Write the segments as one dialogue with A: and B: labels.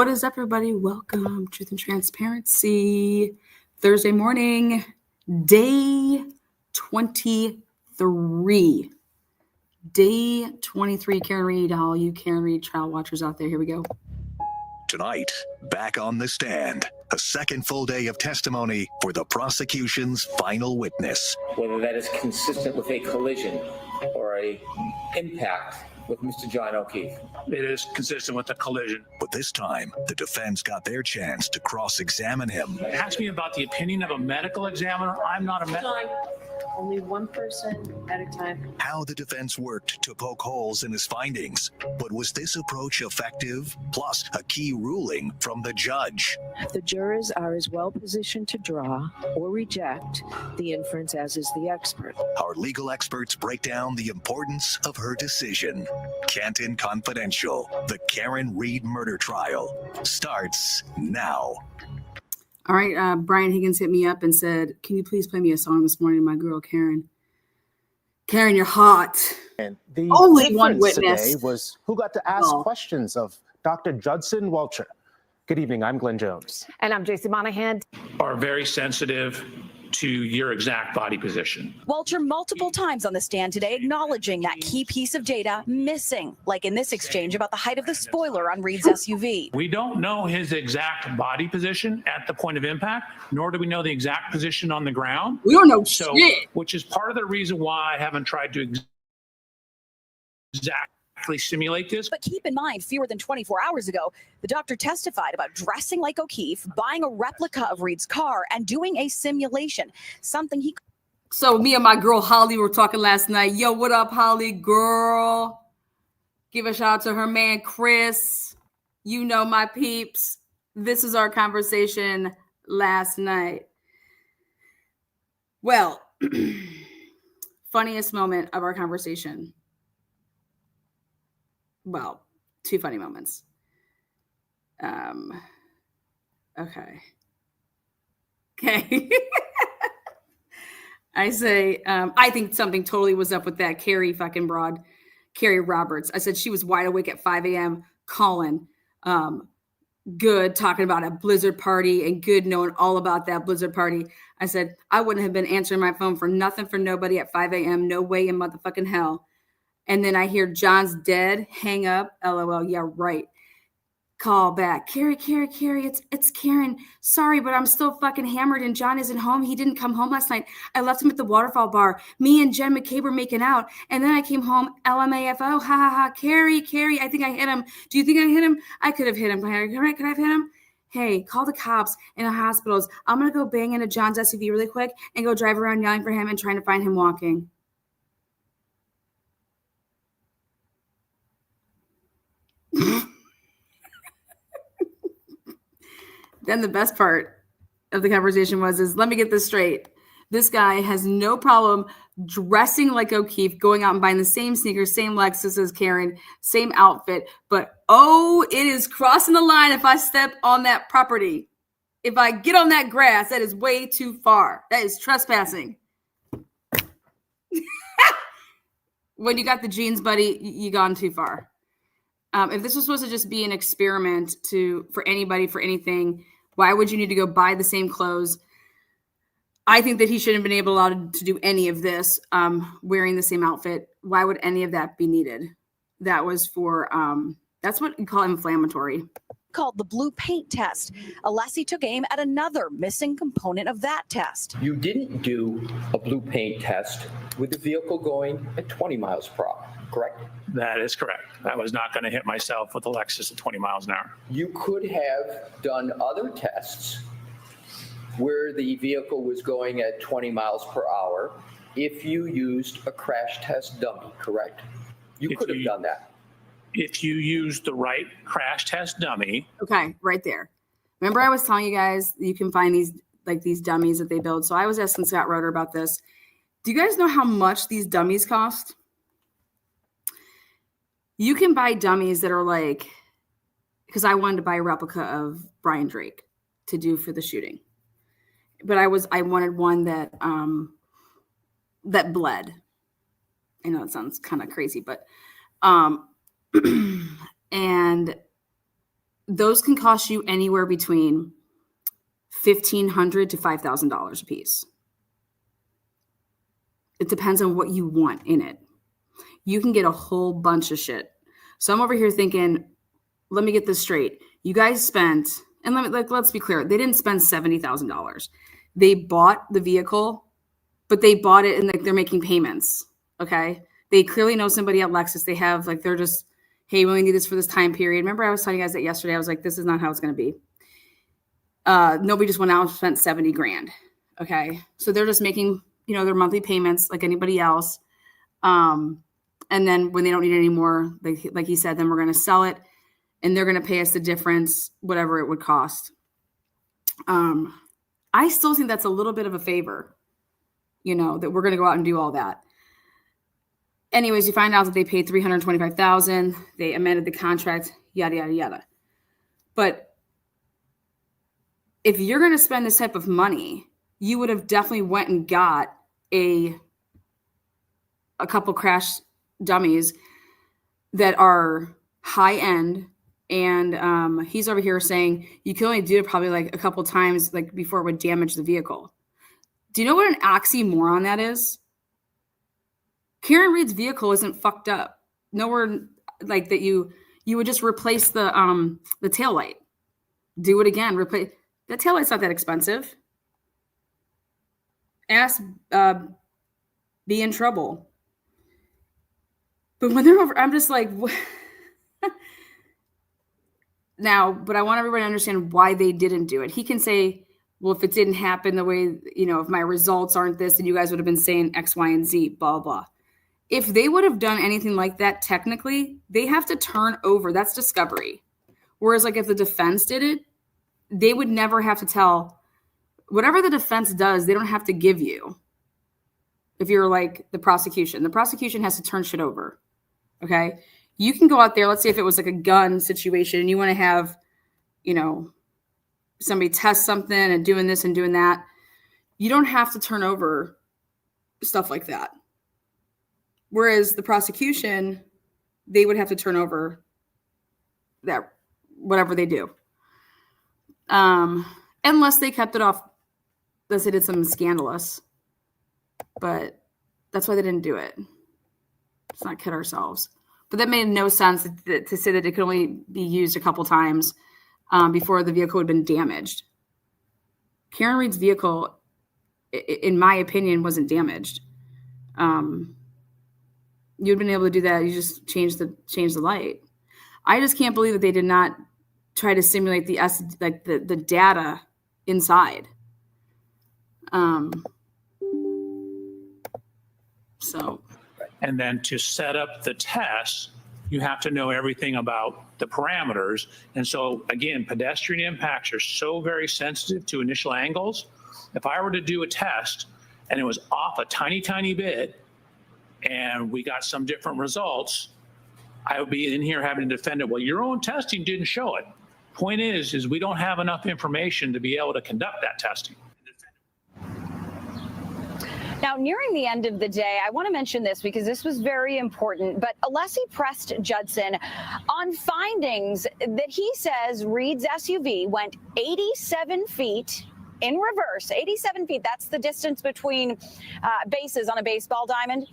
A: What is up, everybody? Welcome, Truth and Transparency. Thursday morning, day 23. Day 23, Karen Reed, all you Karen Reed trial watchers out there. Here we go.
B: Tonight, back on the stand, a second full day of testimony for the prosecution's final witness.
C: Whether that is consistent with a collision or a impact with Mr. John O'Keefe.
D: It is consistent with a collision.
B: But this time, the defense got their chance to cross-examine him.
D: Ask me about the opinion of a medical examiner. I'm not a medical.
E: Only one person at a time.
B: How the defense worked to poke holes in his findings. But was this approach effective? Plus, a key ruling from the judge.
E: The jurors are as well positioned to draw or reject the inference as is the expert.
B: Our legal experts break down the importance of her decision. Canton Confidential, the Karen Reed murder trial, starts now.
A: All right, Brian Higgins hit me up and said, can you please play me a song this morning, my girl, Karen? Karen, you're hot.
F: And the
A: only one
F: difference
A: witness
F: today was who got to ask questions of Dr. Judson Welcher. Good evening, I'm Glenn Jones.
G: And I'm Jason Monahan.
D: Are very sensitive to your exact body position.
H: Welcher multiple times on the stand today acknowledging that key piece of data missing, like in this exchange about the height of the spoiler on Reed's SUV.
D: We don't know his exact body position at the point of impact, nor do we know the exact position on the ground.
A: We don't know shit.
D: Which is part of the reason why I haven't tried to exactly simulate this.
H: But keep in mind, fewer than 24 hours ago, the doctor testified about dressing like O'Keefe, buying a replica of Reed's car, and doing a simulation, something he...
A: So me and my girl Holly were talking last night. Yo, what up, Holly, girl? Give a shout out to her man, Chris. You know my peeps. This is our conversation last night. Well, funniest moment of our conversation. Well, two funny moments. Okay. I say, I think something totally was up with that Carrie fucking broad, Carrie Roberts. I said she was wide awake at 5 a.m. calling, good, talking about a blizzard party and good knowing all about that blizzard party. I said, I wouldn't have been answering my phone for nothing for nobody at 5 a.m. No way in motherfucking hell. And then I hear John's dead. Hang up. LOL. Yeah, right. Call back. Carrie, it's Karen. Sorry, but I'm still fucking hammered and John isn't home. He didn't come home last night. I left him at the waterfall bar. Me and Jen McCabe were making out. And then I came home. LMAFO. Ha ha ha. Carrie, I think I hit him. Do you think I hit him? I could have hit him. Could I have hit him? Hey, call the cops and the hospitals. I'm going to go bang into John's SUV really quick and go drive around yelling for him and trying to find him walking. Then the best part of the conversation is let me get this straight. This guy has no problem dressing like O'Keefe, going out and buying the same sneakers, same Lexus as Karen, same outfit. But, it is crossing the line if I step on that property. If I get on that grass, that is way too far. That is trespassing. When you got the jeans, buddy, you gone too far. If this was supposed to just be an experiment for anybody, for anything, why would you need to go buy the same clothes? I think that he shouldn't have been allowed to do any of this, wearing the same outfit. Why would any of that be needed? That was for, that's what you call inflammatory.
H: Called the blue paint test. Alessi took aim at another missing component of that test.
C: You didn't do a blue paint test with the vehicle going at 20 miles per hour, correct?
D: That is correct. I was not going to hit myself with a Lexus at 20 miles an hour.
C: You could have done other tests where the vehicle was going at 20 miles per hour if you used a crash test dummy, correct? You could have done that.
D: If you used the right crash test dummy.
A: Okay, right there. Remember I was telling you guys you can find these dummies that they build. So I was asking Scott Roeder about this. Do you guys know how much these dummies cost? You can buy dummies that are because I wanted to buy a replica of Brian Drake to do for the shooting. But I wanted one that bled. I know it sounds kind of crazy, but and those can cost you anywhere between $1,500 to $5,000 a piece. It depends on what you want in it. You can get a whole bunch of shit. So I'm over here thinking, let me get this straight. You guys spent, and let's be clear, they didn't spend $70,000. They bought the vehicle, but they bought it and like they're making payments. Okay. They clearly know somebody at Lexus. They have like, they're just, hey, we only need this for this time period. Remember I was telling you guys that yesterday. I was like, this is not how it's going to be. Nobody just went out and spent 70 grand. Okay. So they're just making, their monthly payments like anybody else. And then when they don't need it anymore, like he said, then we're going to sell it and they're going to pay us the difference, whatever it would cost. I still think that's a little bit of a favor, that we're going to go out and do all that. Anyways, you find out that they paid $325,000. They amended the contract, yada, yada, yada. But if you're going to spend this type of money, you would have definitely went and got a couple crash dummies that are high end. And he's over here saying you can only do it probably like a couple times like before it would damage the vehicle. Do you know what an oxymoron that is? Karen Reed's vehicle isn't fucked up. Nowhere like that you would just replace the taillight. Do it again. Replace the taillight's not that expensive. Ask be in trouble. But when they're over, I'm just like, what? Now, but I want everybody to understand why they didn't do it. He can say, well, if it didn't happen the way, if my results aren't this, then you guys would have been saying X, Y, and Z, blah, blah. If they would have done anything like that, technically, they have to turn over. That's discovery. Whereas, like, if the defense did it, they would never have to tell. Whatever the defense does, they don't have to give you. If you're like the prosecution has to turn shit over. Okay? You can go out there, let's say if it was like a gun situation and you want to have, somebody test something and doing this and doing that. You don't have to turn over stuff like that. Whereas the prosecution, they would have to turn over that, whatever they do. Unless they kept it off, unless they did something scandalous. But that's why they didn't do it. Let's not kid ourselves. But that made no sense to say that it could only be used a couple times before the vehicle had been damaged. Karen Reed's vehicle, in my opinion, wasn't damaged. You'd been able to do that. You just change the light. I just can't believe that they did not try to simulate the data inside.
D: And then to set up the test, you have to know everything about the parameters. And so again, pedestrian impacts are so very sensitive to initial angles. If I were to do a test and it was off a tiny, tiny bit and we got some different results, I would be in here having to defend it. Well, your own testing didn't show it. Point is we don't have enough information to be able to conduct that testing.
H: Now, nearing the end of the day, I want to mention this because this was very important, but Alessi pressed Judson on findings that he says Reed's SUV went 87 feet in reverse. 87 feet, that's the distance between bases on a baseball diamond.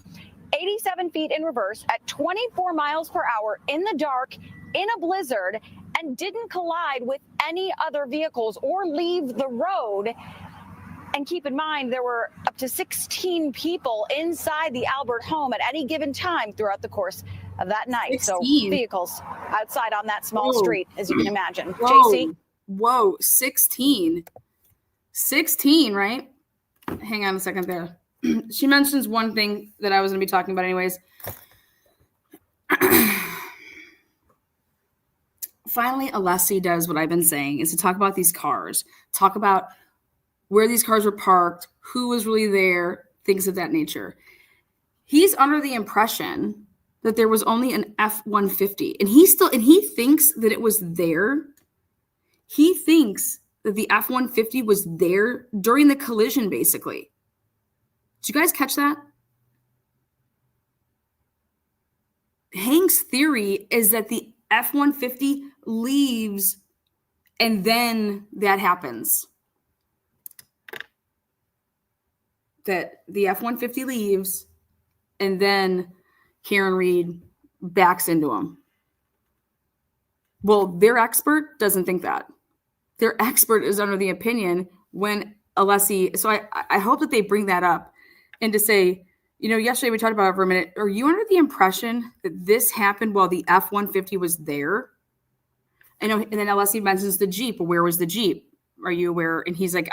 H: 87 feet in reverse at 24 miles per hour in the dark, in a blizzard, and didn't collide with any other vehicles or leave the road. And keep in mind, there were up to 16 people inside the Albert home at any given time throughout the course of that night. 16. So vehicles outside on that small street, as you can imagine.
A: Whoa.
H: JC?
A: Whoa, 16. 16, right? Hang on a second there. She mentions one thing that I was going to be talking about anyways. Finally, Alessi does what I've been saying, is to talk about these cars, talk about where these cars were parked, who was really there, things of that nature. He's under the impression that there was only an F-150, and he thinks that it was there. He thinks that the F-150 was there during the collision, basically. Did you guys catch that? Hank's theory is that the F-150 leaves And then that happens. That the F-150 leaves, and then Karen Reed backs into him. Well, their expert doesn't think that. Their expert is under the opinion when Alessi. So I hope that they bring that up and to say, yesterday we talked about it for a minute. Are you under the impression that this happened while the F-150 was there? I know, and then Alessi mentions the Jeep. Where was the Jeep? Are you aware? And he's like,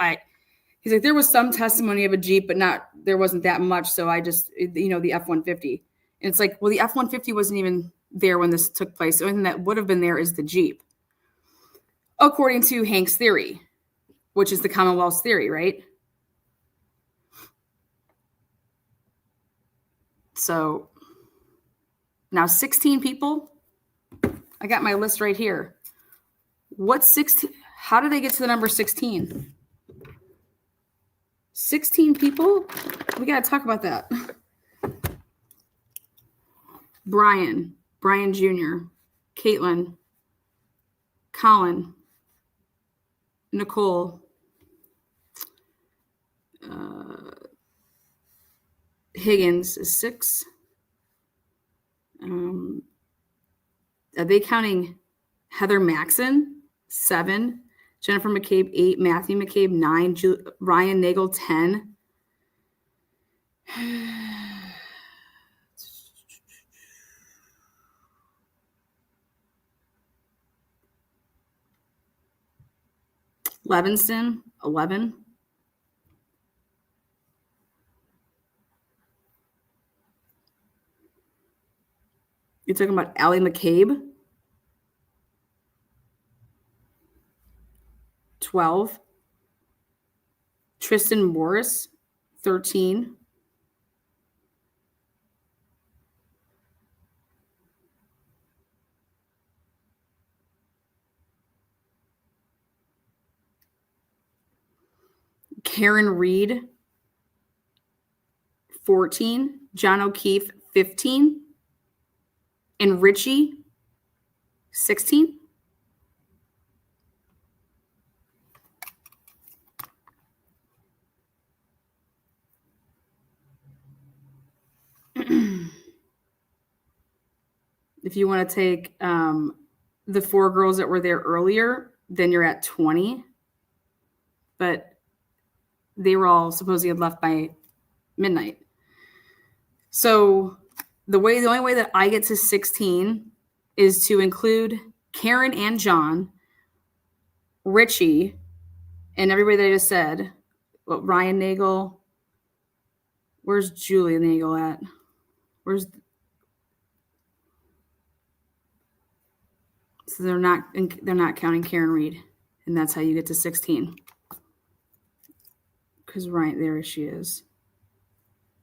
A: there was some testimony of a Jeep, but there wasn't that much. So I just, the F-150. And it's like, well, the F-150 wasn't even there when this took place. The only thing that would have been there is the Jeep. According to Hank's theory, which is the Commonwealth's theory, right? So now 16 people. I got my list right here. What's 16? How do they get to the number 16? 16 people? We got to talk about that. Brian Jr., Caitlin, Colin, Nicole, Higgins is 6. Are they counting Heather Maxon? 7. Jennifer McCabe, 8. Matthew McCabe, 9. Ryan Nagel, 10. Levinston, 11. You're talking about Allie McCabe, 12. Tristan Morris, 13. Karen Reed, 14. John O'Keefe, 15. And Richie, 16. If you want to take the 4 girls that were there earlier, then you're at 20. But they were all supposedly had left by midnight. So the only way that I get to 16 is to include Karen and John, Richie, and everybody that I just said. Ryan Nagel. Where's Julie Nagel at? So they're not counting Karen Reed, and that's how you get to 16. Because right there she is.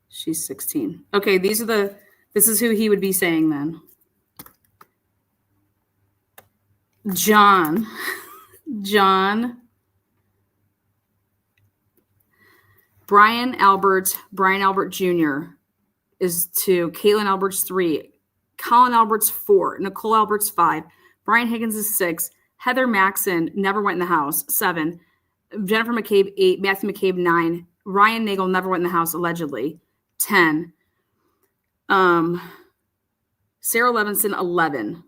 A: She's 16. Okay, this is who he would be saying then. John, Brian Albert Jr. is 2, Caitlin Albert's 3, Colin Albert's 4, Nicole Albert's 5, Brian Higgins is 6, Heather Maxon never went in the house, 7, Jennifer McCabe, 8, Matthew McCabe, 9, Ryan Nagel never went in the house, allegedly, 10, Sarah Levinson, 11,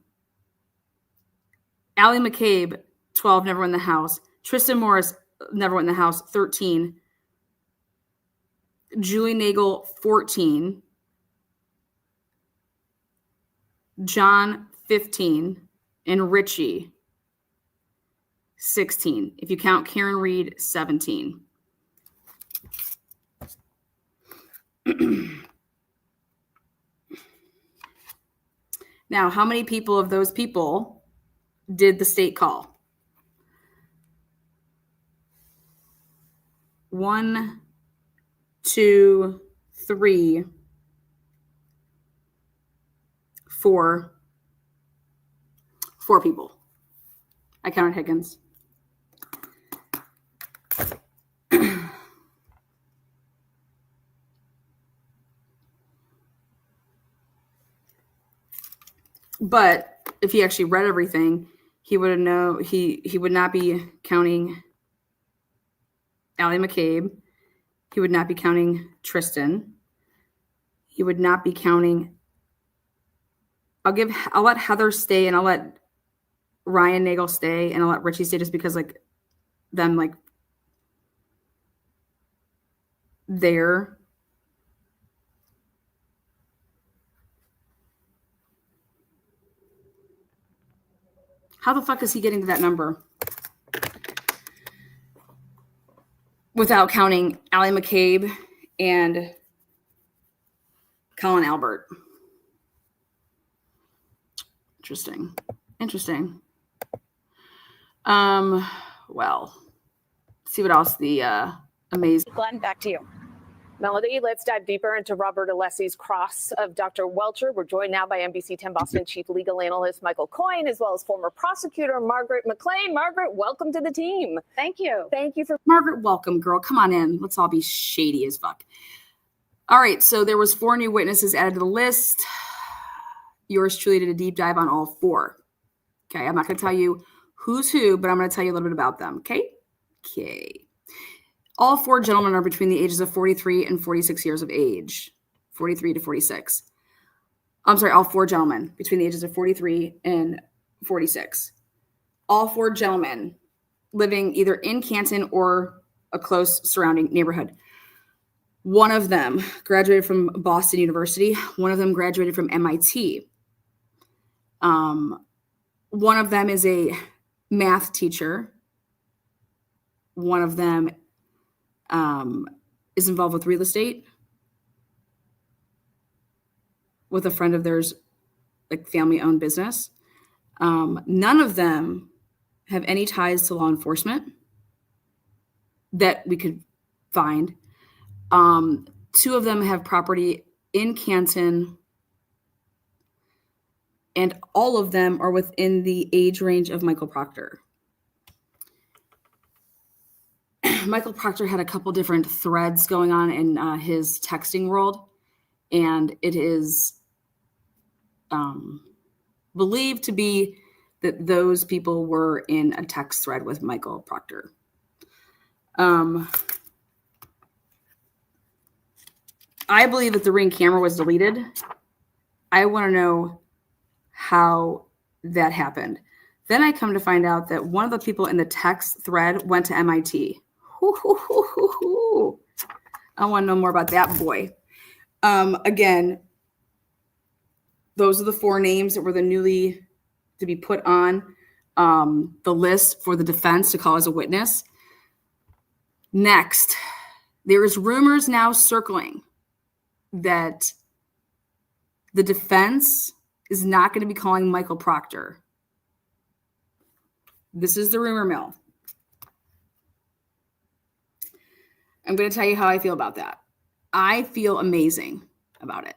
A: Allie McCabe, 12, never went in the house, Tristan Morris never went in the house, 13, Julie Nagel, 14, John, 15, and Richie, 16. If you count Karen Reed, 17. Now, how many people of those people did the state call? 1, 2, 3, 4. 4 people. I counted Higgins. But if you actually read everything, He would know he would not be counting Allie McCabe. He would not be counting Tristan. He would not be counting. I'll let Heather stay, and I'll let Ryan Nagel stay, and I'll let Richie stay just because them there. How the fuck is he getting to that number? Without counting Allie McCabe and Colin Albert. Interesting. Well, see what else the amazing.
H: Glenn, back to you.
G: Melody, let's dive deeper into Robert Alessi's cross of Dr. Welcher. We're joined now by NBC 10 Boston chief legal analyst Michael Coyne, as well as former prosecutor Margaret McLean. Margaret, welcome to the team.
H: Thank you.
G: Thank you for
A: Margaret, welcome, girl. Come on in. Let's all be shady as fuck. All right, so there was 4 new witnesses added to the list. Yours truly did a deep dive on all 4. Okay, I'm not going to tell you who's who, but I'm going to tell you a little bit about them. Okay. All 4 gentlemen are between the ages of 43 and 46 years of age. 43 to 46. I'm sorry, all 4 gentlemen between the ages of 43 and 46. All 4 gentlemen living either in Canton or a close surrounding neighborhood. One of them graduated from Boston University. One of them graduated from MIT. One of them is a math teacher. One of them is involved with real estate with a friend of theirs, family-owned business. None of them have any ties to law enforcement that we could find. 2 of them have property in Canton, and all of them are within the age range of Michael Proctor. Michael Proctor had a couple different threads going on in his texting world, and it is believed to be that those people were in a text thread with Michael Proctor. I believe that the Ring camera was deleted. I want to know how that happened. Then I come to find out that one of the people in the text thread went to MIT. I want to know more about that boy. Again, those are the 4 names that were the newly to be put on the list for the defense to call as a witness. Next, there is rumors now circling that the defense is not going to be calling Michael Proctor. This is the rumor mill. I'm going to tell you how I feel about that. I feel amazing about it.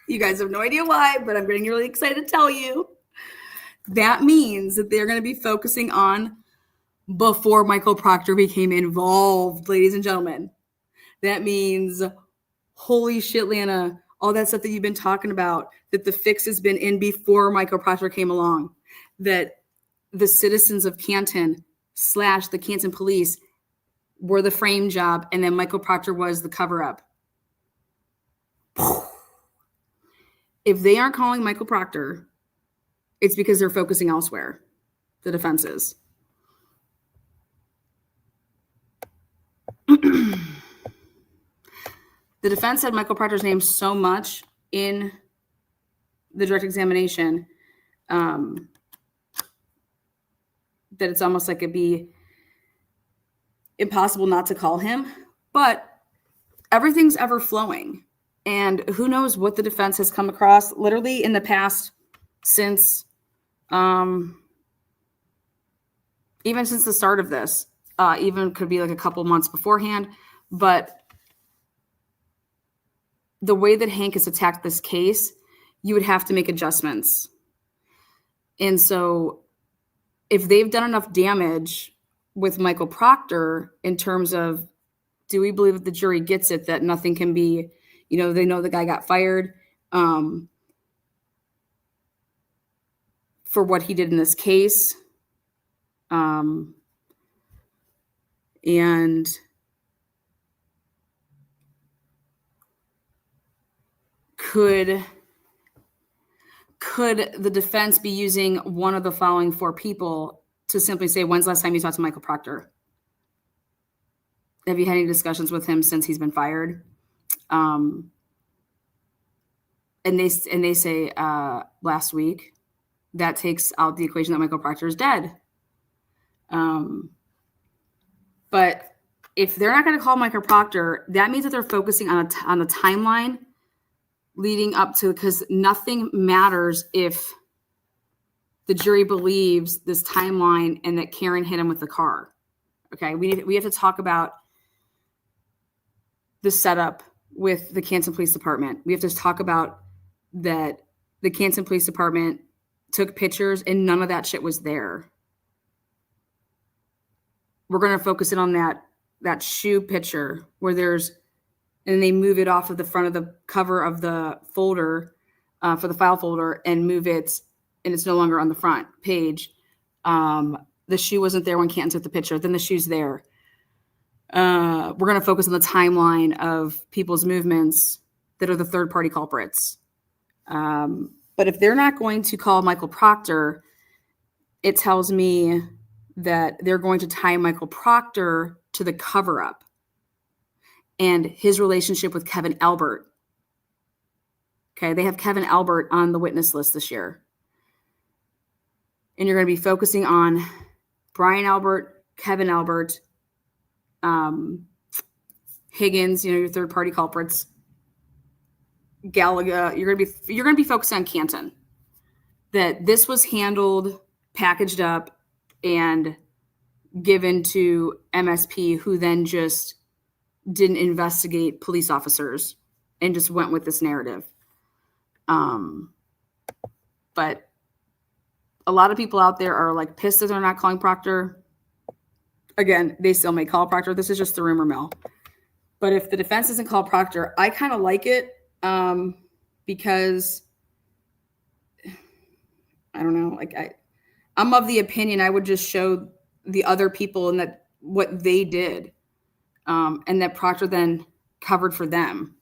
A: You guys have no idea why, but I'm getting really excited to tell you. That means that they're going to be focusing on before Michael Proctor became involved, ladies and gentlemen. That means, holy shit, Lana, all that stuff that you've been talking about, that the fix has been in before Michael Proctor came along, that the citizens of Canton / the Canton police were the frame job, and then Michael Proctor was the cover-up. If they aren't calling Michael Proctor, it's because they're focusing elsewhere, the defense is. The defense had Michael Proctor's name so much in the direct examination that it's almost like it'd be impossible not to call him. But everything's ever flowing. And who knows what the defense has come across literally in the past since, even since the start of this, even could be like a couple months beforehand. But the way that Hank has attacked this case, you would have to make adjustments. And so if they've done enough damage with Michael Proctor in terms of, do we believe that the jury gets it, that nothing can be, they know the guy got fired for for what he did in this case. And could the defense be using one of the following four people to simply say, when's the last time you talked to Michael Proctor? Have you had any discussions with him since he's been fired? And they say last week. That takes out the equation that Michael Proctor is dead. But if they're not going to call Michael Proctor, that means that they're focusing on the timeline leading up to, because nothing matters if the jury believes this timeline and that Karen hit him with the car. Okay, we have to talk about the setup with the Canton Police Department. We have to talk about that the Canton Police Department took pictures and none of that shit was there. We're going to focus in on that shoe picture where and they move it off of the front of the cover of the folder for the file folder and move it, and it's no longer on the front page. The shoe wasn't there when Canton took the picture. Then the shoe's there. We're going to focus on the timeline of people's movements that are the third-party culprits. But if they're not going to call Michael Proctor, it tells me that they're going to tie Michael Proctor to the cover-up and his relationship with Kevin Albert. Okay, they have Kevin Albert on the witness list this year. And you're going to be focusing on Brian Albert, Kevin Albert, Higgins, your third-party culprits, Gallagher. You're going to be focused on Canton. That this was handled, packaged up, and given to MSP, who then just didn't investigate police officers and just went with this narrative. But a lot of people out there are like pissed that they're not calling Proctor. Again, they still may call Proctor. This is just the rumor mill. But if the defense doesn't call Proctor, I kind of like it because I don't know, I'm of the opinion I would just show the other people and that what they did, and that Proctor then covered for them.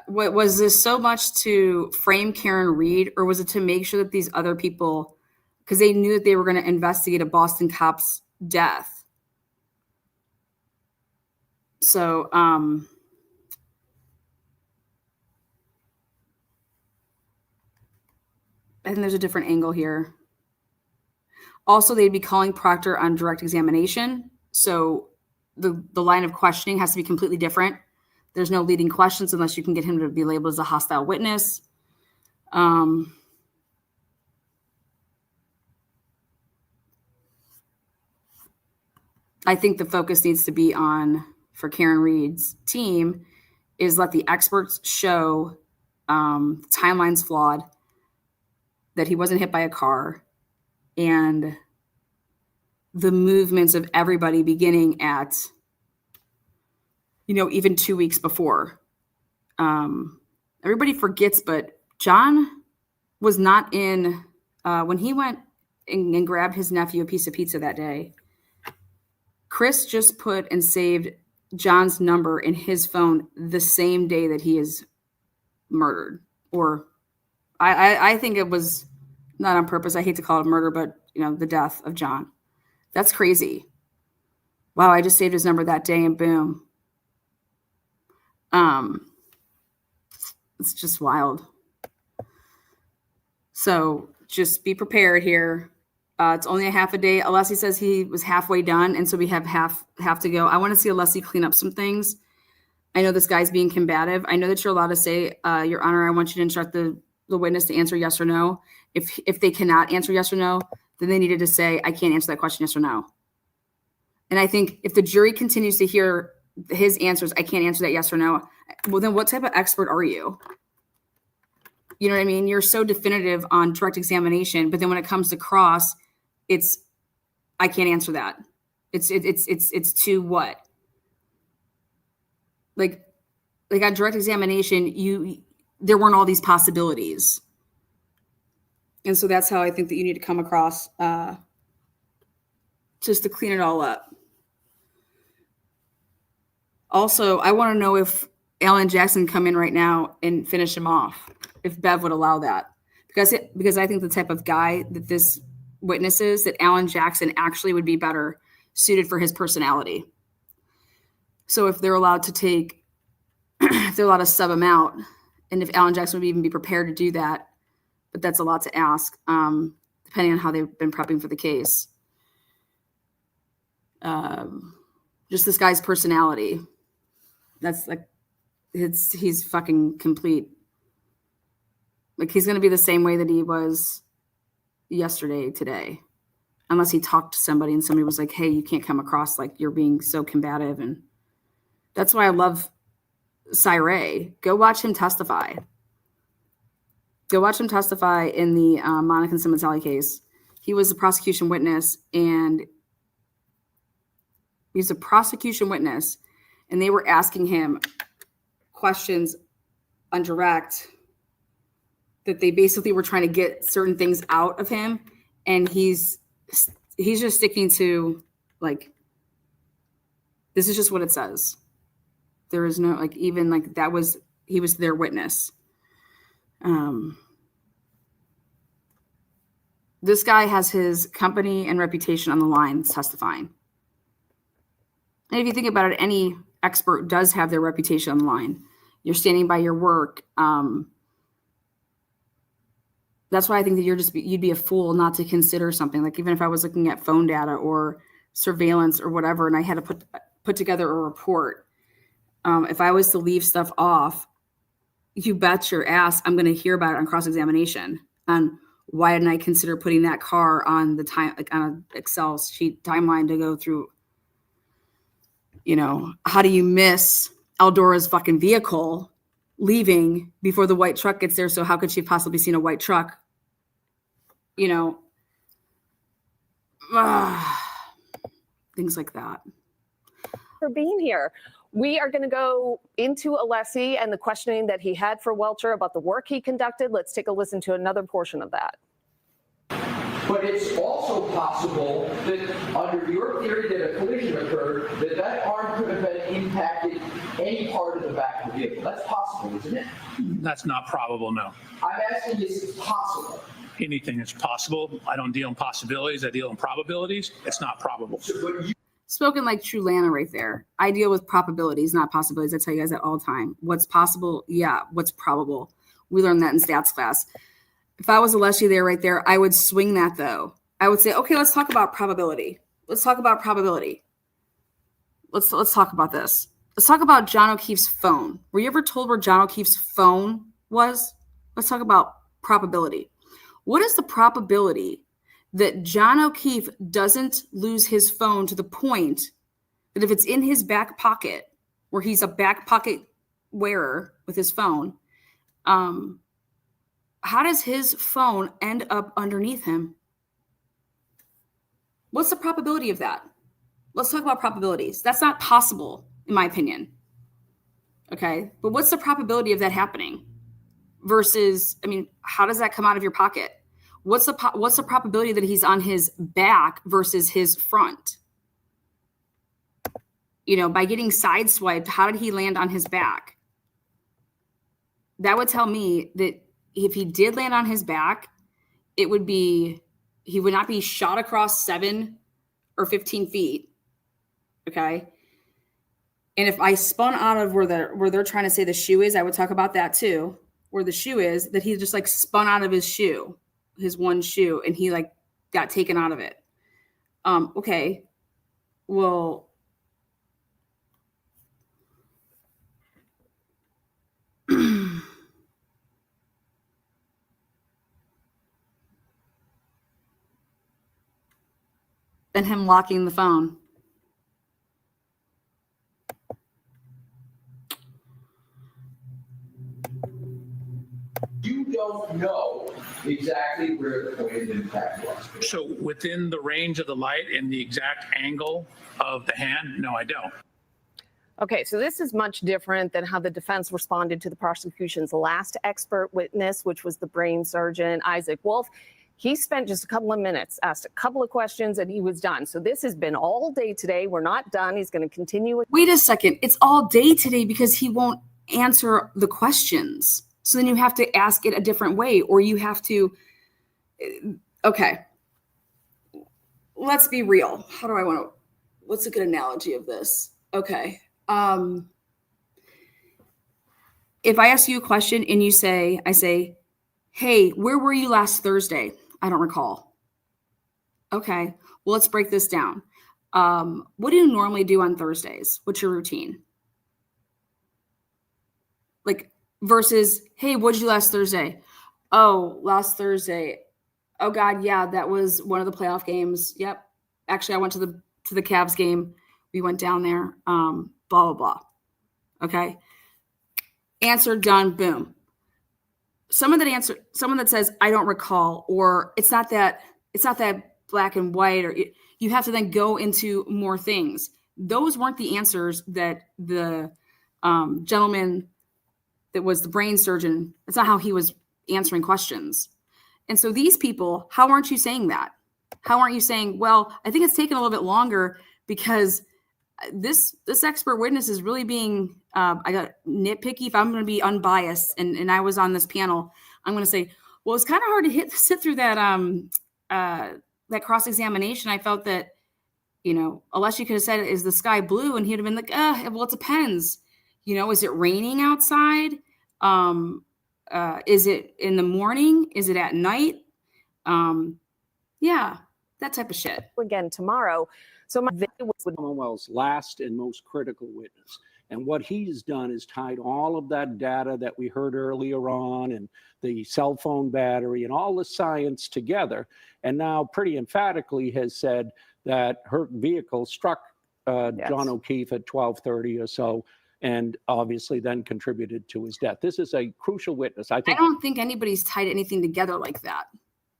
A: What was this so much to frame Karen Reed, or was it to make sure that these other people, because they knew that they were going to investigate a Boston cop's death? So, I think there's a different angle here. Also, they'd be calling Proctor on direct examination. So the line of questioning has to be completely different. There's no leading questions unless you can get him to be labeled as a hostile witness. I think the focus needs to be on, for Karen Reed's team, is let the experts show timelines flawed, that he wasn't hit by a car, and the movements of everybody beginning at, even 2 weeks before. Everybody forgets, but John was not in, when he went and grabbed his nephew a piece of pizza that day, Chris just put and saved John's number in his phone the same day that he is murdered. Or I think it was not on purpose. I hate to call it murder, but the death of John. That's crazy. Wow, I just saved his number that day and boom. It's just wild. So just be prepared here. It's only a half a day. Alessi says he was halfway done, and so we have half to go. I want to see Alessi clean up some things. I know this guy's being combative. I know that you're allowed to say, Your Honor, I want you to instruct the witness to answer yes or no. If they cannot answer yes or no, then they needed to say, I can't answer that question, yes or no. And I think if the jury continues to hear his answers, I can't answer that yes or no, well, then what type of expert are you? You know what I mean? You're so definitive on direct examination, but then when it comes to cross, it's, I can't answer that. It's to what? Like on direct examination, there weren't all these possibilities. And so that's how I think that you need to come across, just to clean it all up. Also, I want to know if Alan Jackson come in right now and finish him off, if Bev would allow that. Because I think the type of guy that this witness is, that Alan Jackson actually would be better suited for his personality. So if they're allowed to take, if they're allowed to sub him out, and if Alan Jackson would even be prepared to do that, but that's a lot to ask, depending on how they've been prepping for the case. Just this guy's personality. That's like, he's fucking complete. Like, he's going to be the same way that he was yesterday, today, unless he talked to somebody and somebody was like, hey, you can't come across like you're being so combative. And that's why I love Cyree. Go watch him testify. Go watch him testify in the Monica and Simmons case. He was a prosecution witness, and he's a prosecution witness, and they were asking him questions on direct that they basically were trying to get certain things out of him, and he's just sticking to, like, this is just what it says. There is no, like, even like that was, he was their witness. This guy has his company and reputation on the line testifying. And if you think about it, any expert does have their reputation on the line. You're standing by your work. That's why I think that you'd be a fool not to consider something. Like, even if I was looking at phone data or surveillance or whatever, and I had to put together a report, if I was to leave stuff off, you bet your ass I'm going to hear about it on cross-examination. And why didn't I consider putting that car on the time, like on an Excel sheet timeline to go through? You know, how do you miss Eldora's fucking vehicle leaving before the white truck gets there? So how could she have possibly seen a white truck? You know, things like that.
G: For being here. We are going to go into Alessi and the questioning that he had for Welcher about the work he conducted. Let's take a listen to another portion of that.
C: But it's also possible that under your theory that a collision occurred, that arm could have been impacted any part of the back of the vehicle. That's possible, isn't it?
D: That's not probable, no.
C: I'm asking you, is it possible?
D: Anything is possible. I don't deal in possibilities. I deal in probabilities. It's not probable.
A: Spoken like true Lana right there. I deal with probabilities, not possibilities. I tell you guys that all the time. What's possible? Yeah. What's probable? We learned that in stats class. If I was Alessi there right there, I would swing that though. I would say, okay, let's talk about probability. Let's talk about probability. Let's talk about this. Let's talk about John O'Keefe's phone. Were you ever told where John O'Keefe's phone was? Let's talk about probability. What is the probability that John O'Keefe doesn't lose his phone to the point that if it's in his back pocket, where he's a back pocket wearer with his phone, how does his phone end up underneath him? What's the probability of that? Let's talk about probabilities. That's not possible, in my opinion. Okay, but what's the probability of that happening? Versus, I mean, how does that come out of your pocket? What's the probability that he's on his back versus his front? You know, by getting sideswiped, how did he land on his back? That would tell me that if he did land on his back, he would not be shot across 7 or 15 feet. Okay. And if I spun out of where they're trying to say the shoe is, I would talk about that too. Where the shoe is, that he just like spun out of his shoe, his one shoe, and he like got taken out of it. Okay. Well, and him locking the phone.
C: You don't know exactly where the point of impact was.
D: So within the range of the light and the exact angle of the hand, no, I don't.
G: Okay, so this is much different than how the defense responded to the prosecution's last expert witness, which was the brain surgeon, Isaac Wolf. He spent just a couple of minutes, asked a couple of questions, and he was done. So this has been all day today. We're not done. He's going to continue.
A: Wait a second. It's all day today because he won't answer the questions. So then you have to ask it a different way, or you have to, okay. Let's be real. How do I want to, what's a good analogy of this? Okay. If I ask you a question and I say, hey, where were you last Thursday? I don't recall. Okay. Well, let's break this down. What do you normally do on Thursdays? What's your routine? Like versus, hey, what'd you do last Thursday? Oh, last Thursday. Oh God. Yeah. That was one of the playoff games. Yep. Actually, I went to the Cavs game. We went down there. Blah, blah, blah. Okay. Answer done. Boom. Someone that says, I don't recall, or it's not that black and white, or you have to then go into more things. Those weren't the answers that the gentleman that was the brain surgeon, that's not how he was answering questions. And so these people, how aren't you saying that? How aren't you saying, well, I think it's taken a little bit longer because this expert witness is really being, I got nitpicky. If I'm going to be unbiased and I was on this panel, I'm going to say, well, it's kind of hard to sit through that cross-examination. I felt that, unless you could have said, is the sky blue? And he'd have been like, well, it depends. Is it raining outside? Is it in the morning? Is it at night? Yeah, that type of shit.
G: Again tomorrow. So my
I: was the commonwealth's last and most critical witness. And what he's done is tied all of that data that we heard earlier on and the cell phone battery and all the science together. And now pretty emphatically has said that her vehicle struck John O'Keefe at 12:30 or so, and obviously then contributed to his death. This is a crucial witness. I don't
A: think anybody's tied anything together like that,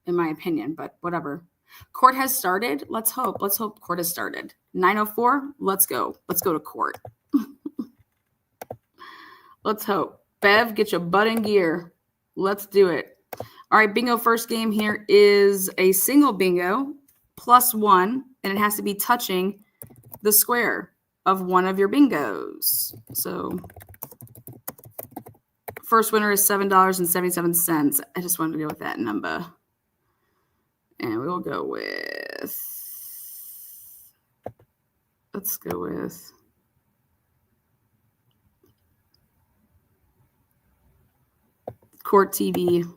A: in my opinion, but whatever. Court has started. Let's hope court has started. 9:04. Let's go. Let's go to court. Let's hope. Bev, get your butt in gear. Let's do it. All right, bingo first game here is a single bingo +1, and it has to be touching the square of one of your bingos. So first winner is $7.77. I just wanted to go with that number. And we'll go with, let's go with Court TV.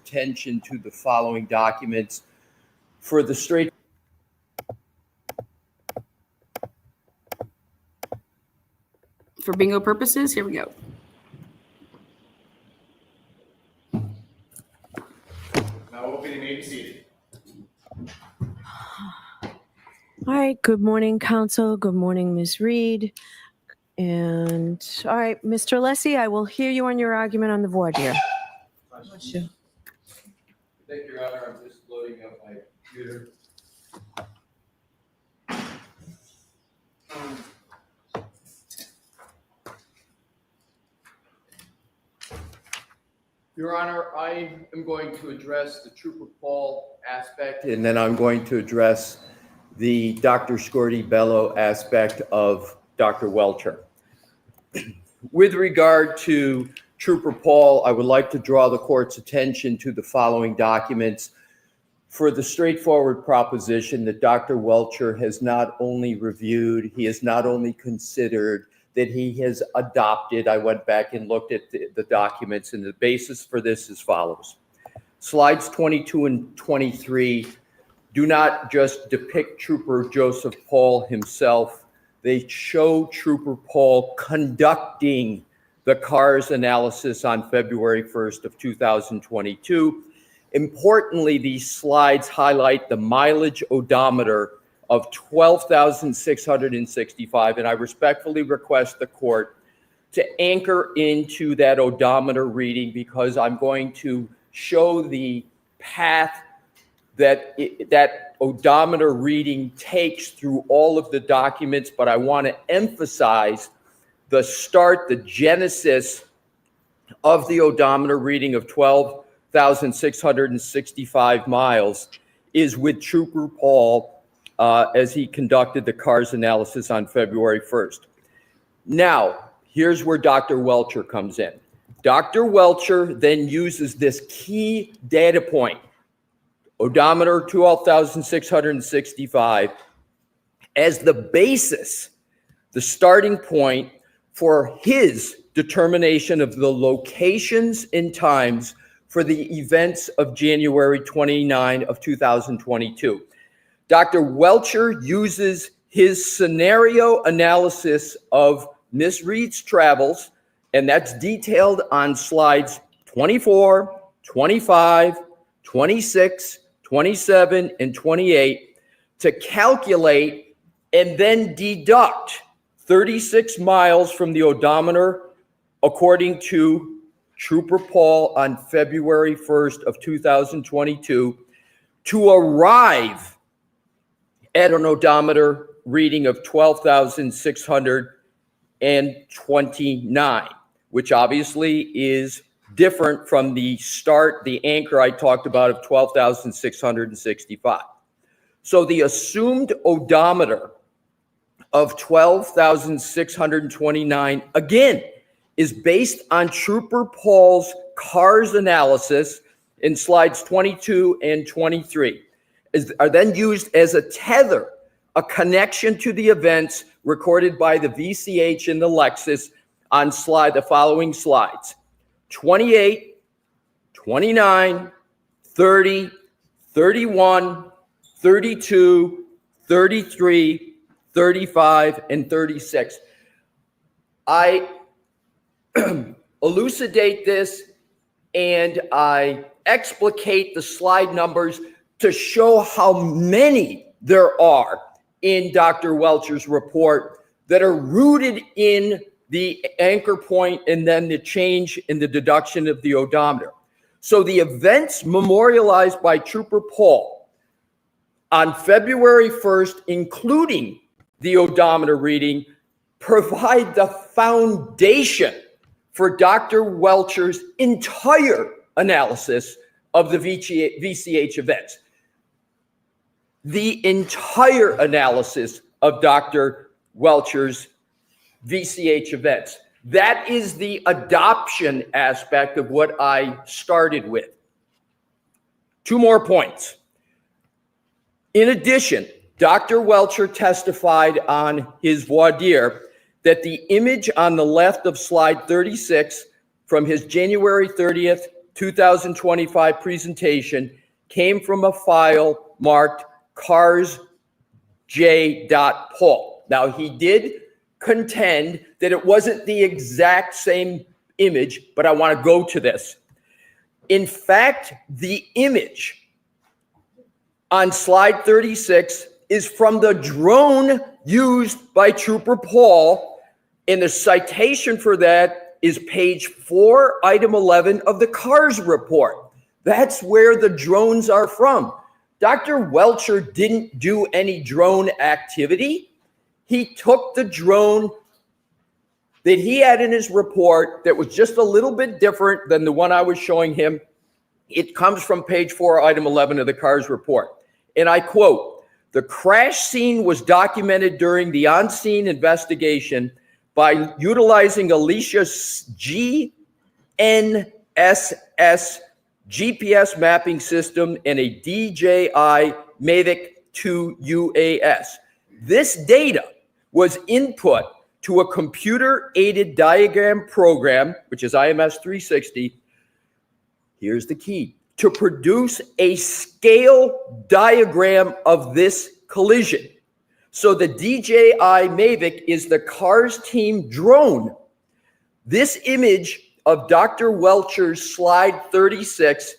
C: Attention to the following documents for the straight.
A: For bingo purposes, here we go.
J: Now opening may be seated.
E: All right. Good morning, counsel. Good morning, Ms. Reed. And all right, Mr. Alessi, I will hear you on your argument on the voir dire.
C: Thank you, Your Honor. I'm just loading up my computer. Your Honor, I am going to address the Trooper Paul aspect, and then I'm going to address the Dr. Scorti-Bello aspect of Dr. Welcher. With regard to Trooper Paul, I would like to draw the court's attention to the following documents for the straightforward proposition that Dr. Welcher has not only reviewed, he has not only considered, that he has adopted. I went back and looked at the documents, and the basis for this is as follows. Slides 22 and 23 do not just depict Trooper Joseph Paul himself. They show Trooper Paul conducting the CARS analysis on February 1st of 2022. Importantly, these slides highlight the mileage odometer of 12,665, and I respectfully request the court to anchor into that odometer reading, because I'm going to show the path that that odometer reading takes through all of the documents, but I want to emphasize the start, the genesis of the odometer reading of 12,665 miles is with Trooper Paul as he conducted the CARS analysis on February 1st. Now, here's where Dr. Welcher comes in. Dr. Welcher then uses this key data point, odometer 12,665, as the basis, the starting point for his determination of the locations and times for the events of January 29 of 2022. Dr. Welcher uses his scenario analysis of Ms. Reed's travels, and that's detailed on slides 24, 25, 26, 27, and 28 to calculate and then deduct 36 miles from the odometer according to Trooper Paul on February 1st of 2022 to arrive at an odometer reading of 12,629, which obviously is different from the start, the anchor I talked about of 12,665. So the assumed odometer of 12,629, again, is based on Trooper Paul's CARS analysis in slides 22 and 23, are then used as a tether, a connection to the events recorded by the VCH and the Lexus on the following slides: 28, 29, 30, 31, 32, 33, 35, and 36. I elucidate this and I explicate the slide numbers to show how many there are in Dr. Welcher's report that are rooted in the anchor point and then the change in the deduction of the odometer. So the events memorialized by Trooper Paul on February 1st, including the odometer reading, provide the foundation for Dr. Welcher's entire analysis of the VCH events. The entire analysis of Dr. Welcher's VCH events. That is the adoption aspect of what I started with. Two more points. In addition, Dr. Welcher testified on his voir dire that the image on the left of slide 36 from his January 30th, 2025 presentation came from a file marked carsj.paul. Now, he did contend that it wasn't the exact same image, but I want to go to this. In fact, the image on slide 36 is from the drone used by Trooper Paul, and the citation for that is page 4, item 11 of the CARS report. That's where the drones are from. Dr. Welcher didn't do any drone activity. He took the drone that he had in his report that was just a little bit different than the one I was showing him. It comes from page 4, item 11 of the CARS report. And I quote, "The crash scene was documented during the on-scene investigation by utilizing Alicia's GNSS GPS mapping system and a DJI Mavic 2 UAS. This data was input to a computer-aided diagram program, which is IMS 360. Here's the key: to produce a scale diagram of this collision. So the DJI Mavic is the CARS team drone. This image of Dr. Welcher's slide 36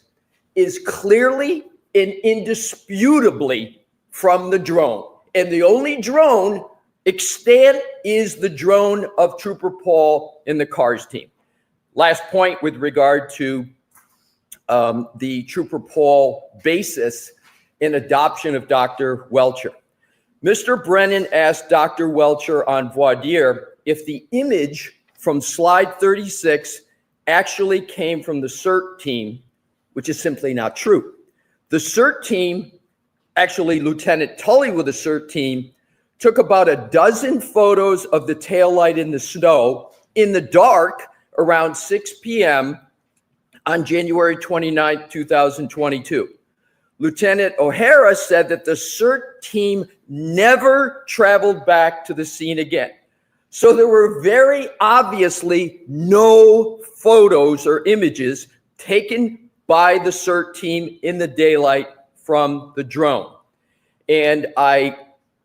C: is clearly and indisputably from the drone. And the only drone extant is the drone of Trooper Paul and the CARS team. Last point with regard to the Trooper Paul basis in adoption of Dr. Welcher. Mr. Brennan asked Dr. Welcher on voir dire if the image from slide 36 actually came from the CERT team, which is simply not true. The CERT team, actually Lieutenant Tully with the CERT team, took about a dozen photos of the taillight in the snow in the dark around 6 p.m. on January 29, 2022. Lieutenant O'Hara said that the CERT team never traveled back to the scene again. So there were very obviously no photos or images taken by the CERT team in the daylight from the drone. And I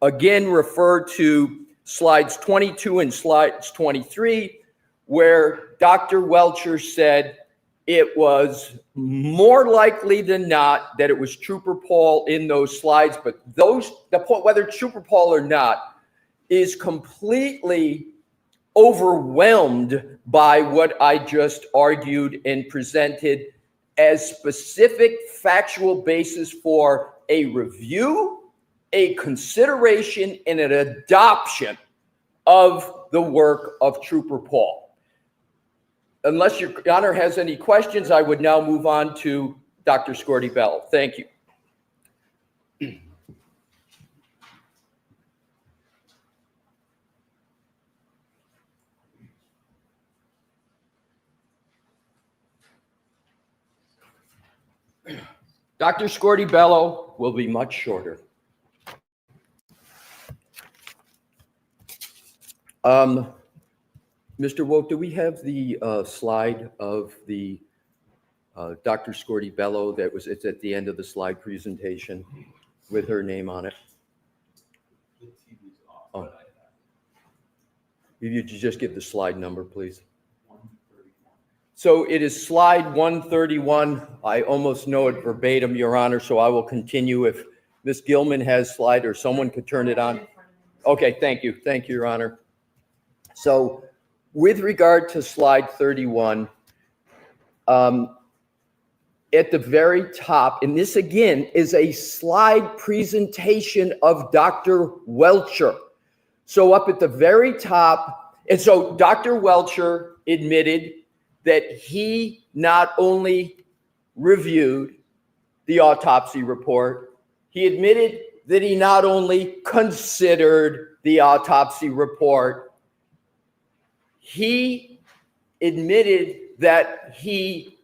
C: again refer to slides 22 and slides 23, where Dr. Welcher said it was more likely than not that it was Trooper Paul in those slides, but the point, whether it's Trooper Paul or not, is completely overwhelmed by what I just argued and presented as specific factual basis for a review, a consideration, and an adoption of the work of Trooper Paul. Unless your Honor has any questions, I would now move on to Dr. Scorti-Bello. Thank you. Dr. Scorti-Bello will be much shorter. Mr. Woke, do we have the slide of the Dr. Scorti-Bello it's at the end of the slide presentation with her name on it? Oh. If you just give the slide number, please. So it is slide 131. I almost know it verbatim, Your Honor, so I will continue. If Ms. Gilman has slide or someone could turn it on. Okay, thank you. Thank you, Your Honor. So with regard to slide 31, at the very top, and this again is a slide presentation of Dr. Welcher. So up at the very top, and so Dr. Welcher admitted that he not only reviewed the autopsy report, he admitted that he not only considered the autopsy report, he admitted that he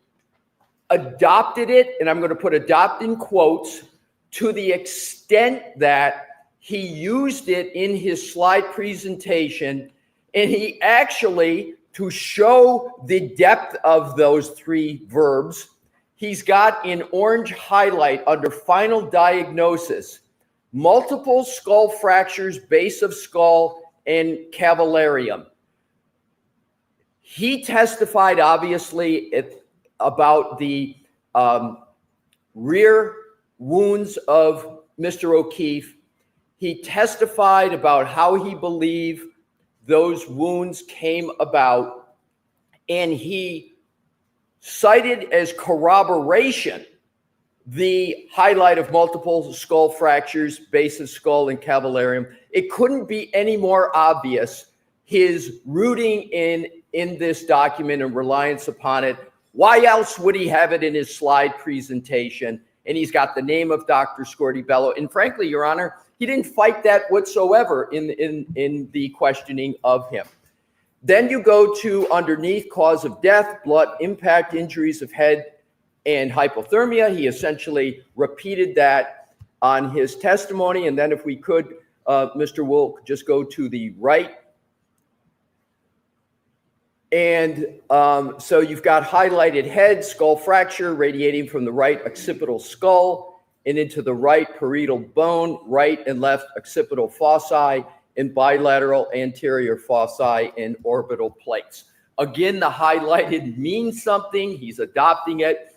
C: adopted it, and I'm going to put adopt in quotes, to the extent that he used it in his slide presentation, and he actually, to show the depth of those three verbs, he's got in orange highlight under final diagnosis, multiple skull fractures, base of skull, and cavallarium. He testified, obviously, about the rear wounds of Mr. O'Keefe. He testified about how he believed those wounds came about, and he cited as corroboration the highlight of multiple skull fractures, base of skull, and cavallarium. It couldn't be any more obvious, his rooting in this document and reliance upon it. Why else would he have it in his slide presentation? And he's got the name of Dr. Scorti-Bello. And frankly, Your Honor, he didn't fight that whatsoever in the questioning of him. Then you go to underneath cause of death, blood impact, injuries of head, and hypothermia. He essentially repeated that on his testimony. And then if we could, Mr. Wolk, just go to the right. And so you've got highlighted head, skull fracture radiating from the right occipital skull and into the right parietal bone, right and left occipital foci, and bilateral anterior foci and orbital plates. Again, the highlighted means something. He's adopting it.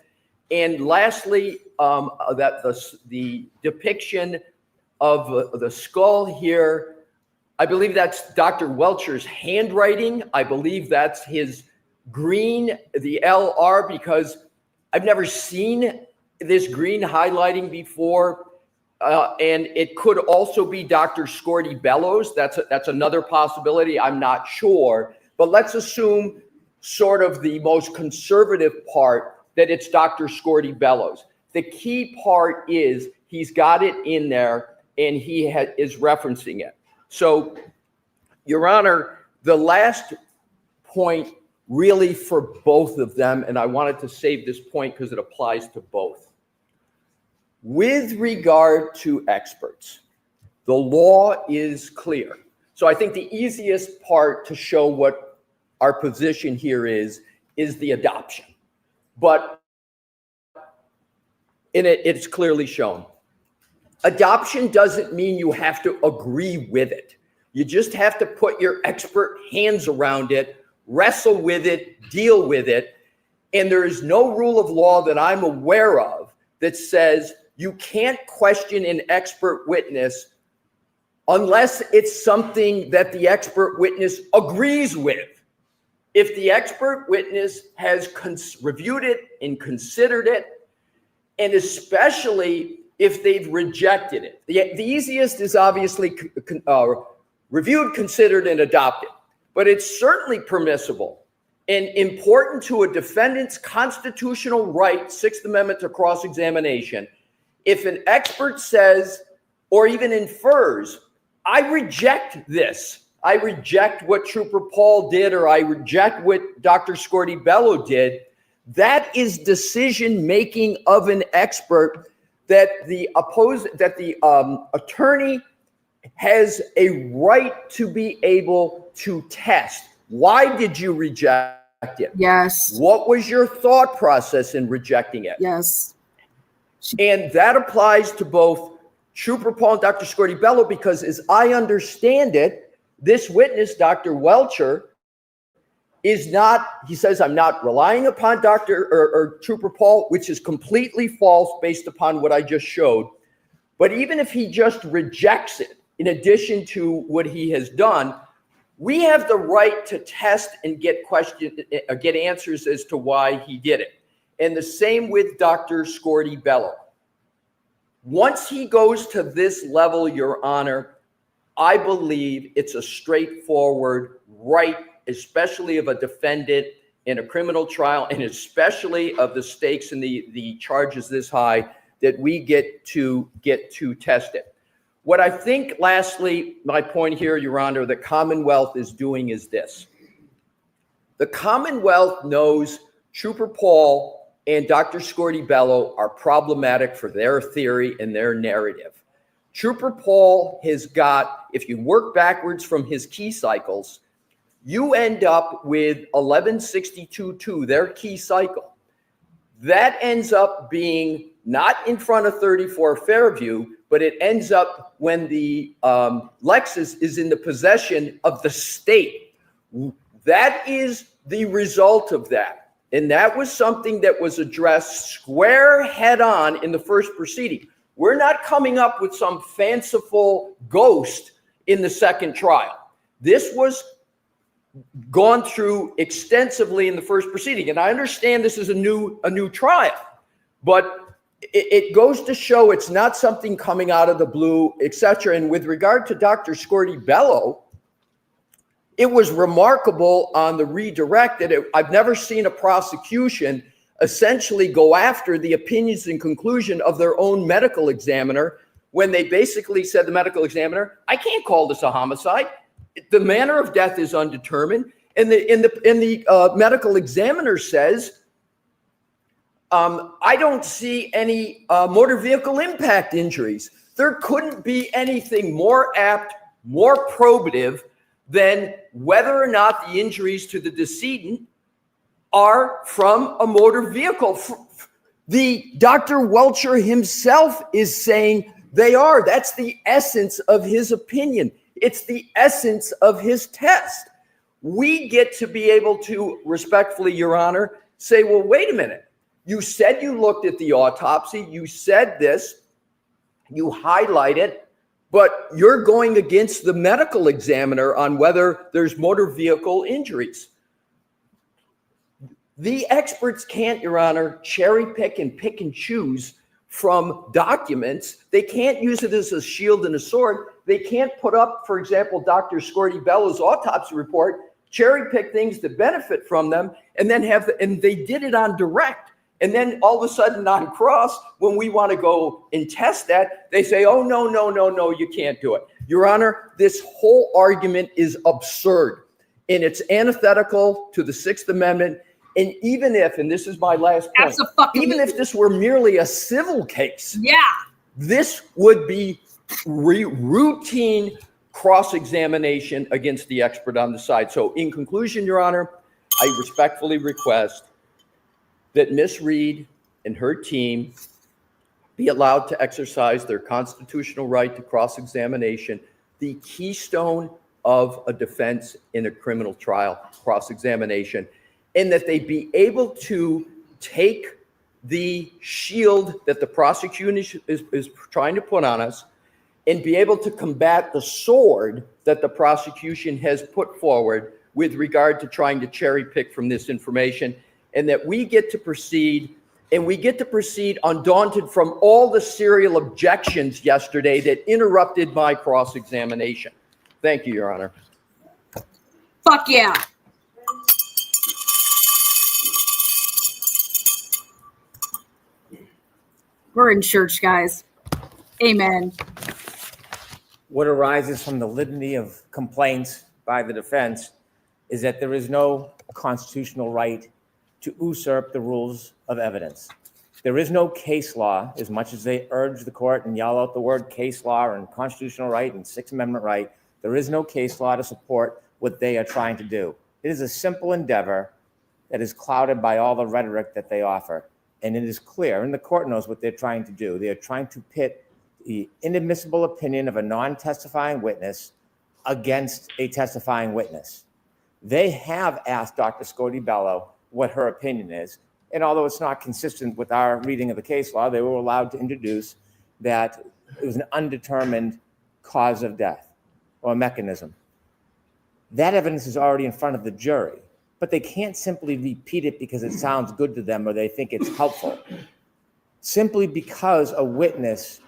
C: And lastly, the depiction of the skull here, I believe that's Dr. Welcher's handwriting. I believe that's his green, the LR, because I've never seen this green highlighting before. And it could also be Dr. Scorty Bellows. That's another possibility. I'm not sure. But let's assume sort of the most conservative part that it's Dr. Scorty Bellows. The key part is he's got it in there and he is referencing it. So, Your Honor, the last point really for both of them, and I wanted to save this point because it applies to both. With regard to experts, the law is clear. So I think the easiest part to show what our position here is the adoption. But in it, it's clearly shown. Adoption doesn't mean you have to agree with it. You just have to put your expert hands around it, wrestle with it, deal with it. And there is no rule of law that I'm aware of that says you can't question an expert witness unless it's something that the expert witness agrees with. If the expert witness has reviewed it and considered it, and especially if they've rejected it. The easiest is obviously reviewed, considered, and adopted. But it's certainly permissible and important to a defendant's constitutional right, Sixth Amendment to cross-examination, if an expert says or even infers, I reject this. I reject what Trooper Paul did, or I reject what Dr. Scorty Bello did. That is decision-making of an expert that the attorney has a right to be able to test. Why did you reject it?
A: Yes.
C: What was your thought process in rejecting it?
A: Yes.
C: And that applies to both Trooper Paul and Dr. Scorty Bello, because as I understand it, this witness, Dr. Welcher, is not, he says, I'm not relying upon Trooper Paul, which is completely false based upon what I just showed. But even if he just rejects it, in addition to what he has done, we have the right to test and get answers as to why he did it. And the same with Dr. Scorty Bello. Once he goes to this level, Your Honor, I believe it's a straightforward right, especially of a defendant in a criminal trial, and especially of the stakes and the charges this high, that we get to test it. What I think, lastly, my point here, Your Honor, the Commonwealth is doing is this. The Commonwealth knows Trooper Paul and Dr. Scorty Bello are problematic for their theory and their narrative. Trooper Paul has got, if you work backwards from his key cycles, you end up with 1162.2, their key cycle. That ends up being not in front of 34 Fairview, but it ends up when the Lexus is in the possession of the state. That is the result of that. And that was something that was addressed square head on in the first proceeding. We're not coming up with some fanciful ghost in the second trial. This was gone through extensively in the first proceeding. And I understand this is a new trial, but it goes to show it's not something coming out of the blue, etc. And with regard to Dr. Scorty Bello, it was remarkable on the redirect that I've never seen a prosecution essentially go after the opinions and conclusion of their own medical examiner when they basically said, the medical examiner, I can't call this a homicide. The manner of death is undetermined. And the medical examiner says, I don't see any motor vehicle impact injuries. There couldn't be anything more apt, more probative than whether or not the injuries to the decedent are from a motor vehicle. The Dr. Welcher himself is saying they are. That's the essence of his opinion. It's the essence of his test. We get to be able to respectfully, Your Honor, say, well, wait a minute. You said you looked at the autopsy. You said this. You highlight it. But you're going against the medical examiner on whether there's motor vehicle injuries. The experts can't, Your Honor, cherry pick and choose from documents. They can't use it as a shield and a sword. They can't put up, for example, Dr. Scorty Bello's autopsy report, cherry pick things that benefit from them, and then and they did it on direct. And then all of a sudden on cross, when we want to go and test that, they say, oh, no, you can't do it. Your Honor, this whole argument is absurd, and it's antithetical to the Sixth Amendment. And even if, and this is my last point, even if this were merely a civil case, this would be routine cross-examination against the expert on the side. So in conclusion, Your Honor, I respectfully request that Ms. Reed and her team be allowed to exercise their constitutional right to cross-examination, the keystone of a defense in a criminal trial, cross-examination, and that they be able to take the shield that the prosecution is trying to put on us and be able to combat the sword that the prosecution has put forward with regard to trying to cherry pick from this information, and that we get to proceed, and we get to proceed undaunted from all the serial objections yesterday that interrupted my cross-examination. Thank you, Your Honor.
A: Fuck yeah. We're in church, guys. Amen.
K: What arises from the litany of complaints by the defense is that there is no constitutional right to usurp the rules of evidence. There is no case law, as much as they urge the court and yell out the word case law and constitutional right and Sixth Amendment right. There is no case law to support what they are trying to do. It is a simple endeavor that is clouded by all the rhetoric that they offer. And it is clear, and the court knows what they're trying to do. They are trying to pit the inadmissible opinion of a non-testifying witness against a testifying witness. They have asked Dr. Scorty Bello what her opinion is. And although it's not consistent with our reading of the case law, they were allowed to introduce that it was an undetermined cause of death or mechanism. That evidence is already in front of the jury, but they can't simply repeat it because it sounds good to them or they think it's helpful. Simply because a witness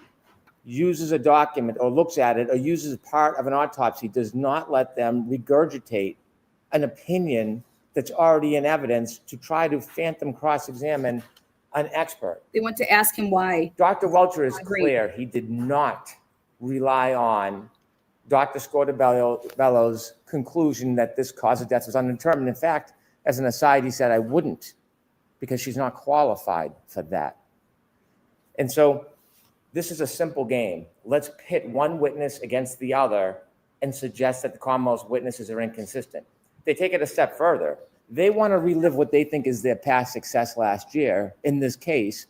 K: uses a document or looks at it or uses part of an autopsy does not let them regurgitate an opinion that's already in evidence to try to phantom cross-examine an expert.
A: They want to ask him why.
K: Dr. Welcher is clear. He did not rely on Dr. Scorty Bello's conclusion that this cause of death was undetermined. In fact, as an aside, he said, I wouldn't, because she's not qualified for that. And so this is a simple game. Let's pit one witness against the other and suggest that the Commonwealth's witnesses are inconsistent. They take it a step further. They want to relive what they think is their past success last year in this case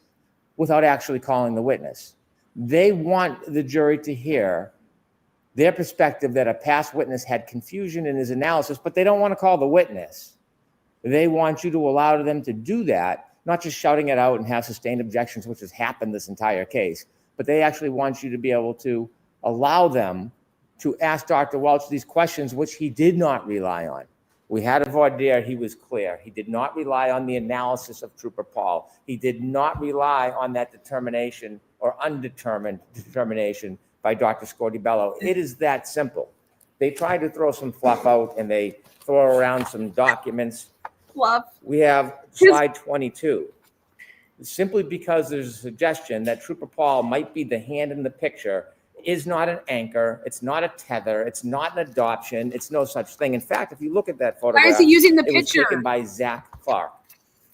K: without actually calling the witness. They want the jury to hear their perspective that a past witness had confusion in his analysis, but they don't want to call the witness. They want you to allow them to do that, not just shouting it out and have sustained objections, which has happened this entire case, but they actually want you to be able to allow them to ask Dr. Welch these questions, which he did not rely on. We had a voir dire. He was clear. He did not rely on the analysis of Trooper Paul. He did not rely on that determination or undetermined determination by Dr. Scorty Bello. It is that simple. They try to throw some fluff out and they throw around some documents.
A: Fluff.
K: We have slide 22. Simply because there's a suggestion that Trooper Paul might be the hand in the picture is not an anchor. It's not a tether. It's not an adoption. It's no such thing. In fact, if you look at that photograph,
A: why is he using the
K: it was
A: picture?
K: taken by Zach Clark.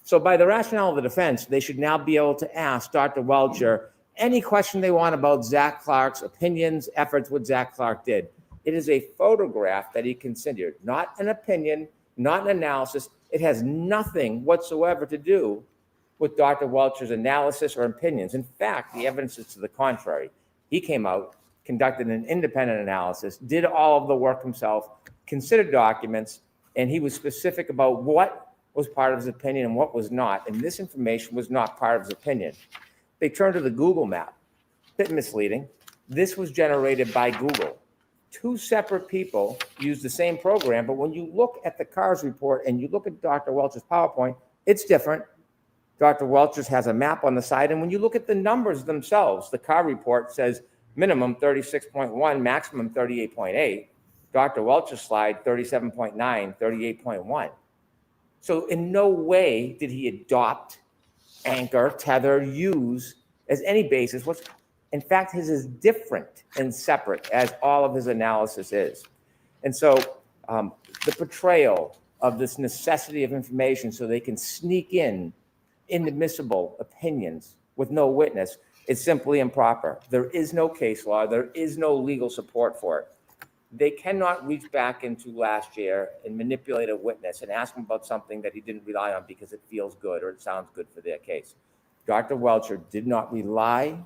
K: So by the rationale of the defense, they should now be able to ask Dr. Welcher any question they want about Zach Clark's opinions, efforts, what Zach Clark did. It is a photograph that he considered, not an opinion, not an analysis. It has nothing whatsoever to do with Dr. Welcher's analysis or opinions. In fact, the evidence is to the contrary. He came out, conducted an independent analysis, did all of the work himself, considered documents, and he was specific about what was part of his opinion and what was not. And this information was not part of his opinion. They turned to the Google map. Bit misleading. This was generated by Google. Two separate people used the same program, but when you look at the CARS report and you look at Dr. Welcher's PowerPoint, It's different. Dr. Welcher's has a map on the side, and when you look at the numbers themselves, the car report says minimum 36.1, maximum 38.8. Dr. Welcher's slide, 37.9, 38.1. So in no way did he adopt, anchor, tether, use as any basis. In fact, his is different and separate, as all of his analysis is. And so the portrayal of this necessity of information so they can sneak in inadmissible opinions with no witness is simply improper. There is no case law. There is no legal support for it. They cannot reach back into last year and manipulate a witness and ask him about something that he didn't rely on because it feels good or it sounds good for their case. Dr. Welcher did not rely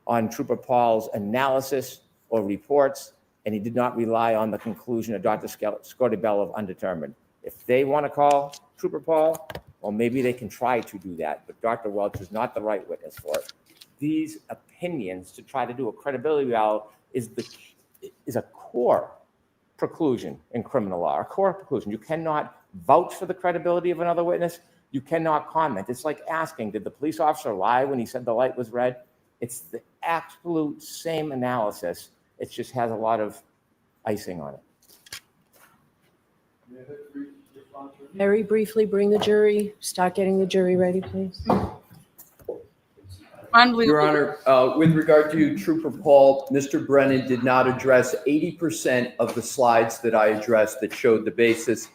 K: on Trooper Paul's analysis or reports, and he did not rely on the conclusion of Dr. Scotti-Bello of undetermined. If they want to call Trooper Paul, well, maybe they can try to do that, but Dr. Welcher is not the right witness for it. These opinions to try to do a credibility value is a core preclusion in criminal law, a core preclusion. You cannot vouch for the credibility of another witness. You cannot comment. It's like asking, did the police officer lie when he said the light was red? It's the absolute same analysis. It just has a lot of icing on it.
E: Very briefly, bring the jury, start getting the jury ready, please.
C: Your Honor, with regard to Trooper Paul, Mr. Brennan did not address 80% of the slides that I addressed that showed the basis.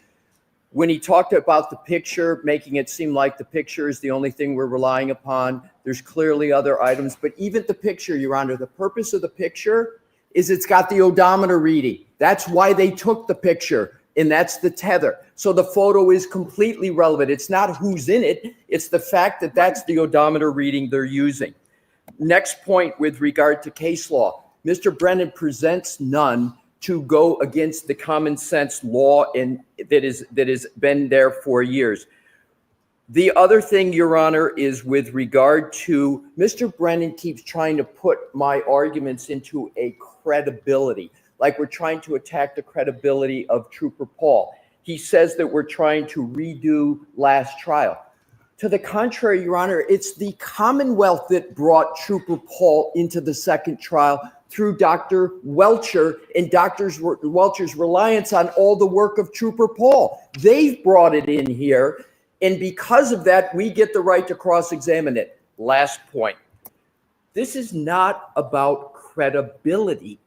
C: When he talked about the picture, making it seem like the picture is the only thing we're relying upon, there's clearly other items, but even the picture, Your Honor, the purpose of the picture is it's got the odometer reading. That's why they took the picture, and that's the tether. So the photo is completely relevant. It's not who's in it. It's the fact that that's the odometer reading they're using. Next point with regard to case law, Mr. Brennan presents none to go against the common sense law and that has been there for years. The other thing, Your Honor, is with regard to Mr. Brennan keeps trying to put my arguments into a credibility, like we're trying to attack the credibility of Trooper Paul. He says that we're trying to redo last trial. To the contrary, Your Honor, it's the Commonwealth that brought Trooper Paul into the second trial through Dr. Welcher and Dr. Welcher's reliance on all the work of Trooper Paul. They've brought it in here, and because of that, we get the right to cross-examine it. Last point. This is not about credibility.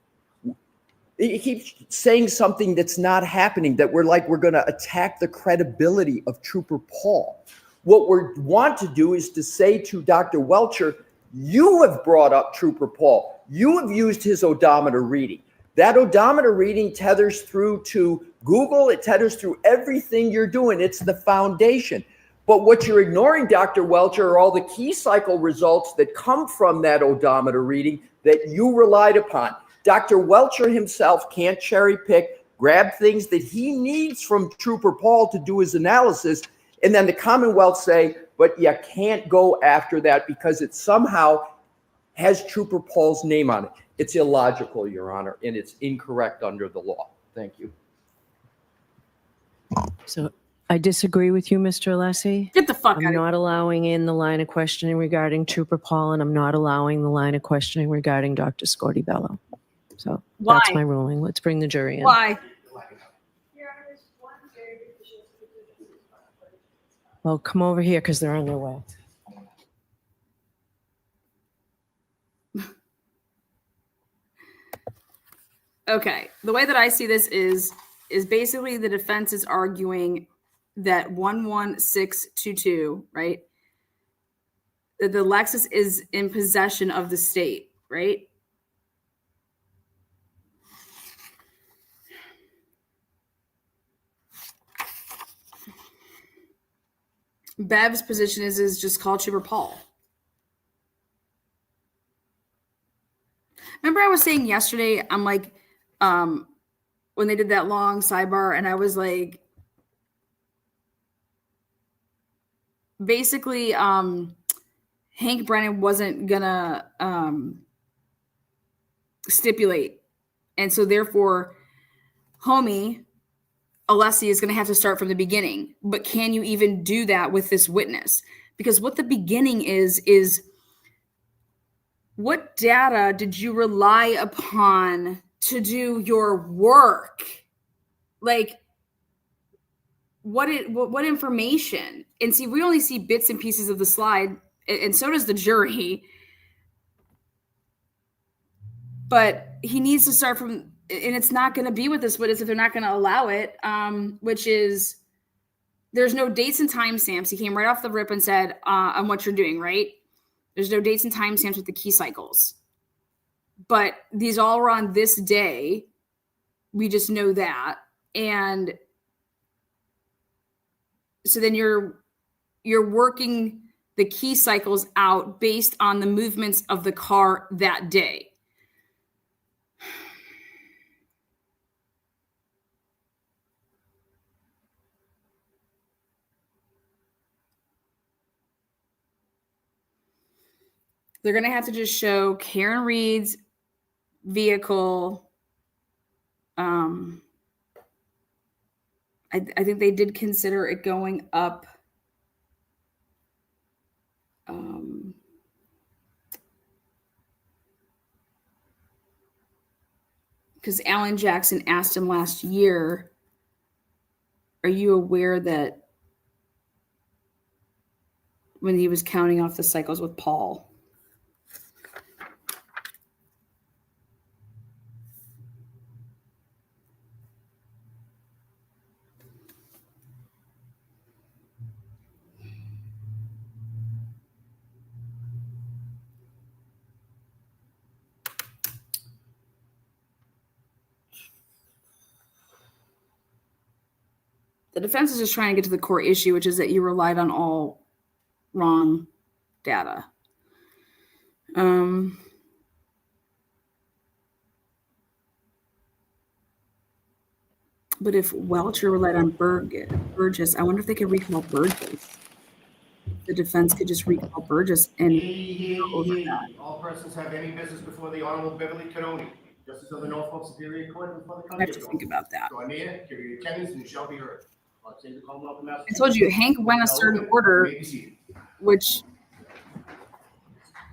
C: He keeps saying something that's not happening, that we're going to attack the credibility of Trooper Paul. What we want to do is to say to Dr. Welcher, you have brought up Trooper Paul. You have used his odometer reading. That odometer reading tethers through to Google. It tethers through everything you're doing. It's the foundation. But what you're ignoring, Dr. Welcher, are all the key cycle results that come from that odometer reading that you relied upon. Dr. Welcher himself can't cherry pick, grab things that he needs from Trooper Paul to do his analysis, and then the Commonwealth say, but you can't go after that because it somehow has Trooper Paul's name on it. It's illogical, Your Honor, and it's incorrect under the law. Thank you.
E: So I disagree with you, Mr. Alessi.
A: Get the fuck out
E: I'm not allowing in the line of questioning regarding Trooper Paul, and I'm not allowing the line of questioning regarding Dr. Scotti-Bello. So
A: Why?
E: that's my ruling. Let's bring the jury in.
A: Why?
E: Well, come over here because they're on their way.
A: Okay, the way that I see this is basically the defense is arguing that 11622, right? That the Lexus is in possession of the state, right? Bev's position is just call Trooper Paul. Remember I was saying yesterday, I'm like, when they did that long sidebar, and I was like, basically, Hank Brennan wasn't gonna stipulate. And so therefore, homie Alessi is going to have to start from the beginning. But can you even do that with this witness? Because what the beginning is what data did you rely upon to do your work? Like, what information? And see, we only see bits and pieces of the slide, and so does the jury. But he needs to start from, and it's not going to be with this witness if they're not going to allow it, which is there's no dates and timestamps. He came right off the rip and said, on what you're doing, right? There's no dates and timestamps with the key cycles. But these all were on this day. We just know that. And so then you're working the key cycles out based on the movements of the car that day. They're going to have to just show Karen Reed's vehicle. I think they did consider it going up. Because Alan Jackson asked him last year, are you aware that when he was counting off the cycles with Paul? The defense is just trying to get to the core issue, which is that you relied on all wrong data. But if Welcher relied on Burgess, I wonder if they could recall Burgess. The defense could just recall Burgess and go over that.
J: All persons have any business before the Honorable Beverly Canoni, Justice of the Norfolk Superior Court, before the
A: I have to think about that.
J: So near, give your attendance and you shall be heard.
A: I told you, Hank went a certain order, which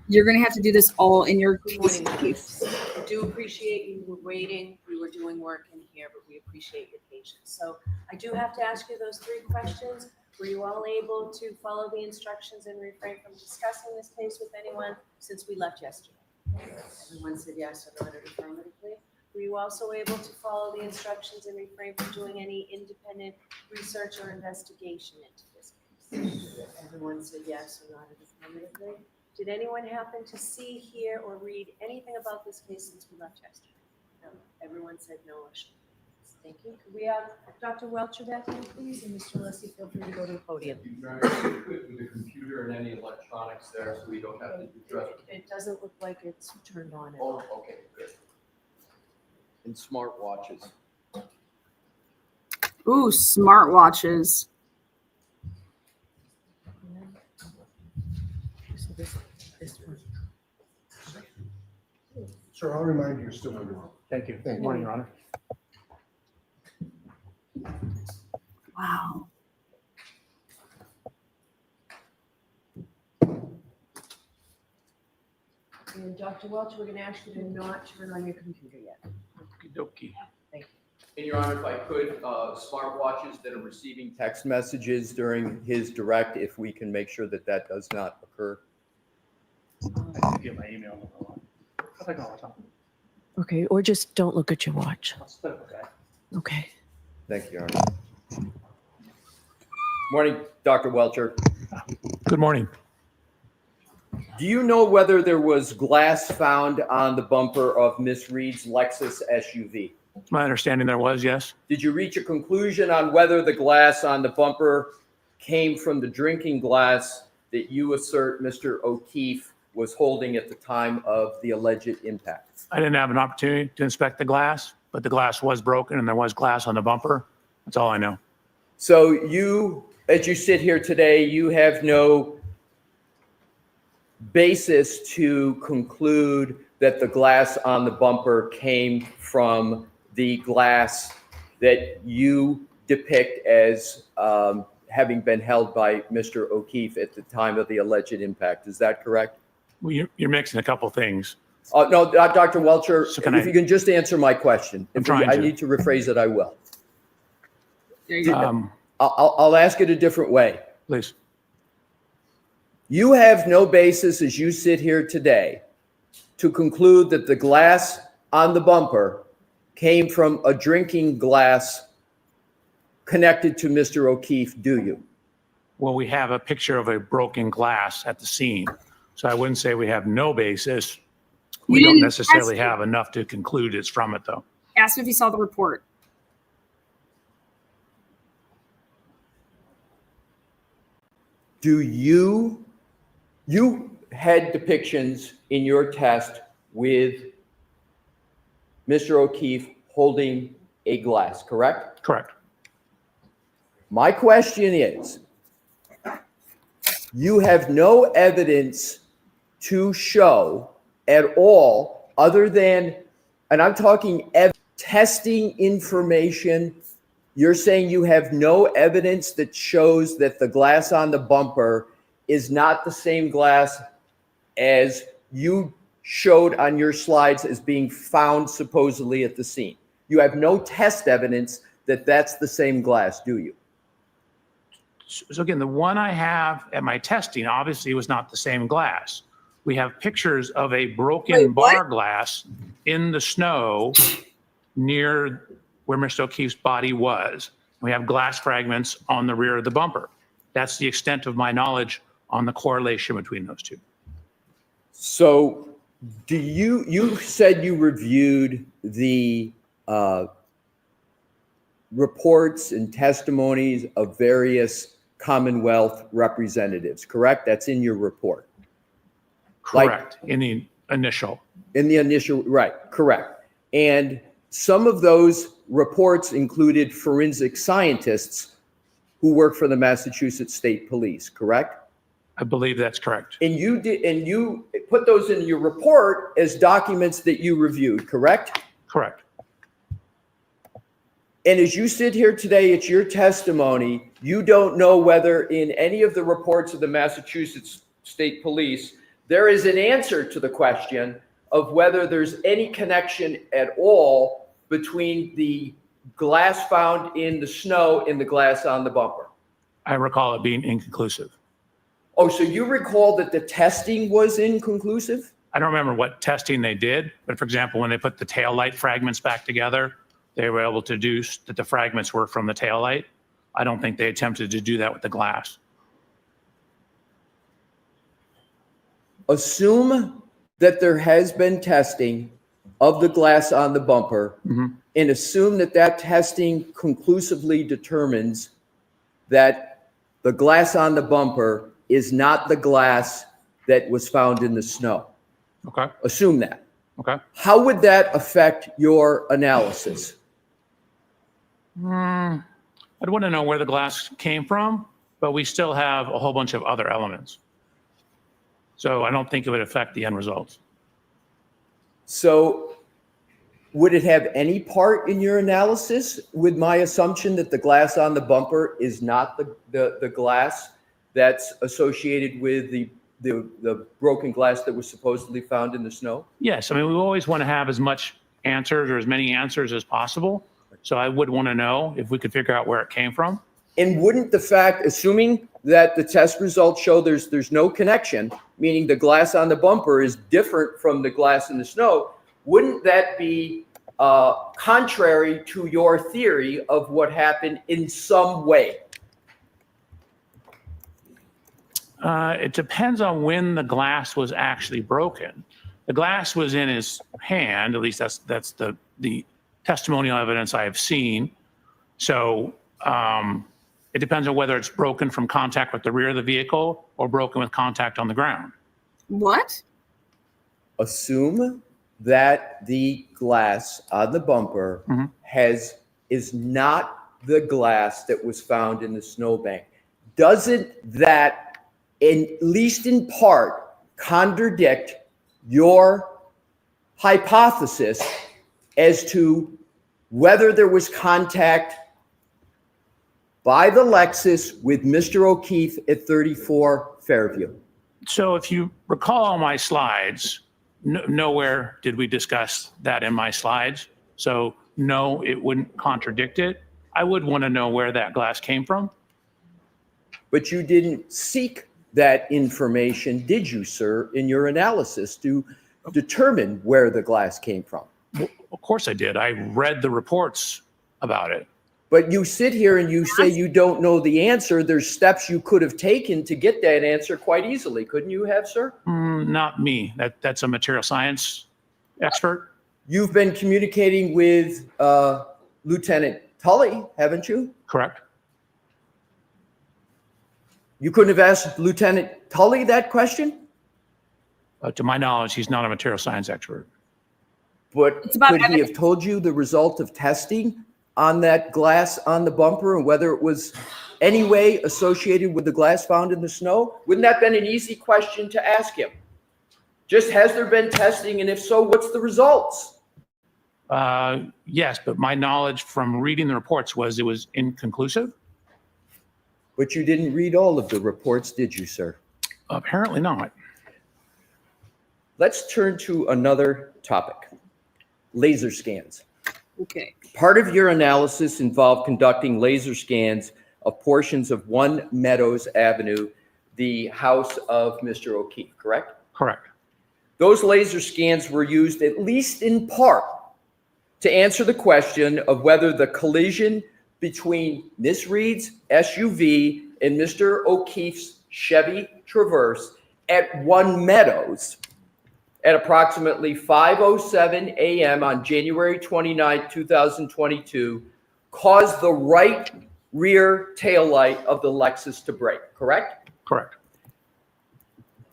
A: you're going to have to do this all in your
E: Good morning, Chiefs. I do appreciate you were waiting. We were doing work in here, but we appreciate your patience. So I do have to ask you those 3 questions. Were you all able to follow the instructions and refrain from discussing this case with anyone since we left yesterday? Everyone said yes or nodded affirmatively. Were you also able to follow the instructions and refrain from doing any independent research or investigation into this case? Everyone said yes or nodded affirmatively. Did anyone happen to see, hear, or read anything about this case since we left yesterday? No. Everyone said no or sure. Thank you. Could we have Dr. Welcher back in, please? And Mr. Leslie, feel free to go to the podium.
C: With the computer and any electronics there, so we don't have to address it.
E: It doesn't look like it's turned on at
C: Oh,
E: all.
C: okay, good. And smartwatches.
A: Ooh, smartwatches.
E: So this one.
J: Sir, I'll remind you, you're still under.
F: Thank you. Good morning, Your Honor.
A: Wow.
E: And Dr. Welcher, we're going to ask you to not turn on your computer yet.
D: Okie dokie.
E: Thank you.
C: And Your Honor, if I could, smartwatches that are receiving text messages during his direct, if we can make sure that that does not occur.
F: I didn't get my email.
E: Okay, or just don't look at your watch.
F: Okay.
E: Okay.
C: Thank you, Your Honor. Morning, Dr. Welcher.
D: Good morning.
C: Do you know whether there was glass found on the bumper of Miss Reed's Lexus SUV?
D: It's my understanding there was, yes.
C: Did you reach a conclusion on whether the glass on the bumper came from the drinking glass that you assert Mr. O'Keefe was holding at the time of the alleged impact?
D: I didn't have an opportunity to inspect the glass, but the glass was broken and there was glass on the bumper. That's all I know.
C: So you, as you sit here today, you have no basis to conclude that the glass on the bumper came from the glass that you depict as having been held by Mr. O'Keefe at the time of the alleged impact. Is that correct?
D: Well, you're mixing a couple things.
C: No, Dr. Welcher,
D: So
C: if you can just answer my question.
D: I'm
C: If
D: trying
C: I
D: to.
C: need to rephrase it, I will.
A: There you go.
C: I'll ask it a different way.
D: Please.
C: You have no basis as you sit here today to conclude that the glass on the bumper came from a drinking glass connected to Mr. O'Keefe, do you?
D: Well, we have a picture of a broken glass at the scene. So I wouldn't say we have no basis. We don't necessarily have enough to conclude it's from it, though.
A: Ask him if he saw the report.
C: Do you had depictions in your test with Mr. O'Keefe holding a glass, correct?
D: Correct.
C: My question is, you have no evidence to show at all other than, and I'm talking testing information. You're saying you have no evidence that shows that the glass on the bumper is not the same glass as you showed on your slides as being found supposedly at the scene. You have no test evidence that that's the same glass, do you?
D: So again, the one I have at my testing obviously was not the same glass. We have pictures of a broken bar glass in the snow near where Mr. O'Keefe's body was. We have glass fragments on the rear of the bumper. That's the extent of my knowledge on the correlation between those two.
C: So do you said you reviewed the reports and testimonies of various Commonwealth representatives, correct? That's in your report.
D: Correct. In the initial.
C: Right, correct. And some of those reports included forensic scientists who work for the Massachusetts State Police, correct?
D: I believe that's correct.
C: And you put those in your report as documents that you reviewed, correct?
D: Correct.
C: And as you sit here today, it's your testimony. You don't know whether in any of the reports of the Massachusetts State Police, there is an answer to the question of whether there's any connection at all between the glass found in the snow and the glass on the bumper.
D: I recall it being inconclusive.
C: Oh, so you recall that the testing was inconclusive?
D: I don't remember what testing they did, but for example, when they put the taillight fragments back together, they were able to deduce that the fragments were from the taillight. I don't think they attempted to do that with the glass.
C: Assume that there has been testing of the glass on the bumper, and assume that that testing conclusively determines that the glass on the bumper is not the glass that was found in the snow.
D: Okay.
C: Assume that.
D: Okay.
C: How would that affect your analysis?
D: I'd want to know where the glass came from, but we still have a whole bunch of other elements. So I don't think it would affect the end results.
C: So would it have any part in your analysis with my assumption that the glass on the bumper is not the glass that's associated with the broken glass that was supposedly found in the snow?
D: Yes. I mean, we always want to have as much answers or as many answers as possible. So I would want to know if we could figure out where it came from.
C: And wouldn't the fact, assuming that the test results show there's no connection, meaning the glass on the bumper is different from the glass in the snow, wouldn't that be contrary to your theory of what happened in some way?
D: It depends on when the glass was actually broken. The glass was in his hand, at least that's the testimonial evidence I have seen. So it depends on whether it's broken from contact with the rear of the vehicle or broken with contact on the ground.
A: What?
C: Assume that the glass on the bumper is not the glass that was found in the snowbank. Doesn't that, at least in part, contradict your hypothesis as to whether there was contact by the Lexus with Mr. O'Keefe at 34 Fairview?
D: So if you recall on my slides, nowhere did we discuss that in my slides. So no, it wouldn't contradict it. I would want to know where that glass came from.
C: But you didn't seek that information, did you, sir, in your analysis to determine where the glass came from?
D: Well, of course I did. I read the reports about it.
C: But you sit here and you say you don't know the answer. There's steps you could have taken to get that answer quite easily. Couldn't you have, sir?
D: Not me. That's a material science expert.
C: You've been communicating with Lieutenant Tully, haven't you?
D: Correct.
C: You couldn't have asked Lieutenant Tully that question?
D: To my knowledge, he's not a material science expert.
C: But could he have told you the result of testing on that glass on the bumper and whether it was any way associated with the glass found in the snow? Wouldn't that have been an easy question to ask him? Just, has there been testing, and if so, what's the results?
D: Yes, but my knowledge from reading the reports was it was inconclusive.
C: But you didn't read all of the reports, did you, sir?
D: Apparently not.
C: Let's turn to another topic, laser scans.
A: Okay.
C: Part of your analysis involved conducting laser scans of portions of 1 Meadows Avenue, the house of Mr. O'Keefe, correct?
D: Correct.
C: Those laser scans were used, at least in part, to answer the question of whether the collision between Miss Reed's SUV and Mr. O'Keefe's Chevy Traverse at 1 Meadows at approximately 5:07 a.m. on January 29, 2022, caused the right rear taillight of the Lexus to break, correct?
D: Correct.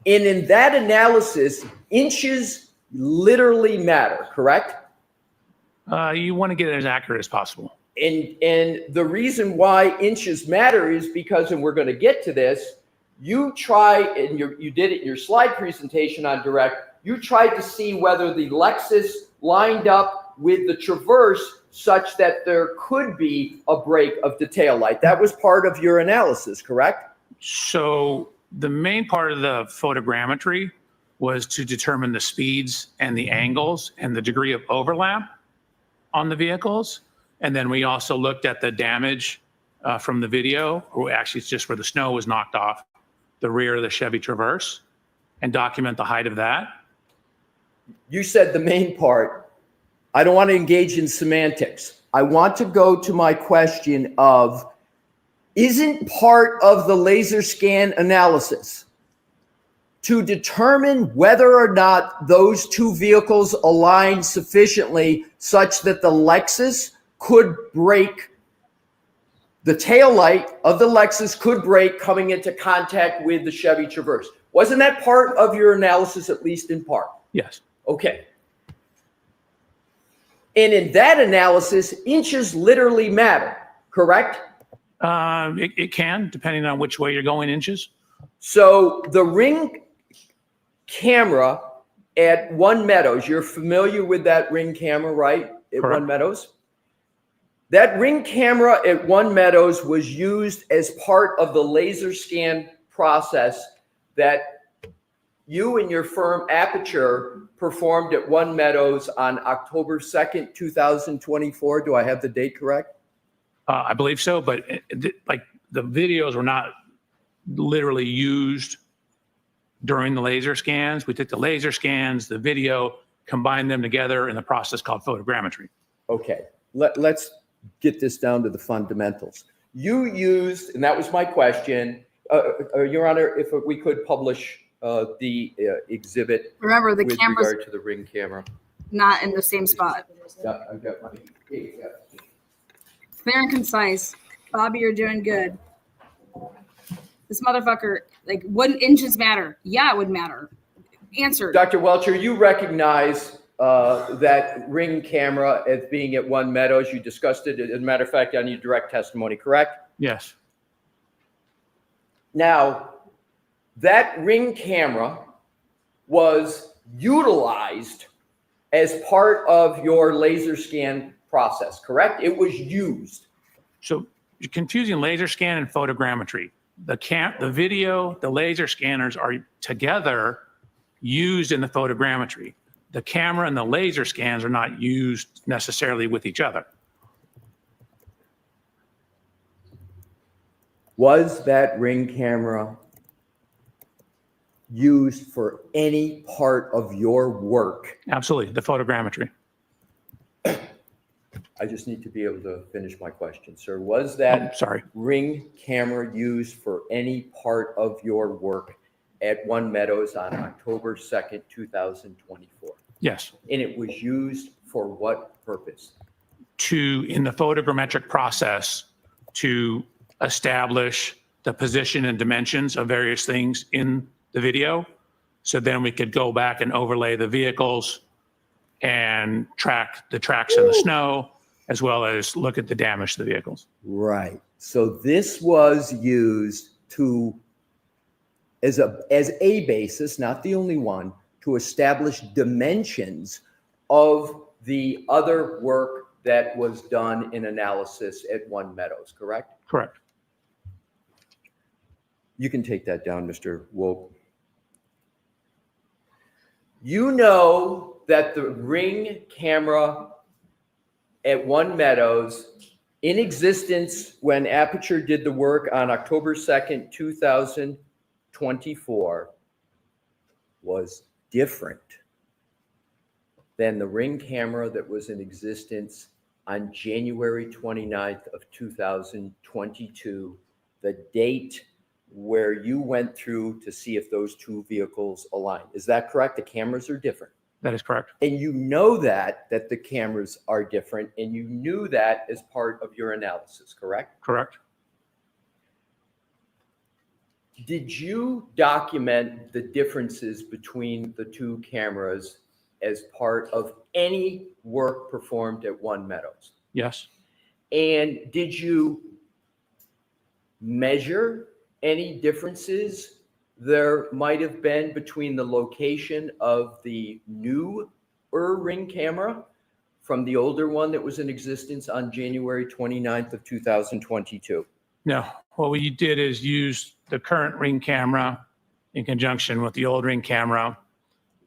C: And in that analysis, inches literally matter, correct?
D: You want to get it as accurate as possible.
C: And the reason why inches matter is because, and we're going to get to this, you try, and you did it in your slide presentation on direct, you tried to see whether the Lexus lined up with the Traverse such that there could be a break of the taillight. That was part of your analysis, correct?
D: So the main part of the photogrammetry was to determine the speeds and the angles and the degree of overlap on the vehicles. And then we also looked at the damage from the video, or actually it's just where the snow was knocked off the rear of the Chevy Traverse, and document the height of that.
C: You said the main part. I don't want to engage in semantics. I want to go to my question of, isn't part of the laser scan analysis to determine whether or not those two vehicles align sufficiently such that the Lexus could break, the taillight of the Lexus could break coming into contact with the Chevy Traverse? Wasn't that part of your analysis, at least in part?
D: Yes.
C: Okay. And in that analysis, inches literally matter, correct?
D: It can, depending on which way you're going inches.
C: So the Ring camera at 1 Meadows, you're familiar with that Ring camera, right? At
D: Correct.
C: 1 Meadows? That Ring camera at 1 Meadows was used as part of the laser scan process that you and your firm Aperture performed at 1 Meadows on October 2nd, 2024. Do I have the date correct?
D: I believe so, but like the videos were not literally used during the laser scans. We took the laser scans, the video, combined them together in the process called photogrammetry.
C: Okay, let's get this down to the fundamentals. You used, and that was my question, Your Honor, if we could publish the exhibit.
A: Remember, the
C: with
A: camera's
C: regard to the Ring camera.
A: not in the same spot.
C: Yeah, I've got my.
A: Clear and concise. Bobby, you're doing good. This motherfucker, like, wouldn't inches matter? Yeah, it would matter. Answer.
C: Dr. Welcher, you recognize that Ring camera as being at 1 Meadows. You discussed it, as a matter of fact, on your direct testimony, correct?
D: Yes.
C: Now, that Ring camera was utilized as part of your laser scan process, correct? It was used.
D: So confusing laser scan and photogrammetry. The video, the laser scanners are together used in the photogrammetry. The camera and the laser scans are not used necessarily with each other.
C: Was that Ring camera used for any part of your work?
D: Absolutely, the photogrammetry.
C: I just need to be able to finish my question, sir. Was that
D: Sorry.
C: Ring camera used for any part of your work at One Meadows on October 2nd, 2024?
D: Yes.
C: And it was used for what purpose?
D: In the photogrammetric process, to establish the position and dimensions of various things in the video. So then we could go back and overlay the vehicles and track the tracks in the snow, as well as look at the damage to the vehicles.
C: Right. So this was used as a basis, not the only one, to establish dimensions of the other work that was done in analysis at One Meadows, correct?
D: Correct.
C: You can take that down, Mr. Wope. You know that the Ring camera at One Meadows, in existence when Aperture did the work on October 2nd, 2024, was different than the Ring camera that was in existence on January 29th of 2022, the date where you went through to see if those two vehicles align. Is that correct? The cameras are different.
D: That is correct.
C: And you know that the cameras are different, and you knew that as part of your analysis, correct?
D: Correct.
C: Did you document the differences between the two cameras as part of any work performed at One Meadows?
D: Yes.
C: And did you measure any differences there might have been between the location of the newer Ring camera from the older one that was in existence on January 29th of 2022?
D: No. What we did is use the current Ring camera in conjunction with the old Ring camera,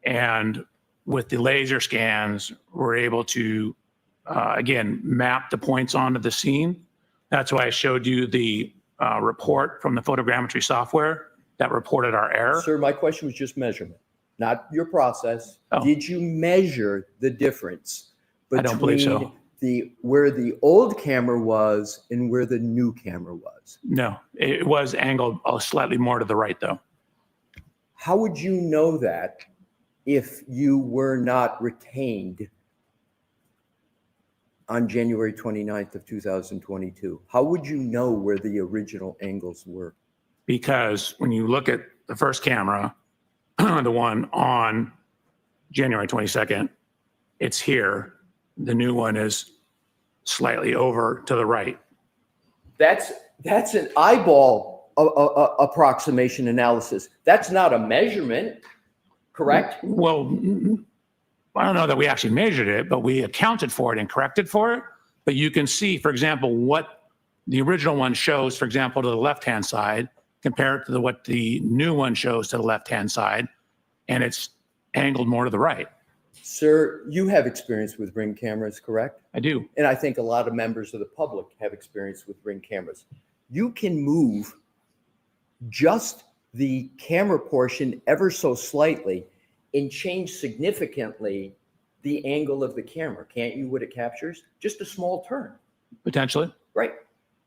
D: and with the laser scans, we're able to, again, map the points onto the scene. That's why I showed you the report from the photogrammetry software that reported our error.
C: Sir, my question was just measurement, not your process.
D: Oh.
C: Did you measure the difference
D: I don't believe so.
C: between where the old camera was and where the new camera was?
D: No, it was angled slightly more to the right, though.
C: How would you know that if you were not retained on January 29th of 2022? How would you know where the original angles were?
D: Because when you look at the first camera, the one on January 22nd, it's here. The new one is slightly over to the right.
C: That's an eyeball approximation analysis. That's not a measurement, correct?
D: Well, I don't know that we actually measured it, but we accounted for it and corrected for it. But you can see, for example, what the original one shows, for example, to the left-hand side, compared to what the new one shows to the left-hand side, and it's angled more to the right.
C: Sir, you have experience with Ring cameras, correct?
D: I do.
C: And I think a lot of members of the public have experience with Ring cameras. You can move just the camera portion ever so slightly and change significantly the angle of the camera, can't you, what it captures? Just a small turn.
D: Potentially.
C: Right.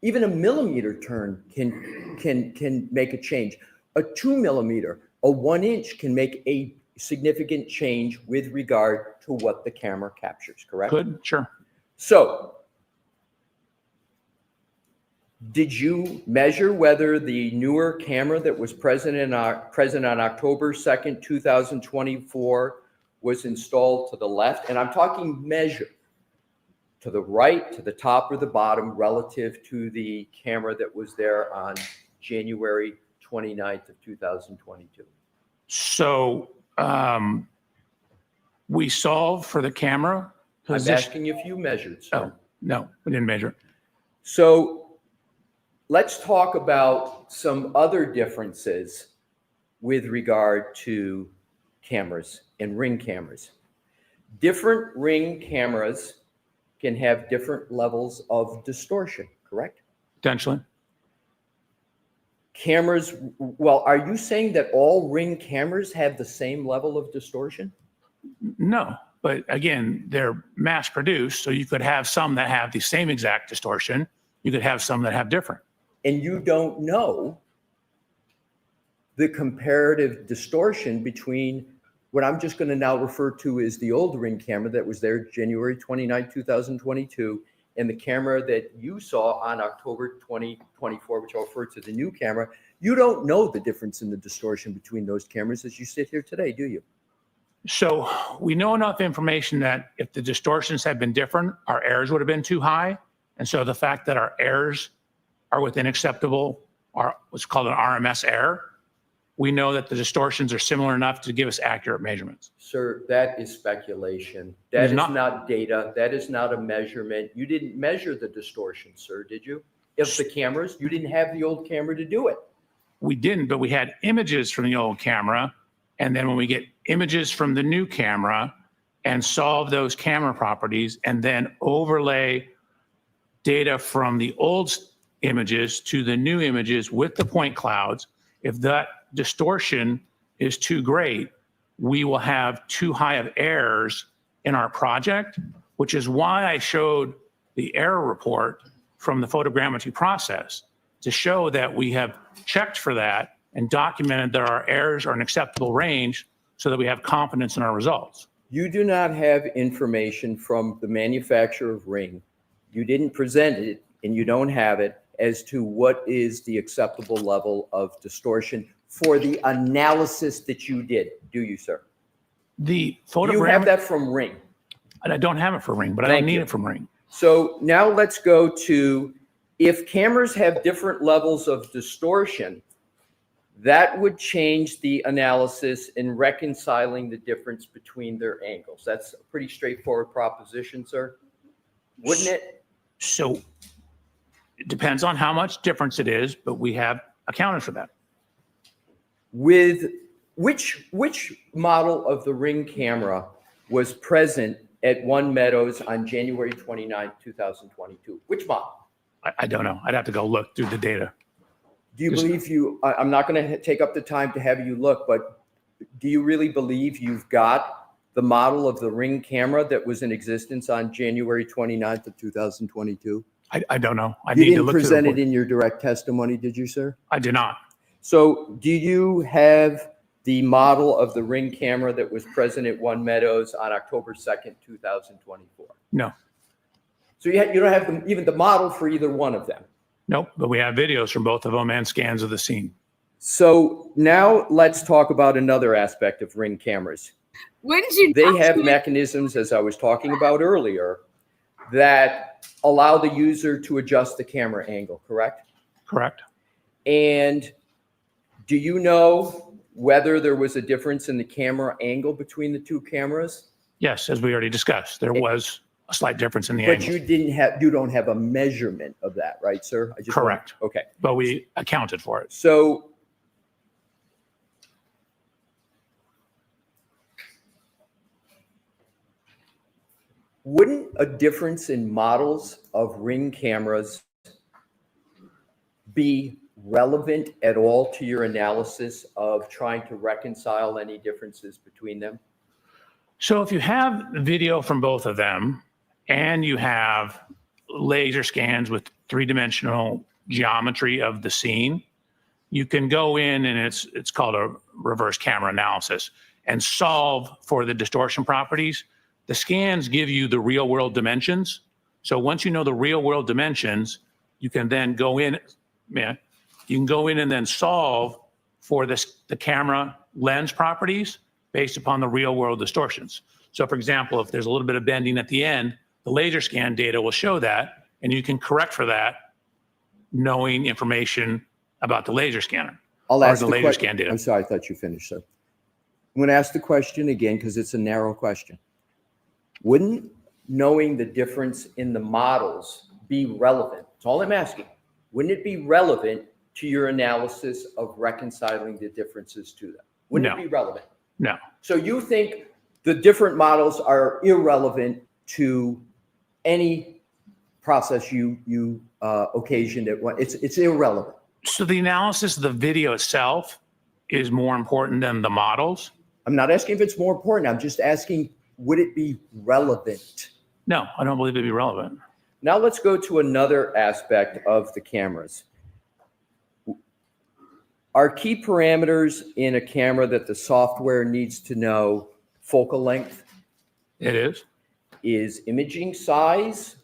C: Even a millimeter turn can make a change. A 2 millimeter, a 1 inch can make a significant change with regard to what the camera captures, correct?
D: Could, sure.
C: So, did you measure whether the newer camera that was present on October 2nd, 2024 was installed to the left? And I'm talking measure. To the right, to the top, or the bottom relative to the camera that was there on January 29th of 2022?
D: So we solved for the camera
C: I'm
D: position.
C: asking if you measured, sir.
D: Oh, no, we didn't measure.
C: So let's talk about some other differences with regard to cameras and Ring cameras. Different Ring cameras can have different levels of distortion, correct?
D: Potentially.
C: Cameras, well, are you saying that all Ring cameras have the same level of distortion?
D: No, but again, they're mass produced, so you could have some that have the same exact distortion. You could have some that have different.
C: And you don't know the comparative distortion between what I'm just going to now refer to as the old Ring camera that was there January 29, 2022, and the camera that you saw on October 2024, which I'll refer to the new camera. You don't know the difference in the distortion between those cameras as you sit here today, do you?
D: So we know enough information that if the distortions had been different, our errors would have been too high. And so the fact that our errors are within acceptable, or what's called an RMS error, we know that the distortions are similar enough to give us accurate measurements.
C: Sir, that is speculation. That is not data. That is not a measurement. You didn't measure the distortion, sir, did you? If the cameras, you didn't have the old camera to do it.
D: We didn't, but we had images from the old camera. And then when we get images from the new camera and solve those camera properties and then overlay data from the old images to the new images with the point clouds, if that distortion is too great, we will have too high of errors in our project, which is why I showed the error report from the photogrammetry process to show that we have checked for that and documented that our errors are in acceptable range so that we have confidence in our results.
C: You do not have information from the manufacturer of Ring. You didn't present it and you don't have it as to what is the acceptable level of distortion for the analysis that you did, do you, sir?
D: The
C: Do you have that from Ring?
D: I don't have it for Ring, but I don't need it from Ring.
C: So now let's go to, if cameras have different levels of distortion, that would change the analysis in reconciling the difference between their angles. That's a pretty straightforward proposition, sir, wouldn't it?
D: So it depends on how much difference it is, but we have accounted for that.
C: With which model of the Ring camera was present at One Meadows on January 29, 2022? Which model?
D: I don't know. I'd have to go look through the data.
C: Do you believe I'm not going to take up the time to have you look, but do you really believe you've got the model of the Ring camera that was in existence on January 29th of 2022?
D: I don't know.
C: You didn't present it in your direct testimony, did you, sir?
D: I did not.
C: So do you have the model of the Ring camera that was present at One Meadows on October 2nd, 2024?
D: No.
C: So you don't have even the model for either one of them?
D: Nope, but we have videos from both of them and scans of the scene.
C: So now let's talk about another aspect of Ring cameras.
A: When did you?
C: They have mechanisms, as I was talking about earlier, that allow the user to adjust the camera angle, correct?
D: Correct.
C: And do you know whether there was a difference in the camera angle between the two cameras?
D: Yes, as we already discussed, there was a slight difference in the
C: But
D: angle.
C: you don't have a measurement of that, right, sir?
D: Correct.
C: Okay.
D: But we accounted for it.
C: So wouldn't a difference in models of Ring cameras be relevant at all to your analysis of trying to reconcile any differences between them?
D: So if you have video from both of them and you have laser scans with three-dimensional geometry of the scene, you can go in and it's called a reverse camera analysis and solve for the distortion properties. The scans give you the real world dimensions. So once you know the real world dimensions, you can then go in, you can go in and then solve for the camera lens properties based upon the real world distortions. So for example, if there's a little bit of bending at the end, the laser scan data will show that, and you can correct for that knowing information about the laser scanner.
C: I'll ask
D: the laser scan data.
C: I'm sorry, I thought you finished, sir. I'm going to ask the question again because it's a narrow question. Wouldn't knowing the difference in the models be relevant? That's all I'm asking. wouldn't it be relevant to your analysis of reconciling the differences to them? Wouldn't
D: No.
C: it be relevant?
D: No.
C: So you think the different models are irrelevant to any process you occasioned at one? It's irrelevant.
D: So the analysis of the video itself is more important than the models?
C: I'm not asking if it's more important. I'm just asking, would it be relevant?
D: No, I don't believe it'd be relevant.
C: Now let's go to another aspect of the cameras. Are key parameters in a camera that the software needs to know focal length?
D: It is.
C: Is imaging size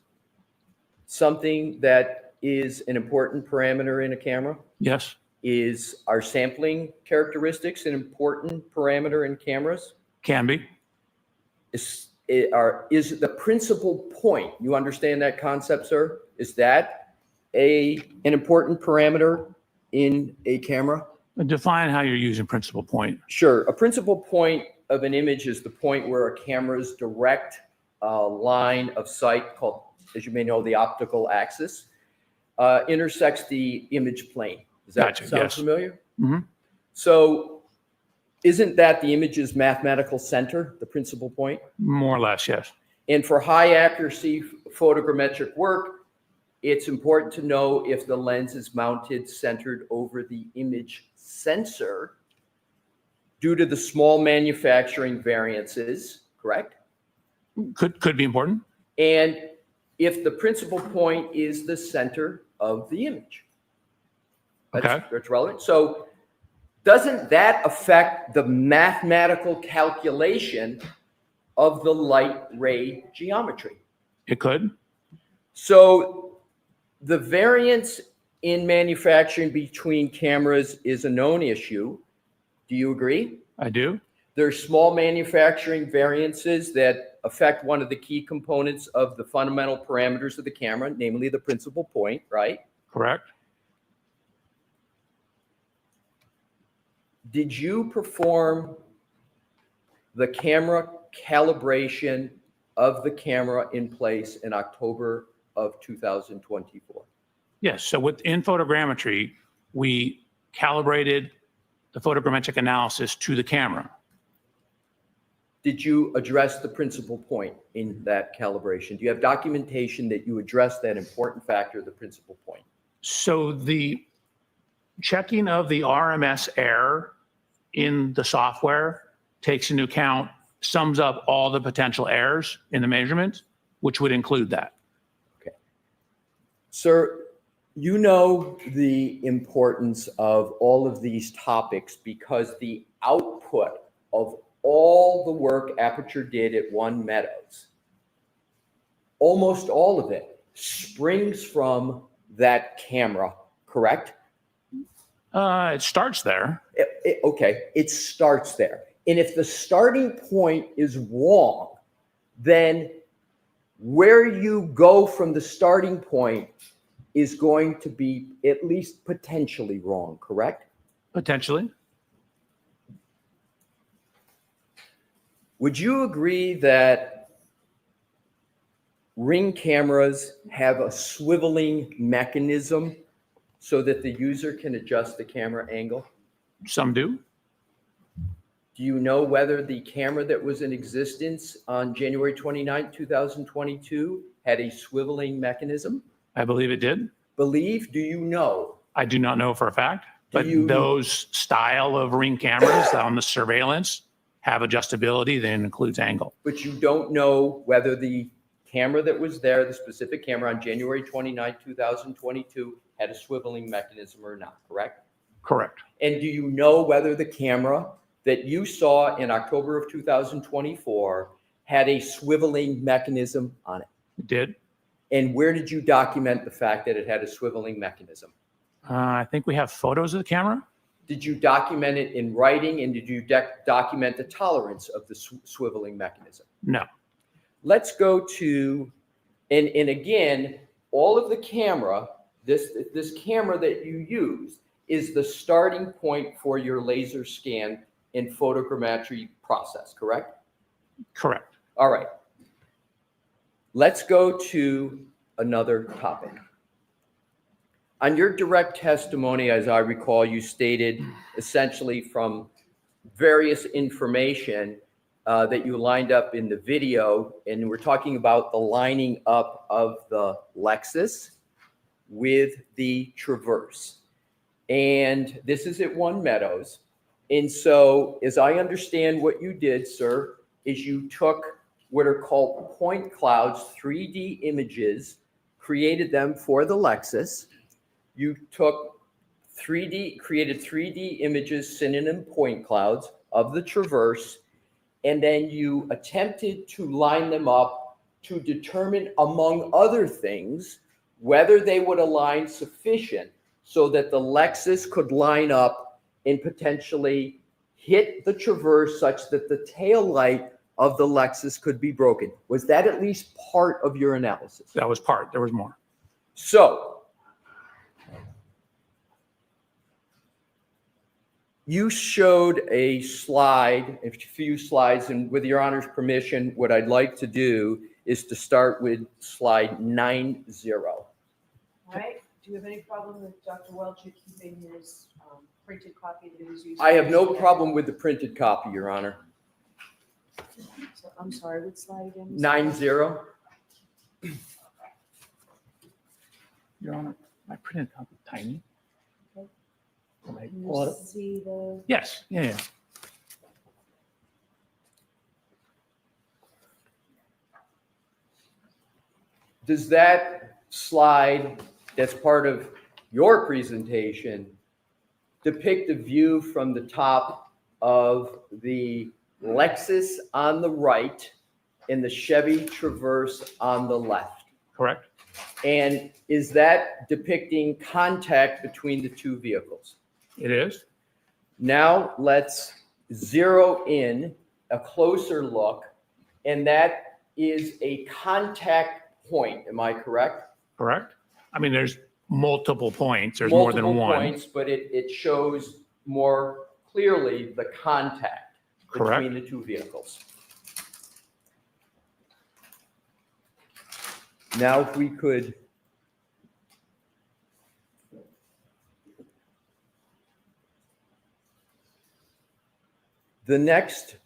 C: something that is an important parameter in a camera?
D: Yes.
C: Is our sampling characteristics an important parameter in cameras?
D: Can be.
C: Is the principal point, you understand that concept, sir? Is that an important parameter in a camera?
D: Define how you're using principal point.
C: Sure. A principal point of an image is the point where a camera's direct line of sight, called, as you may know, the optical axis, intersects the image plane. Does that sound familiar?
D: Mm-hmm.
C: So isn't that the image's mathematical center, the principal point?
D: More or less, yes.
C: And for high accuracy photogrammetric work, it's important to know if the lens is mounted centered over the image sensor due to the small manufacturing variances, correct?
D: Could be important.
C: And if the principal point is the center of the image. That's relevant. So doesn't that affect the mathematical calculation of the light ray geometry?
D: It could.
C: So the variance in manufacturing between cameras is a known issue. Do you agree?
D: I do.
C: There's small manufacturing variances that affect one of the key components of the fundamental parameters of the camera, namely the principal point, right?
D: Correct.
C: Did you perform the camera calibration of the camera in place in October of 2024?
D: Yes. So within photogrammetry, we calibrated the photogrammetric analysis to the camera.
C: Did you address the principal point in that calibration? Do you have documentation that you addressed that important factor, the principal point?
D: So the checking of the RMS error in the software takes into account, sums up all the potential errors in the measurement, which would include that.
C: Okay. Sir, you know the importance of all of these topics because the output of all the work Aperture did at One Meadows, almost all of it springs from that camera, correct?
D: It starts there.
C: Okay, it starts there. And if the starting point is wrong, then where you go from the starting point is going to be at least potentially wrong, correct?
D: Potentially.
C: Would you agree that Ring cameras have a swiveling mechanism so that the user can adjust the camera angle?
D: Some do.
C: Do you know whether the camera that was in existence on January 29, 2022 had a swiveling mechanism?
D: I believe it did.
C: Believe? Do you know?
D: I do not know for a fact, but those style of Ring cameras on the surveillance have adjustability that includes angle.
C: But you don't know whether the camera that was there, the specific camera on January 29, 2022, had a swiveling mechanism or not, correct?
D: Correct.
C: And do you know whether the camera that you saw in October of 2024 had a swiveling mechanism on it?
D: It did.
C: And where did you document the fact that it had a swiveling mechanism?
D: I think we have photos of the camera.
C: Did you document it in writing, and did you document the tolerance of the swiveling mechanism?
D: No.
C: Let's go to, and again, all of the camera, this camera that you use is the starting point for your laser scan and photogrammetry process, correct?
D: Correct.
C: All right. Let's go to another topic. On your direct testimony, as I recall, you stated essentially from various information that you lined up in the video, and we're talking about the lining up of the Lexus with the Traverse. And this is at One Meadows. And so, as I understand what you did, sir, is you took what are called point clouds, 3D images, created them for the Lexus. You took created 3D images, synonym point clouds of the Traverse, and then you attempted to line them up to determine, among other things, whether they would align sufficient so that the Lexus could line up and potentially hit the Traverse such that the tail light of the Lexus could be broken. Was that at least part of your analysis?
D: That was part. There was more.
C: So you showed a slide, a few slides, and with your honor's permission, what I'd like to do is to start with slide 90.
E: All right. Do you have any problem with Dr. Welcher keeping his printed copy that he was using?
C: I have no problem with the printed copy, your honor.
E: So, I'm sorry, what slide again?
C: 90.
D: Your Honor, my printed copy is tiny.
E: Okay.
D: Can I
E: Can
D: pull it
E: you
D: up?
E: see the?
D: Yes. Yeah.
C: Does that slide that's part of your presentation depict a view from the top of the Lexus on the right and the Chevy Traverse on the left?
D: Correct.
C: And is that depicting contact between the two vehicles?
D: It is.
C: Now let's zero in a closer look, and that is a contact point. Am I correct?
D: Correct. I mean, there's multiple points. There's more than
C: Multiple
D: one.
C: points, but it shows more clearly the contact
D: Correct.
C: between the two vehicles. Now, if we could the next,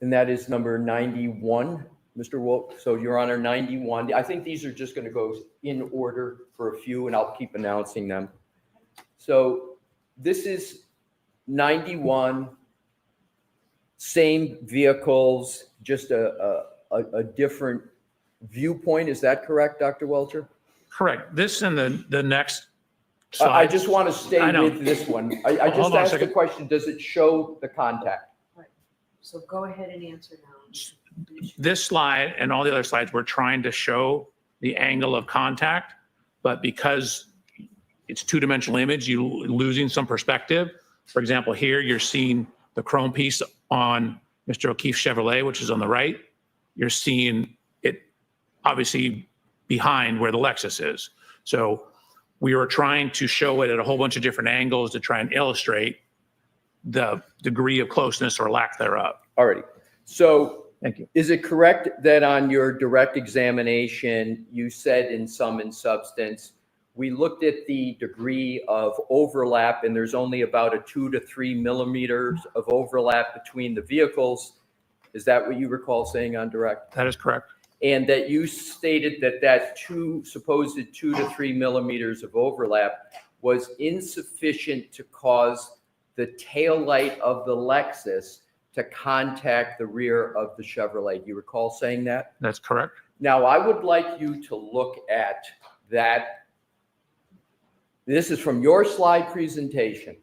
C: and that is number 91, Mr. Wolf. So, Your Honor, 91. I think these are just going to go in order for a few, and I'll keep announcing them. So, this is 91, same vehicles, just a different viewpoint. Is that correct, Dr. Welcher?
D: Correct. This and the next
C: I
D: slide.
C: just want to stay
D: I know.
C: with this one. I
D: Hold
C: just
D: on a
C: asked the
D: second.
C: question, does it show the contact?
E: So go ahead and answer now.
D: This slide and all the other slides, we're trying to show the angle of contact, but because it's two-dimensional image, you're losing some perspective. For example, here you're seeing the chrome piece on Mr. O'Keefe's Chevrolet, which is on the right. You're seeing it obviously behind where the Lexus is. So we were trying to show it at a whole bunch of different angles to try and illustrate the degree of closeness or lack thereof.
C: Alrighty. So
D: Thank you.
C: is it correct that on your direct examination, you said in sum and substance, we looked at the degree of overlap and there's only about a 2 to 3 millimeters of overlap between the vehicles? Is that what you recall saying on direct?
D: That is correct.
C: And that you stated that that supposed 2 to 3 millimeters of overlap was insufficient to cause the tail light of the Lexus to contact the rear of the Chevrolet. Do you recall saying that?
D: That's correct.
C: Now, I would like you to look at that. This is from your slide presentation.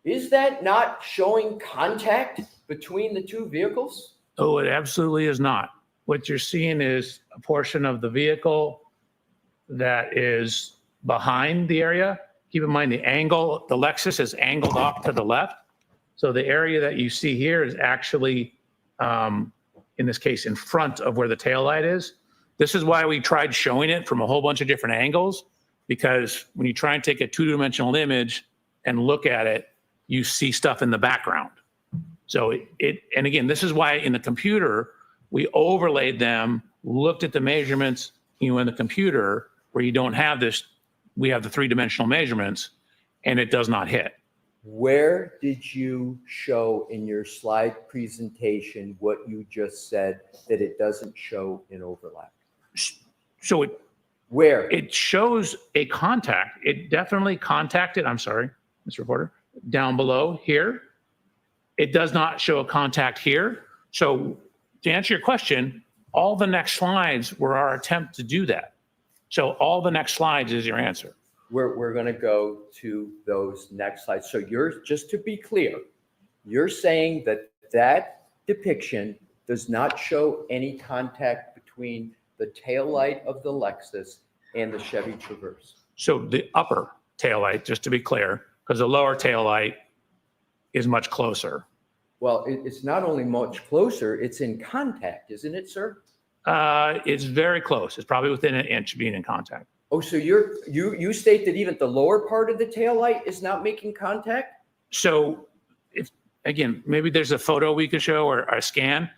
C: Is that not showing contact between the two vehicles?
D: Oh, it absolutely is not. What you're seeing is a portion of the vehicle that is behind the area. Keep in mind the angle, the Lexus is angled off to the left. So the area that you see here is actually, in this case, in front of where the taillight is. This is why we tried showing it from a whole bunch of different angles, because when you try and take a two-dimensional image and look at it, you see stuff in the background. So and again, this is why in the computer, we overlaid them, looked at the measurements, in the computer where you don't have this, we have the three-dimensional measurements, and it does not hit.
C: Where did you show in your slide presentation what you just said, that it doesn't show an overlap?
D: So
C: Where?
D: it shows a contact. It definitely contacted, I'm sorry, Mr. Reporter, down below here. It does not show a contact here. So to answer your question, all the next slides were our attempt to do that. So all the next slides is your answer.
C: We're going to go to those next slides. So you're, just to be clear, you're saying that that depiction does not show any contact between the taillight of the Lexus and the Chevy Traverse.
D: So the upper taillight, just to be clear, because the lower taillight is much closer.
C: Well, it's not only much closer, it's in contact, isn't it, sir?
D: It's very close. It's probably within an inch of being in contact.
C: Oh, so you state that even the lower part of the taillight is not making contact?
D: So if, again, maybe there's a photo we could show or a scan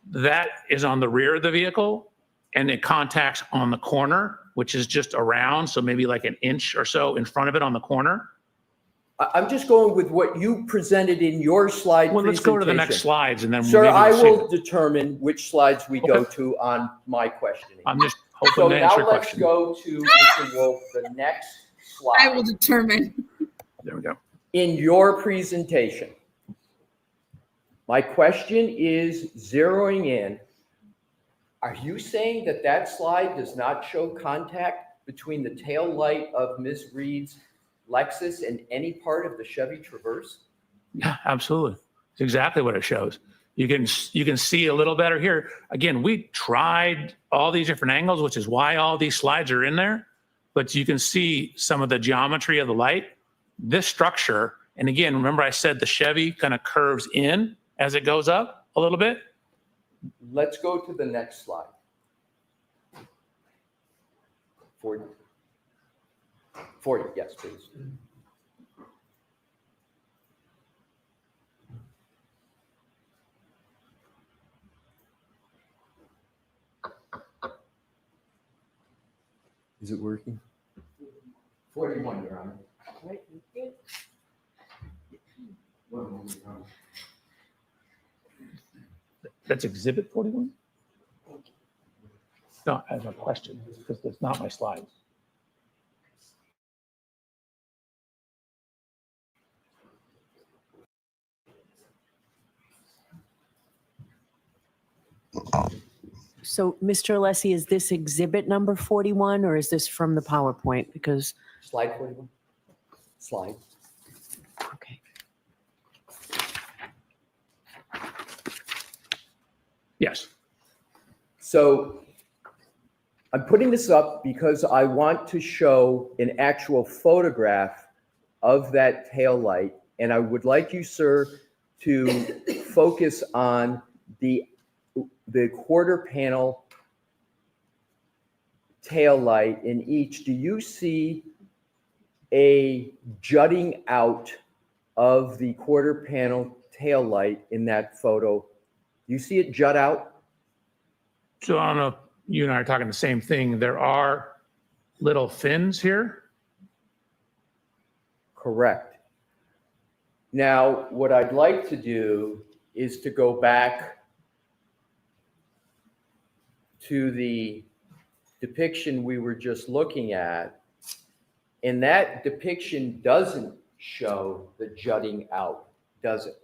D: that is on the rear of the vehicle and it contacts on the corner, which is just around. So maybe like an inch or so in front of it on the corner.
C: I'm just going with what you presented in your slide
D: Well, let's go to the next
C: presentation.
D: slides and then
C: Sir,
D: maybe
C: I
D: we'll
C: will
D: see.
C: determine which slides we go to on my questioning.
D: I'm just hoping
C: So
D: to
C: now
D: answer your
C: let's
D: question.
C: go to, Mr. Wolf, the next slide.
A: I will determine.
D: There we go.
C: In your presentation, my question is zeroing in. Are you saying that that slide does not show contact between the tail light of Ms. Reed's Lexus and any part of the Chevy Traverse?
D: Yeah, absolutely. It's exactly what it shows. You can see a little better here. Again, we tried all these different angles, which is why all these slides are in there. But you can see some of the geometry of the light. This structure, and again, remember I said the Chevy kind of curves in as it goes up a little bit.
C: Let's go to the next slide. 40. 40, yes, please. Is it working? 41, Your Honor.
D: That's exhibit 41? No, I have a question because that's not my slides.
L: So, Mr. Alessi, is this exhibit number 41 or is this from the PowerPoint? Because,
C: Slide 41. Slide.
L: okay.
D: Yes.
C: So I'm putting this up because I want to show an actual photograph of that tail light. And I would like you, sir, to focus on the quarter panel tail light in each. Do you see a jutting out of the quarter panel tail light in that photo? You see it jut out?
D: So I don't know if you and I are talking the same thing. There are little fins here.
C: Correct. Now, what I'd like to do is to go back to the depiction we were just looking at. And that depiction doesn't show the jutting out, does it?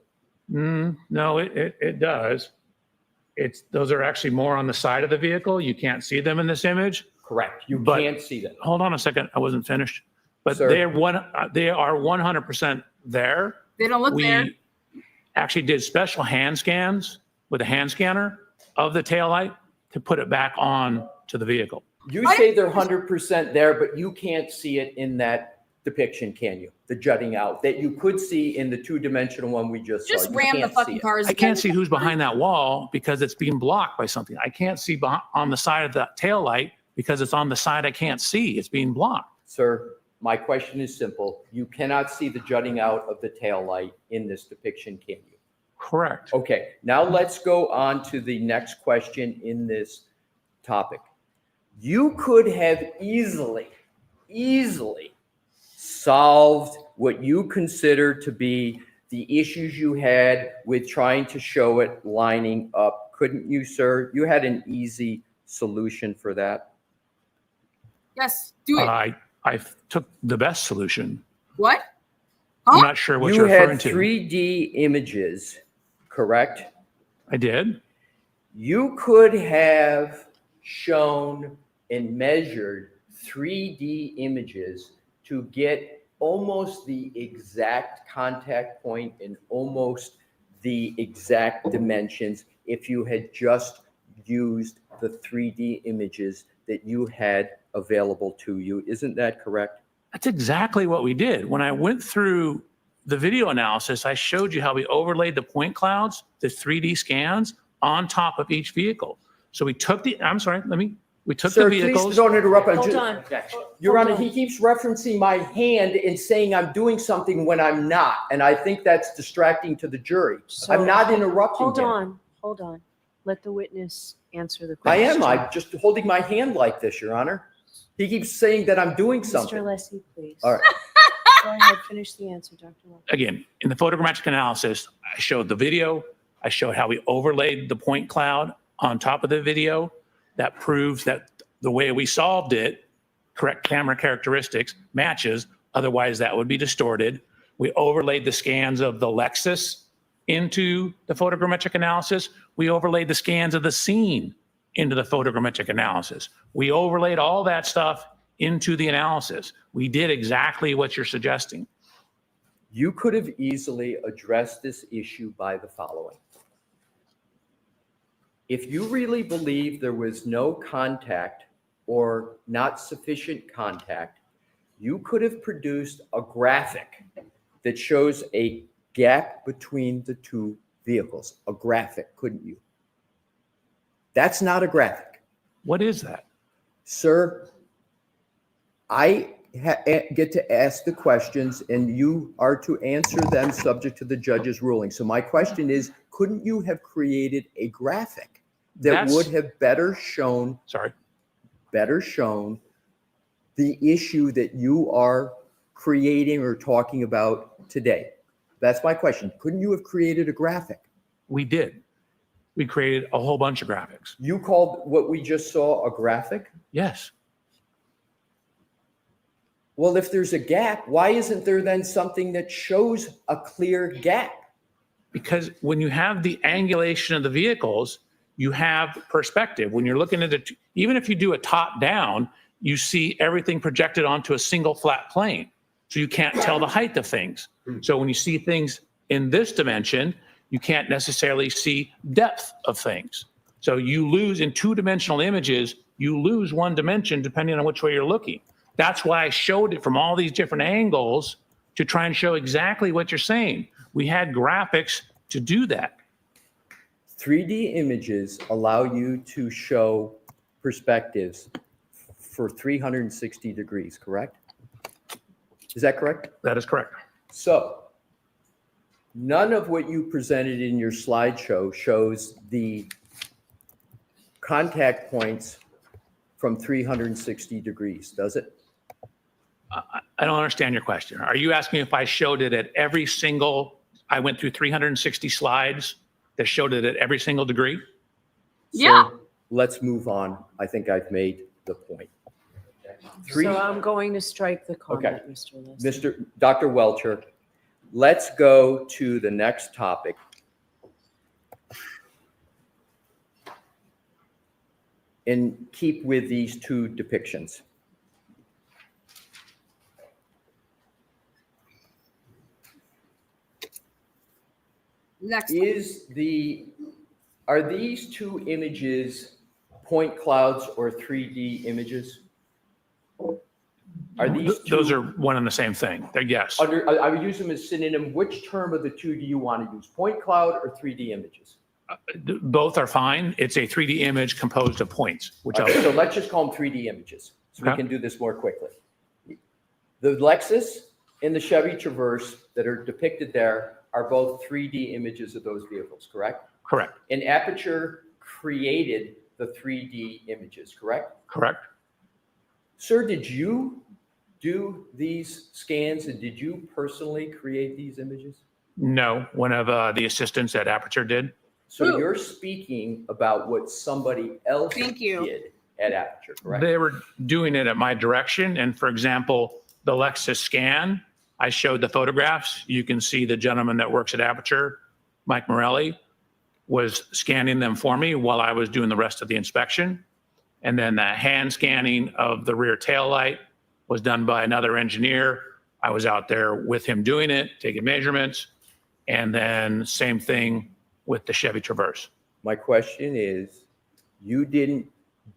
D: No, it does. Those are actually more on the side of the vehicle. You can't see them in this image.
C: Correct. You
D: But-
C: can't see them.
D: Hold on a second. I wasn't finished. But
C: Sir.
D: they are 100% there.
A: They don't look there.
D: We actually did special hand scans with a hand scanner of the taillight to put it back on to the vehicle.
C: You say they're 100% there, but you can't see it in that depiction, can you? The jutting out that you could see in the two-dimensional one we just saw.
A: Just
C: You
A: ram the
C: can't see
A: fucking
C: it.
A: cars.
D: I can't see who's behind that wall because it's being blocked by something. I can't see on the side of the taillight because it's on the side I can't see. It's being blocked.
C: Sir, my question is simple. You cannot see the jutting out of the tail light in this depiction, can you?
D: Correct.
C: Okay, now let's go on to the next question in this topic. You could have easily solved what you consider to be the issues you had with trying to show it lining up, couldn't you, sir? You had an easy solution for that.
A: Yes, do it.
D: I took the best solution.
A: What?
D: I'm not sure what
C: You
D: you're referring
C: had
D: to.
C: 3D images, correct?
D: I did.
C: You could have shown and measured 3D images to get almost the exact contact point and almost the exact dimensions if you had just used the 3D images that you had available to you. Isn't that correct?
D: That's exactly what we did. When I went through the video analysis, I showed you how we overlaid the point clouds, the 3D scans on top of each vehicle. So we took the, we took
C: Sir,
D: the vehicles.
C: please don't interrupt.
L: Hold on.
C: Your
L: Hold
C: Honor,
L: on.
C: he keeps referencing my hand and saying I'm doing something when I'm not. And I think that's distracting to the jury.
L: So-
C: I'm not interrupting him.
L: Hold on. Let the witness answer the
C: I
L: question.
C: am. I'm just holding my hand like this, Your Honor. He keeps saying that I'm doing something.
L: Mr. Leslie, please.
C: All right.
L: Go ahead, finish the answer, Dr. Welcher.
D: Again, in the photogrammetric analysis, I showed the video. I showed how we overlaid the point cloud on top of the video. That proves that the way we solved it, correct camera characteristics, matches. Otherwise, that would be distorted. We overlaid the scans of the Lexus into the photogrammetric analysis. We overlaid the scans of the scene into the photogrammetric analysis. We overlaid all that stuff into the analysis. We did exactly what you're suggesting.
C: You could have easily addressed this issue by the following. If you really believe there was no contact or not sufficient contact, you could have produced a graphic that shows a gap between the two vehicles. A graphic, couldn't you? That's not a graphic.
D: What is that?
C: Sir, I get to ask the questions and you are to answer them subject to the judge's ruling. So my question is, couldn't you have created a graphic that would have better shown the issue that you are creating or talking about today? That's my question. Couldn't you have created a graphic?
D: We did. We created a whole bunch of graphics.
C: You called what we just saw a graphic?
D: Yes.
C: Well, if there's a gap, why isn't there then something that shows a clear gap?
D: Because when you have the angulation of the vehicles, you have perspective. When you're looking at it, even if you do a top down, you see everything projected onto a single flat plane. So you can't tell the height of things. So when you see things in this dimension, you can't necessarily see depth of things. So you lose in two-dimensional images, you lose one dimension depending on which way you're looking. That's why I showed it from all these different angles to try and show exactly what you're saying. We had graphics to do that.
C: 3D images allow you to show perspectives for 360 degrees, correct? Is that correct?
D: That is correct.
C: So none of what you presented in your slideshow shows the contact points from 360 degrees, does it?
D: I don't understand your question. Are you asking if I showed it at every single, I went through 360 slides that showed it at every single degree?
A: Yeah.
C: So let's move on. I think I've made the point.
L: So I'm going to strike the comment,
C: Okay.
L: Mr. Leslie.
C: Dr. Welcher, let's go to the next topic. And keep with these two depictions.
A: Next.
C: Are these two images point clouds or 3D images? Are these two?
D: Those are one and the same thing. They're yes.
C: I would use them as synonym. Which term of the two do you want to use? Point cloud or 3D images?
D: Both are fine. It's a 3D image composed of points.
C: Okay, so let's just call them 3D images so we can do this more quickly. The Lexus and the Chevy Traverse that are depicted there are both 3D images of those vehicles, correct?
D: Correct.
C: And Aperture created the 3D images, correct?
D: Correct.
C: Sir, did you do these scans and did you personally create these images?
D: No, one of the assistants at Aperture did.
C: So you're speaking about what somebody else
A: Thank you.
C: did at Aperture, correct?
D: They were doing it at my direction. And for example, the Lexus scan, I showed the photographs. You can see the gentleman that works at Aperture, Mike Morelli, was scanning them for me while I was doing the rest of the inspection. And then the hand scanning of the rear tail light was done by another engineer. I was out there with him doing it, taking measurements. And then same thing with the Chevy Traverse.
C: My question is, you didn't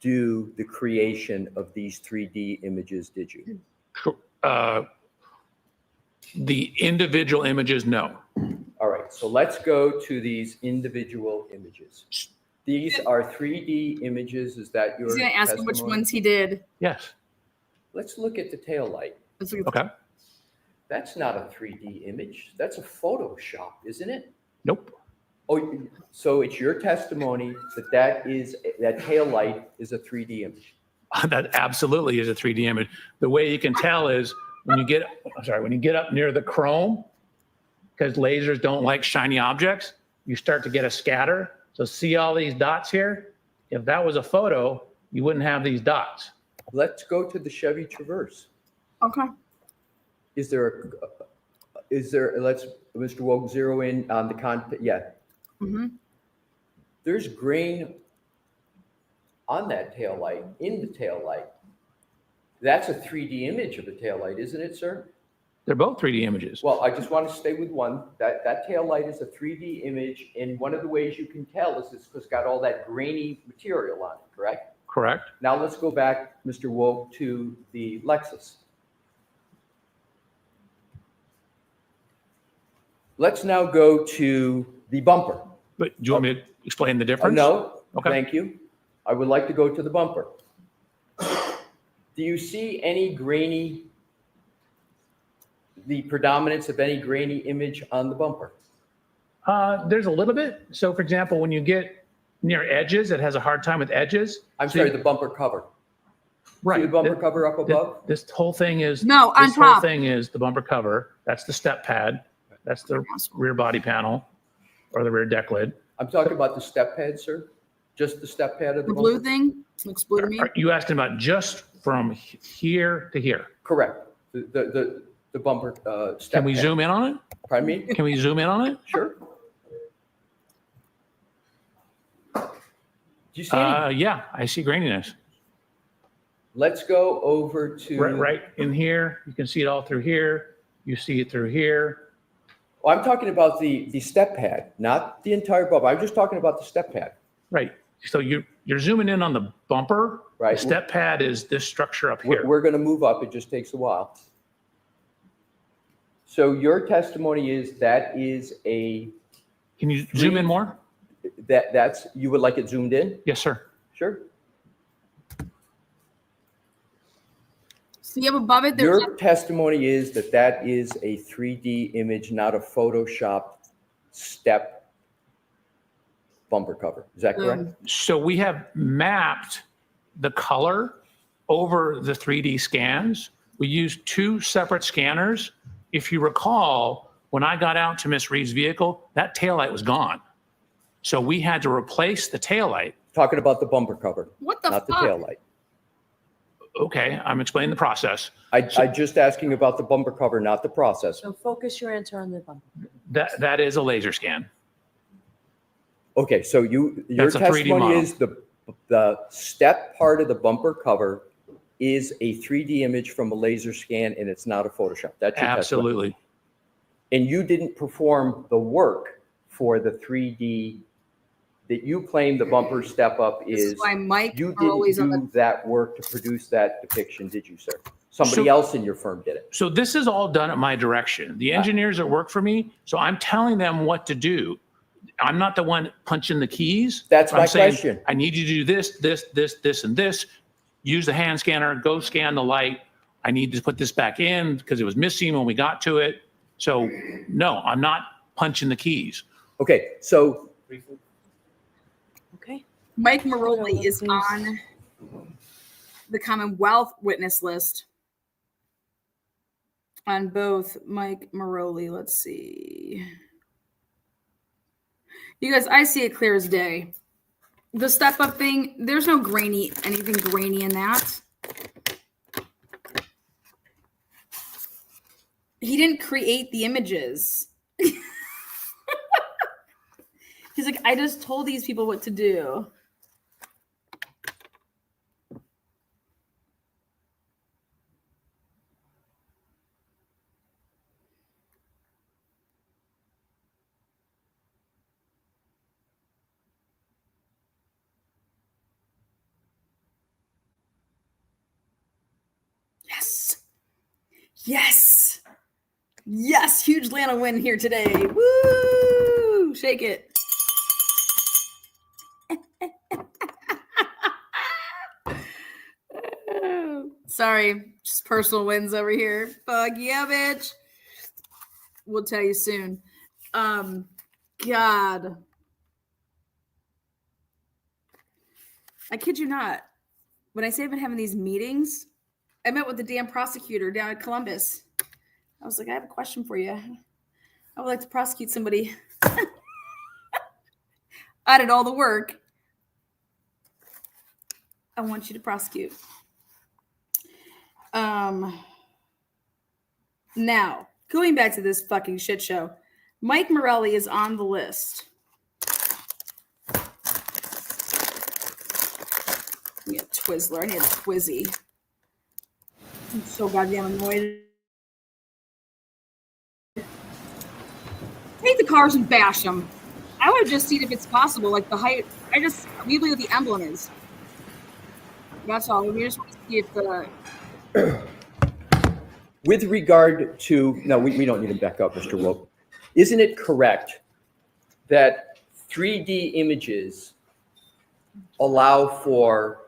C: do the creation of these 3D images, did you?
D: The individual images, no.
C: All right, so let's go to these individual images. These are 3D images, is that your
A: He's going to ask him which
C: testimony?
A: ones he did.
D: Yes.
C: Let's look at the tail light.
A: Let's look at
D: Okay.
C: That's not a 3D image. That's a Photoshop, isn't it?
D: Nope.
C: Oh, so it's your testimony that that tail light is a 3D image.
D: That absolutely is a 3D image. The way you can tell is when you get up near the chrome, because lasers don't like shiny objects, you start to get a scatter. So see all these dots here? If that was a photo, you wouldn't have these dots.
C: Let's go to the Chevy Traverse.
A: Okay.
C: Let's, Mr. Woke, zero in on the content. Yeah.
A: Mm-hmm.
C: There's grain on that tail light, in the tail light. That's a 3D image of the tail light, isn't it, sir?
D: They're both 3D images.
C: Well, I just want to stay with one. That tail light is a 3D image, and one of the ways you can tell is it's got all that grainy material on it, correct?
D: Correct.
C: Now let's go back, Mr. Woke, to the Lexus. Let's now go to the bumper.
D: But do you want me to explain the difference?
C: No,
D: Okay.
C: thank you. I would like to go to the bumper. Do you see any the predominance of any grainy image on the bumper?
D: There's a little bit. So for example, when you get near edges, it has a hard time with edges.
C: I'm sorry, the bumper cover.
D: Right.
C: See the bumper cover up above?
D: This whole thing is
A: No, on
D: this whole
A: top.
D: thing is the bumper cover. That's the step pad. That's the rear body panel or the rear deck lid.
C: I'm talking about the step pad, sir. Just the step pad of the
A: The
C: bumper?
A: blue thing looks blue to me.
D: Are you asking about just from here to here?
C: Correct. The bumper step
D: Can we
C: pad.
D: zoom in on it?
C: Pardon me?
D: Can we zoom in on it?
C: Sure. Do you see any?
D: Yeah, I see graininess.
C: Let's go over to.
D: Right in here. You can see it all through here. You see it through here.
C: Oh, I'm talking about the step pad, not the entire bumper. I'm just talking about the step pad.
D: Right. So you're zooming in on the bumper.
C: Right.
D: The step pad is this structure up here.
C: We're going to move up. It just takes a while. So your testimony is that is a.
D: Can you zoom in more?
C: That's you would like it zoomed in?
D: Yes, sir.
C: Sure.
A: See up above it, there's
C: Your testimony is that is a 3D image, not a Photoshop step bumper cover. Is that correct?
D: So we have mapped the color over the 3D scans. We used two separate scanners. If you recall, when I got out to Miss Reed's vehicle, that taillight was gone. So we had to replace the taillight.
C: Talking about the bumper cover,
A: what the
C: not the
A: fuck?
C: tail light.
D: Okay, I'm explaining the process.
C: I just asking about the bumper cover, not the process.
E: So focus your answer on the bumper.
D: That is a laser scan.
C: Okay, so your
D: That's a 3D
C: testimony
D: model.
C: is the step part of the bumper cover is a 3D image from a laser scan, and it's not a Photoshop. That's your testimony.
D: Absolutely.
C: And you didn't perform the work for the 3D that you claim the bumper step up
A: This
C: is.
A: is why Mike
C: You
A: are always
C: didn't
A: on
C: do
A: the.
C: that work to produce that depiction, did you, sir? Somebody
D: So-
C: else in your firm did it.
D: So this is all done at my direction. The engineers that work for me, so I'm telling them what to do. I'm not the one punching the keys.
C: That's
D: I'm
C: my
D: saying,
C: question.
D: I need you to do this, and this. Use the hand scanner, go scan the light. I need to put this back in because it was missing when we got to it. So no, I'm not punching the keys.
C: Okay, so
E: Okay.
A: Mike Maroli is on the Commonwealth witness list. On both Mike Maroli, let's see. You guys, I see it clear as day. The step up thing, there's no anything grainy in that. He didn't create the images. He's like, I just told these people what to do. Yes. Yes. Yes. Huge Atlanta win here today. Woo! Shake it. Sorry, just personal wins over here. Fuck yeah, bitch. We'll tell you soon. God. I kid you not. When I say I've been having these meetings, I met with the damn prosecutor down at Columbus. I was like, I have a question for you. I would like to prosecute somebody. I did all the work. I want you to prosecute. Now, going back to this fucking shit show, Mike Morelli is on the list. I need a Twizzler. I need a Twizzy. I'm so goddamn annoyed. Take the cars and bash them. I would have just seen if it's possible, like the height. We believe what the emblem is. That's all. We just want to see if the.
C: With regard to, no, we don't need to back up, Mr. Wolf. Isn't it correct that 3D images allow for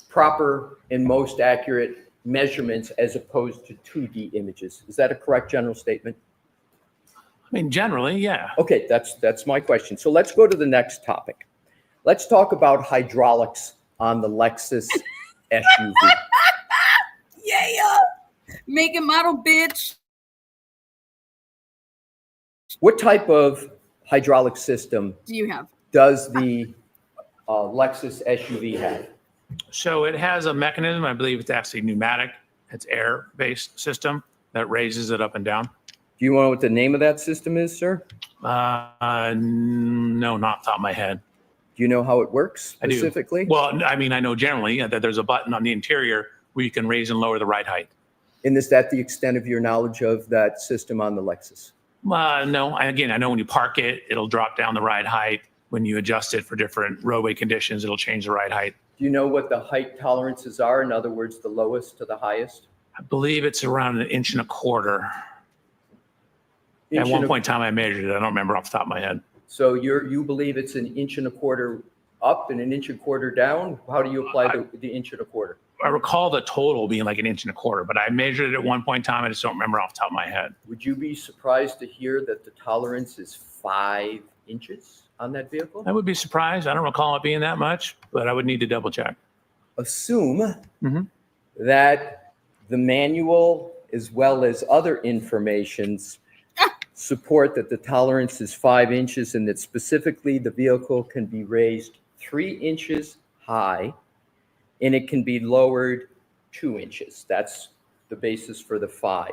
C: proper and most accurate measurements as opposed to 2D images? Is that a correct general statement?
D: I mean, generally, yeah.
C: Okay, that's my question. So let's go to the next topic. Let's talk about hydraulics on the Lexus SUV.
A: Yeah. Make a model, bitch.
C: What type of hydraulic system
A: Do you have?
C: does the Lexus SUV have?
D: So it has a mechanism, I believe it's actually pneumatic. It's air-based system that raises it up and down.
C: Do you know what the name of that system is, sir?
D: No, not off the top of my head.
C: Do you know how it works
D: I do.
C: specifically?
D: Well, I mean, I know generally that there's a button on the interior where you can raise and lower the ride height.
C: And is that the extent of your knowledge of that system on the Lexus?
D: No, I know when you park it, it'll drop down the ride height. When you adjust it for different roadway conditions, it'll change the ride height.
C: Do you know what the height tolerances are? In other words, the lowest to the highest?
D: I believe it's around 1.25 inches. At one point in time, I measured it. I don't remember off the top of my head.
C: So you believe it's 1.25 inches up and 1.25 inches down? How do you apply the 1.25 inches?
D: I recall the total being like 1.25 inches, but I measured it at one point in time. I just don't remember off the top of my head.
C: Would you be surprised to hear that the tolerance is 5 inches on that vehicle?
D: I would be surprised. I don't recall it being that much, but I would need to double check.
C: Assume that the manual as well as other informations support that the tolerance is 5 inches and that specifically the vehicle can be raised 3 inches high and it can be lowered 2 inches. That's the basis for the 5.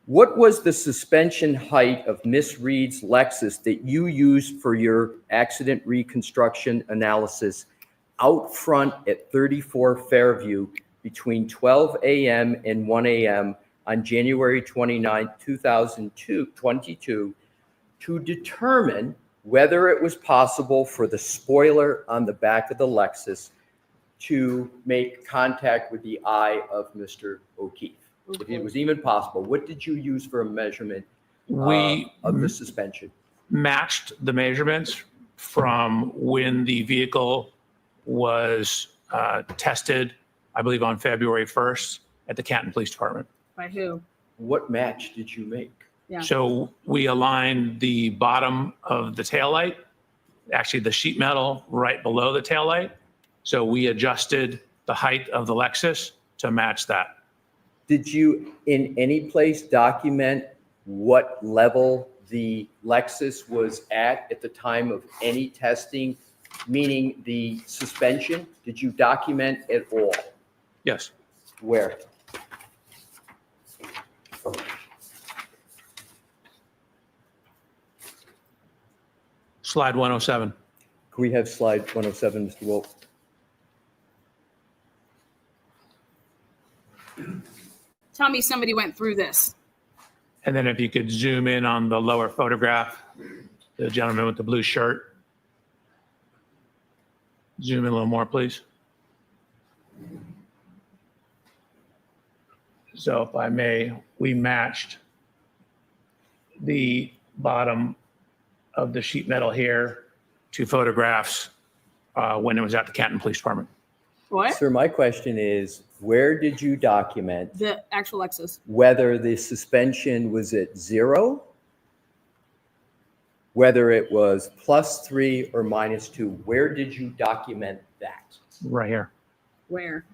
C: What was the suspension height of Miss Reed's Lexus that you used for your accident reconstruction analysis out front at 34 Fairview between 12 a.m. and 1 a.m. on January 29, 2022 to determine whether it was possible for the spoiler on the back of the Lexus to make contact with the eye of Mr. O'Keefe? If it was even possible, what did you use for a measurement of the suspension?
D: Matched the measurements from when the vehicle was tested, I believe on February 1st at the Canton Police Department.
A: By who?
C: What match did you make?
A: Yeah.
D: So we aligned the bottom of the taillight actually the sheet metal right below the taillight. So we adjusted the height of the Lexus to match that.
C: Did you in any place document what level the Lexus was at the time of any testing, meaning the suspension? Did you document it all?
D: Yes.
C: Where?
D: Slide 107.
C: Can we have slide 107, Mr. Wolf?
A: Tell me somebody went through this.
D: And then if you could zoom in on the lower photograph, the gentleman with the blue shirt. Zoom in a little more, please. So if I may, we matched the bottom of the sheet metal here to photographs when it was at the Canton Police Department.
A: What?
C: Sir, my question is, where did you document
A: The actual Lexus.
C: whether the suspension was at 0, whether it was +3 or -2? Where did you document that?
D: Right here.
A: Where?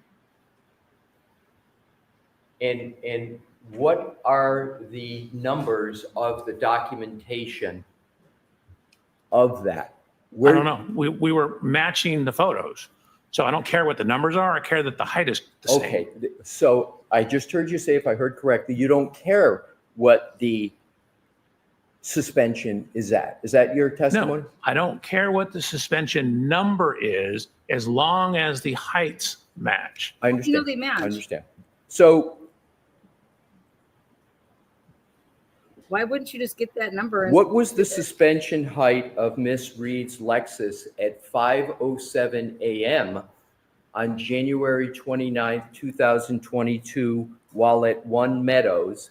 C: And what are the numbers of the documentation of that?
D: I don't know. We were matching the photos. So I don't care what the numbers are. I care that the height is the same.
C: Okay, so I just heard you say, if I heard correctly, you don't care what the suspension is at. Is that your testimony?
D: No, I don't care what the suspension number is as long as the heights match.
C: I understand.
A: You know they match.
C: I understand. So
A: Why wouldn't you just get that number? And
C: what was the suspension height of Miss Reed's Lexus at 5:07 a.m. on January 29th, 2022, while at One Meadows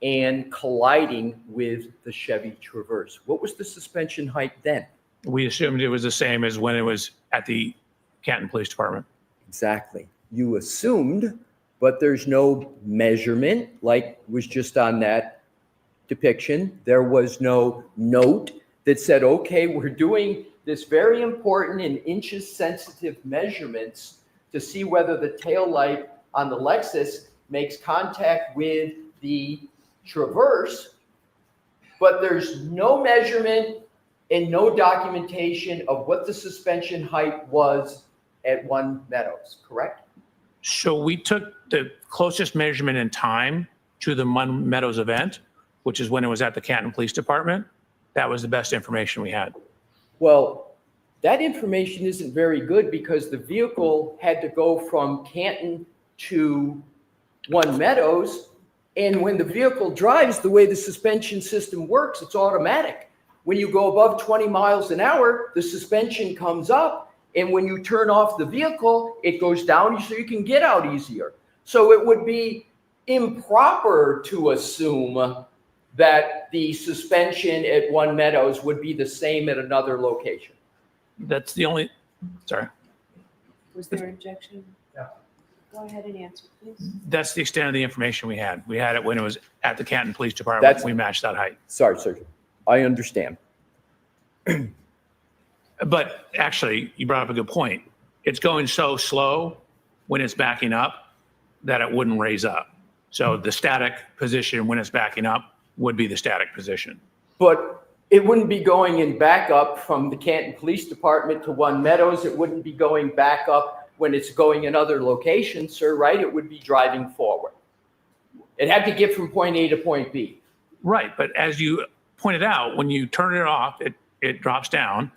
C: and colliding with the Chevy Traverse? What was the suspension height then?
D: We assumed it was the same as when it was at the Canton Police Department.
C: Exactly. You assumed, but there's no measurement like was just on that depiction. There was no note that said, okay, we're doing this very important and inches sensitive measurements to see whether the tail light on the Lexus makes contact with the Traverse, but there's no measurement and no documentation of what the suspension height was at One Meadows, correct?
D: So we took the closest measurement in time to the One Meadows event, which is when it was at the Canton Police Department. That was the best information we had.
C: Well, that information isn't very good because the vehicle had to go from Canton to One Meadows. And when the vehicle drives, the way the suspension system works, it's automatic. When you go above 20 miles an hour, the suspension comes up. And when you turn off the vehicle, it goes down so you can get out easier. So it would be improper to assume that the suspension at One Meadows would be the same at another location.
D: That's the only, sorry.
E: Was there an objection?
J: Yeah.
E: Go ahead and answer, please.
D: That's the extent of the information we had. We had it when it was at the Canton Police Department. We matched that height.
C: Sorry, sir. I understand.
D: But actually, you brought up a good point. It's going so slow when it's backing up that it wouldn't raise up. So the static position when it's backing up would be the static position.
C: But it wouldn't be going in backup from the Canton Police Department to One Meadows. It wouldn't be going back up when it's going in other locations, sir, right? It would be driving forward. It had to get from point A to point B.
D: Right, but as you pointed out, when you turn it off, it drops down,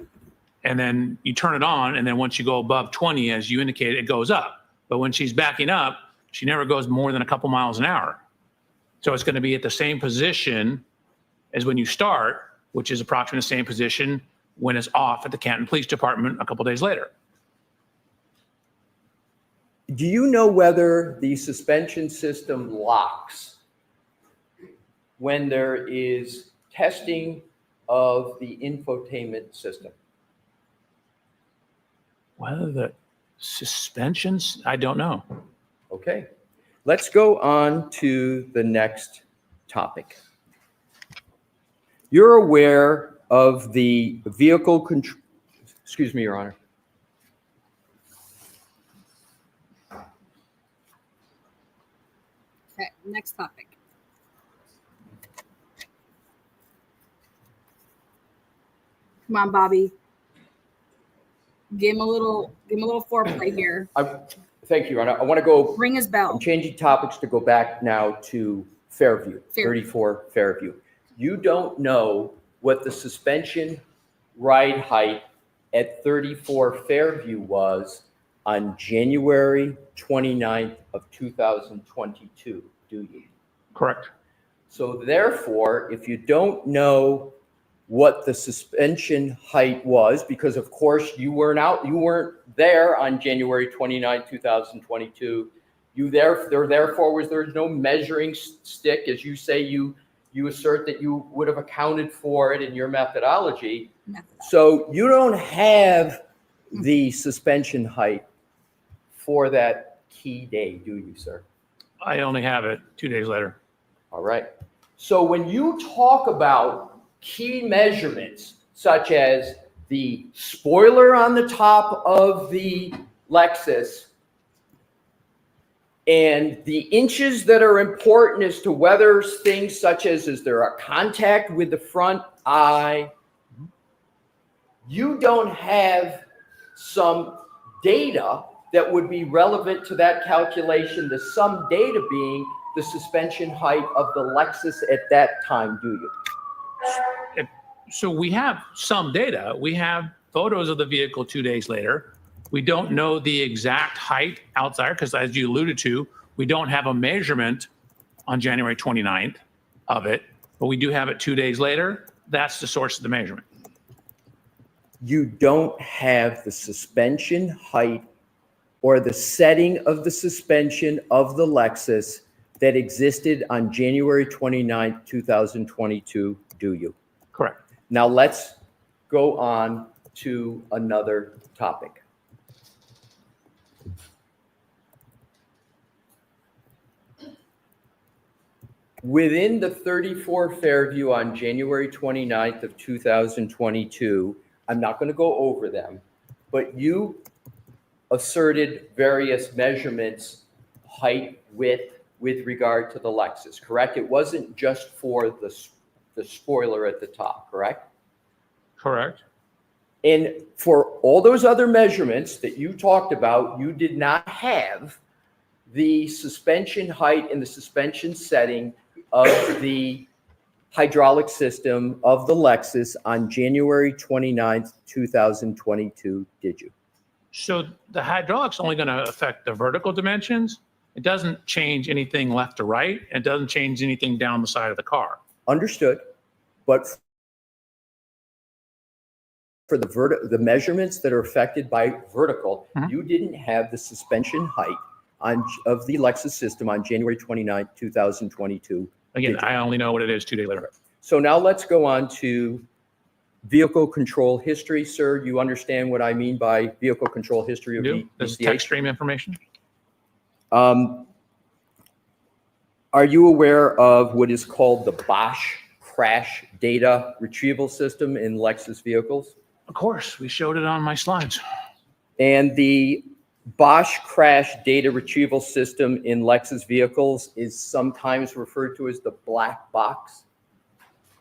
D: and then you turn it on, and then once you go above 20, as you indicated, it goes up. But when she's backing up, she never goes more than a couple miles an hour. So it's going to be at the same position as when you start, which is approximately the same position when it's off at the Canton Police Department a couple days later.
C: Do you know whether the suspension system locks when there is testing of the infotainment system?
D: Whether the suspensions, I don't know.
C: Okay, let's go on to the next topic. You're aware of the vehicle Excuse me, Your Honor.
A: Okay, next topic. Come on, Bobby. Give him a little foreplay here.
C: Thank you, Your Honor. I want to go.
A: Ring his bell.
C: I'm changing topics to go back now to Fairview, 34 Fairview. You don't know what the suspension ride height at 34 Fairview was on January 29th of 2022, do you?
D: Correct.
C: So therefore, if you don't know what the suspension height was, because of course you weren't there on January 29, 2022. Therefore there's no measuring stick, as you say, you assert that you would have accounted for it in your methodology. So you don't have the suspension height for that key day, do you, sir?
D: I only have it 2 days later.
C: All right. So when you talk about key measurements, such as the spoiler on the top of the Lexus and the inches that are important as to whether things such as, is there a contact with the front eye, you don't have some data that would be relevant to that calculation, the sum data being the suspension height of the Lexus at that time, do you?
D: So we have some data. We have photos of the vehicle 2 days later. We don't know the exact height outside because, as you alluded to, we don't have a measurement on January 29th of it, but we do have it 2 days later. That's the source of the measurement.
C: You don't have the suspension height or the setting of the suspension of the Lexus that existed on January 29th, 2022, do you?
D: Correct.
C: Now let's go on to another topic. Within the 34 Fairview on January 29th of 2022, I'm not going to go over them, but you asserted various measurements, height, width, with regard to the Lexus, correct? It wasn't just for the spoiler at the top, correct?
D: Correct.
C: And for all those other measurements that you talked about, you did not have the suspension height and the suspension setting of the hydraulic system of the Lexus on January 29th, 2022, did you?
D: So the hydraulic's only going to affect the vertical dimensions. It doesn't change anything left to right. It doesn't change anything down the side of the car.
C: Understood. But for the measurements that are affected by vertical, you didn't have the suspension height of the Lexus system on January 29th, 2022.
D: Again, I only know what it is 2 days later.
C: So now let's go on to vehicle control history. Sir, you understand what I mean by vehicle control history of
D: This is text stream information.
C: Are you aware of what is called the Bosch crash data retrieval system in Lexus vehicles?
D: Of course, we showed it on my slides.
C: And the Bosch crash data retrieval system in Lexus vehicles is sometimes referred to as the black box.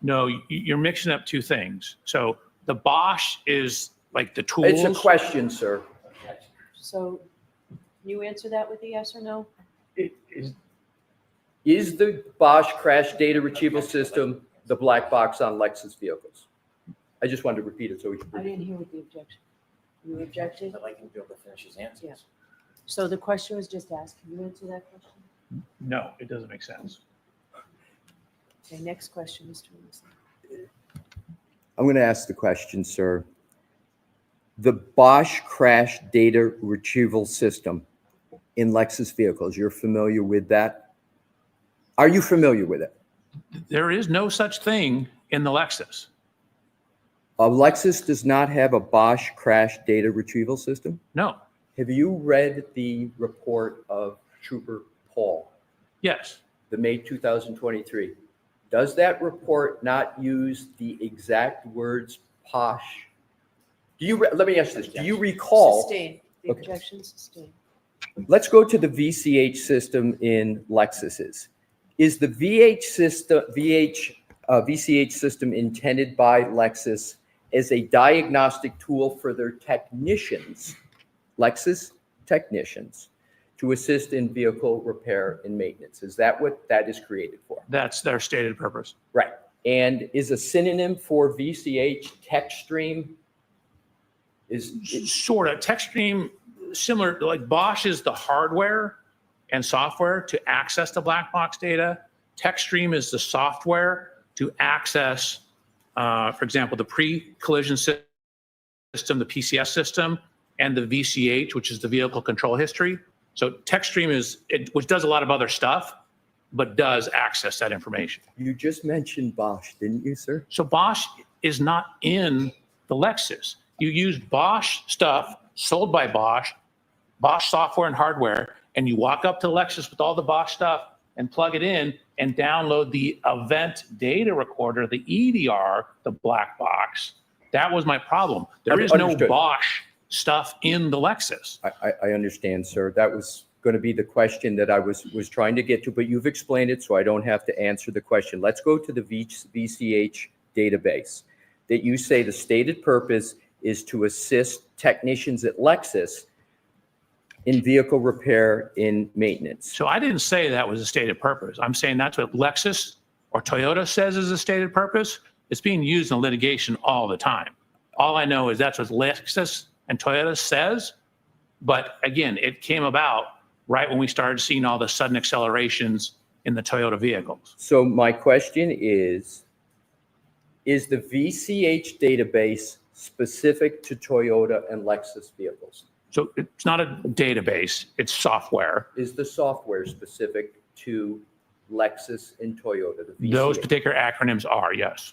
D: No, you're mixing up two things. So the Bosch is like the tools.
C: It's a question, sir.
E: So can you answer that with a yes or no?
C: Is the Bosch crash data retrieval system the black box on Lexus vehicles? I just wanted to repeat it so we can.
E: I didn't hear what the objection. You objected?
K: I'd like him to be able to finish his answers.
E: Yeah. So the question was just asked. Can you answer that question?
D: No, it doesn't make sense.
E: Okay, next question, Mr. Wilson.
C: I'm going to ask the question, sir. The Bosch crash data retrieval system in Lexus vehicles, you're familiar with that? Are you familiar with it?
D: There is no such thing in the Lexus.
C: A Lexus does not have a Bosch crash data retrieval system?
D: No.
C: Have you read the report of Trooper Paul?
D: Yes.
C: The May 2023. Does that report not use the exact words Bosch Let me ask this. Do you recall?
E: Sustained. The
C: Okay.
E: objection sustained.
C: Let's go to the VCH system in Lexus's. Is the VCH system intended by Lexus as a diagnostic tool for their technicians, Lexus technicians, to assist in vehicle repair and maintenance? Is that what that is created for?
D: That's their stated purpose.
C: Right. And is a synonym for VCH TechStream?
D: Sort of. TechStream, similar, like Bosch is the hardware and software to access the black box data. TechStream is the software to access, for example, the pre-collision system, the PCS system, and the VCH, which is the vehicle control history. So TechStream which does a lot of other stuff, but does access that information.
C: You just mentioned Bosch, didn't you, sir?
D: So Bosch is not in the Lexus. You use Bosch stuff sold by Bosch, Bosch software and hardware, and you walk up to the Lexus with all the Bosch stuff and plug it in and download the event data recorder, the EDR, the black box. That was my problem. There is no Bosch stuff in the Lexus.
C: I understand, sir. That was going to be the question that I was trying to get to, but you've explained it, so I don't have to answer the question. Let's go to the VCH database that you say the stated purpose is to assist technicians at Lexus in vehicle repair and maintenance.
D: So I didn't say that was a stated purpose. I'm saying that's what Lexus or Toyota says is a stated purpose. It's being used in litigation all the time. All I know is that's what Lexus and Toyota says. But again, it came about right when we started seeing all the sudden accelerations in the Toyota vehicles.
C: So my question is the VCH database specific to Toyota and Lexus vehicles?
D: So it's not a database, it's software.
C: Is the software specific to Lexus and Toyota? The VCH?
D: Those particular acronyms are, yes.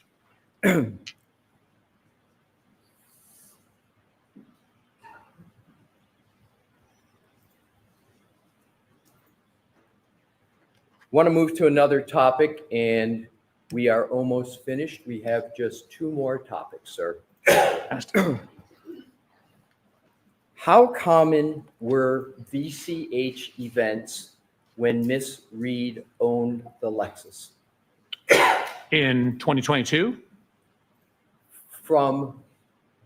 C: Want to move to another topic, and we are almost finished. We have just two more topics, sir. How common were VCH events when Miss Reed owned the Lexus?
D: In 2022?
C: Do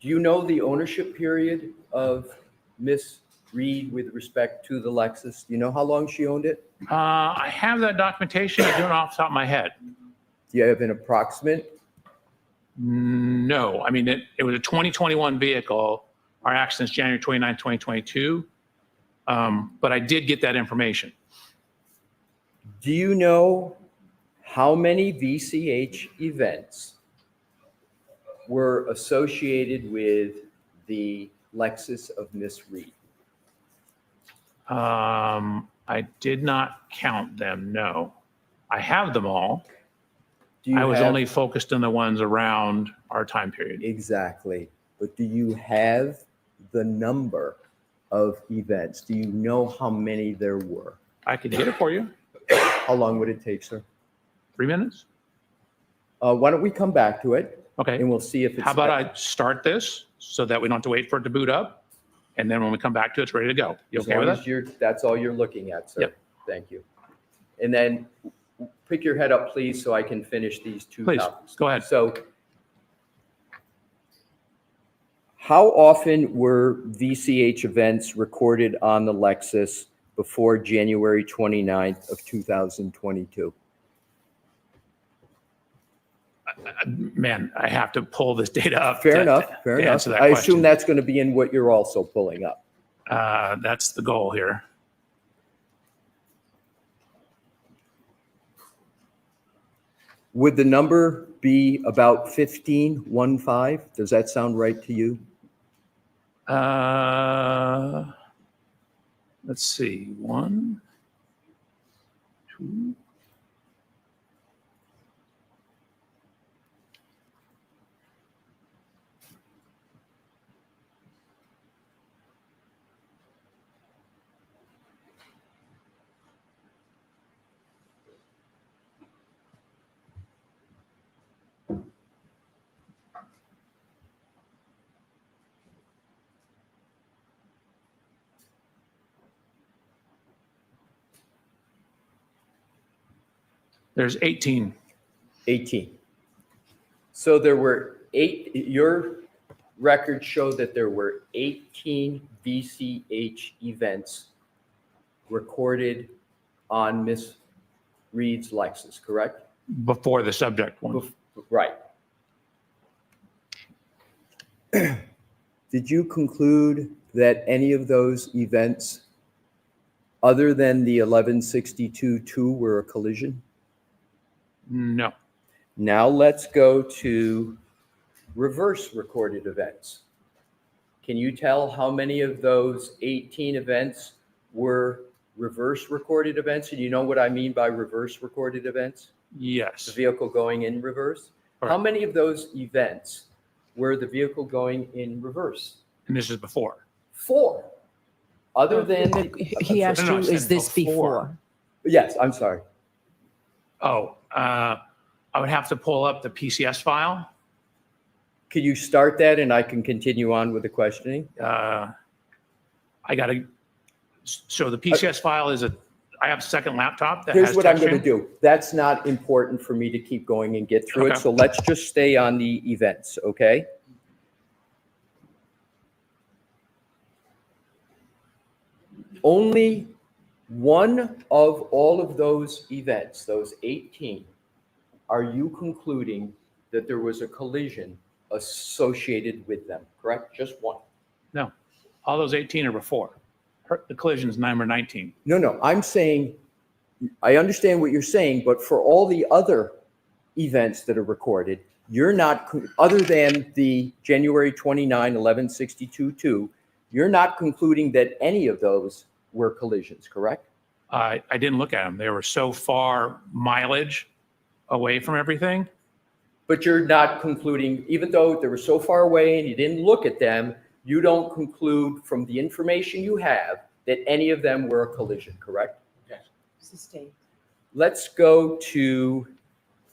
C: you know the ownership period of Miss Reed with respect to the Lexus? Do you know how long she owned it?
D: I have that documentation. I don't know off the top of my head.
C: Do you have an approximate?
D: No. I mean, it was a 2021 vehicle. Our accident's January 29, 2022. But I did get that information.
C: Do you know how many VCH events were associated with the Lexus of Miss Reed?
D: I did not count them, no. I have them all.
C: I
D: was only focused on the ones around our time period.
C: Exactly. But do you have the number of events? Do you know how many there were?
D: I could get it for you.
C: How long would it take, sir?
D: 3 minutes?
C: Why don't we come back to it?
D: Okay.
C: And we'll see if it's.
D: How about I start this so that we don't have to wait for it to boot up? And then when we come back to it, it's ready to go. You okay with that?
C: That's all you're looking at, sir.
D: Yep.
C: Thank you. And then pick your head up, please, so I can finish these two topics.
D: Please, go ahead.
C: So how often were VCH events recorded on the Lexus before January 29th of 2022?
D: Man, I have to pull this data up.
C: Fair enough. I assume that's going to be in what you're also pulling up.
D: That's the goal here.
C: Would the number be about 15? Does that sound right to you?
D: Let's see. 1, 2. There's 18.
C: 18. So there were your records show that there were 18 VCH events recorded on Miss Reed's Lexus, correct?
D: Before the subject one.
C: Right. Did you conclude that any of those events, other than the 1162-2, were a collision?
D: No.
C: Now let's go to reverse recorded events. Can you tell how many of those 18 events were reverse recorded events? And you know what I mean by reverse recorded events?
D: Yes.
C: The vehicle going in reverse?
D: Correct.
C: How many of those events were the vehicle going in reverse?
D: And this is before.
C: 4. Other than...
L: He asked
D: No, no,
L: you,
D: I said
L: is this before?
C: Yes, I'm sorry.
D: Oh, I would have to pull up the PCS file.
C: Could you start that and I can continue on with the questioning?
D: So the PCS file is I have a second laptop that
C: Here's
D: has
C: what I'm going to
D: texturing.
C: do. That's not important for me to keep going and get through it.
D: Okay.
C: So let's just stay on the events, okay? Only one of all of those events, those 18, are you concluding that there was a collision associated with them, correct? Just one.
D: No, all those 18 are before. The collision's number 19.
C: No, I'm saying, I understand what you're saying, but for all the other events that are recorded, you're not, other than the January 29, 1162-2, you're not concluding that any of those were collisions, correct?
D: I didn't look at them. They were so far mileage away from everything.
C: But you're not concluding, even though they were so far away and you didn't look at them, you don't conclude from the information you have that any of them were a collision, correct?
D: Yes.
L: Sustained.
C: Let's go to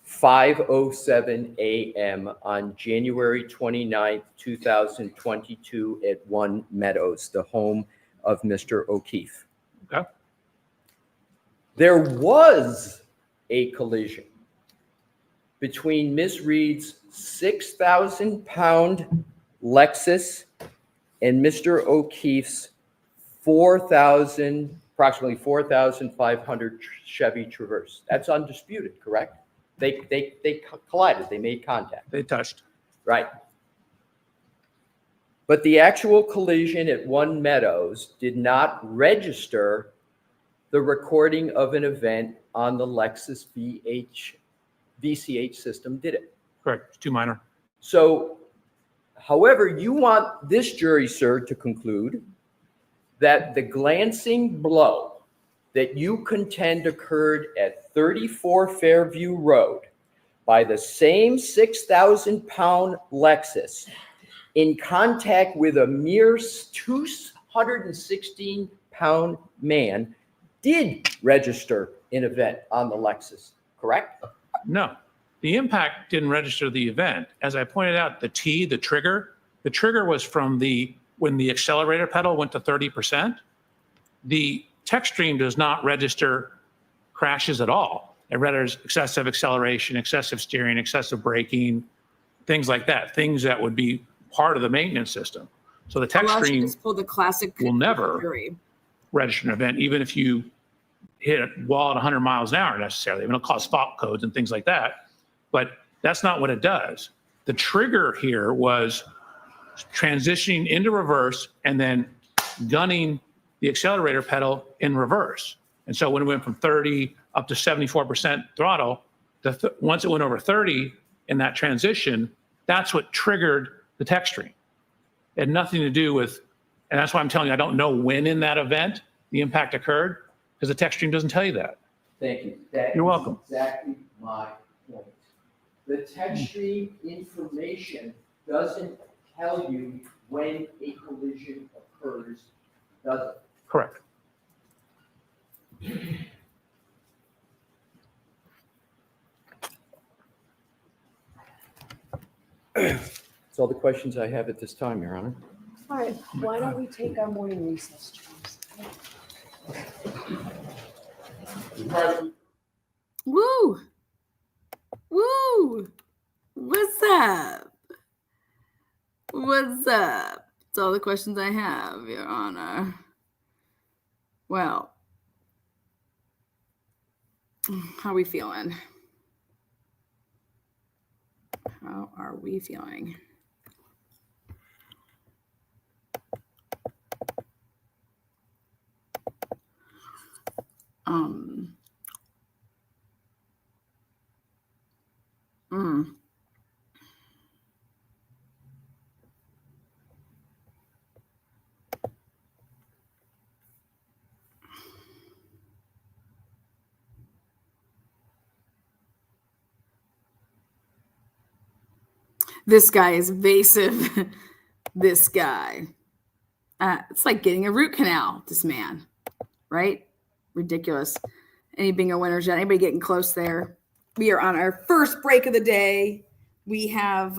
C: 5:07 a.m. on January 29th, 2022 at One Meadows, the home of Mr. O'Keefe.
D: Okay.
C: There was a collision between Ms. Reed's 6,000-pound Lexus and Mr. O'Keefe's approximately 4,500 Chevy Traverse. That's undisputed, correct? They collided, they made contact.
D: They touched.
C: Right. But the actual collision at One Meadows did not register the recording of an event on the Lexus VCH system, did it?
D: Correct. Too minor.
C: So, however, you want this jury, sir, to conclude that the glancing blow that you contend occurred at 34 Fairview Road by the same 6,000-pound Lexus in contact with a mere 216-pound man did register an event on the Lexus, correct?
D: No, the impact didn't register the event. As I pointed out, the trigger was from when the accelerator pedal went to 30%. The tech stream does not register crashes at all. It registers excessive acceleration, excessive steering, excessive braking, things like that, things that would be part of the maintenance system. So the tech stream
A: just pull the classic
D: will never
A: theory.
D: register an event, even if you hit a wall at 100 miles an hour necessarily. I mean, it'll cause fault codes and things like that, but that's not what it does. The trigger here was transitioning into reverse and then gunning the accelerator pedal in reverse. And so when it went from 30 up to 74% throttle, once it went over 30 in that transition, that's what triggered the tech stream. It had nothing to do with, and that's why I'm telling you, I don't know when in that event the impact occurred, because the tech stream doesn't tell you that.
C: Thank you.
D: You're welcome.
C: Exactly my point. The tech stream information doesn't tell you when a collision occurs, does it?
D: Correct.
C: That's all the questions I have at this time, Your Honor.
L: All right, why don't we take our morning recess, Charles?
A: Woo! Woo! What's up? What's up? That's all the questions I have, Your Honor. Well, how are we feeling? How are we feeling? This guy is evasive. This guy. It's like getting a root canal, this man, right? Ridiculous. Any bingo winners yet? Anybody getting close there? We are on our first break of the day. We have,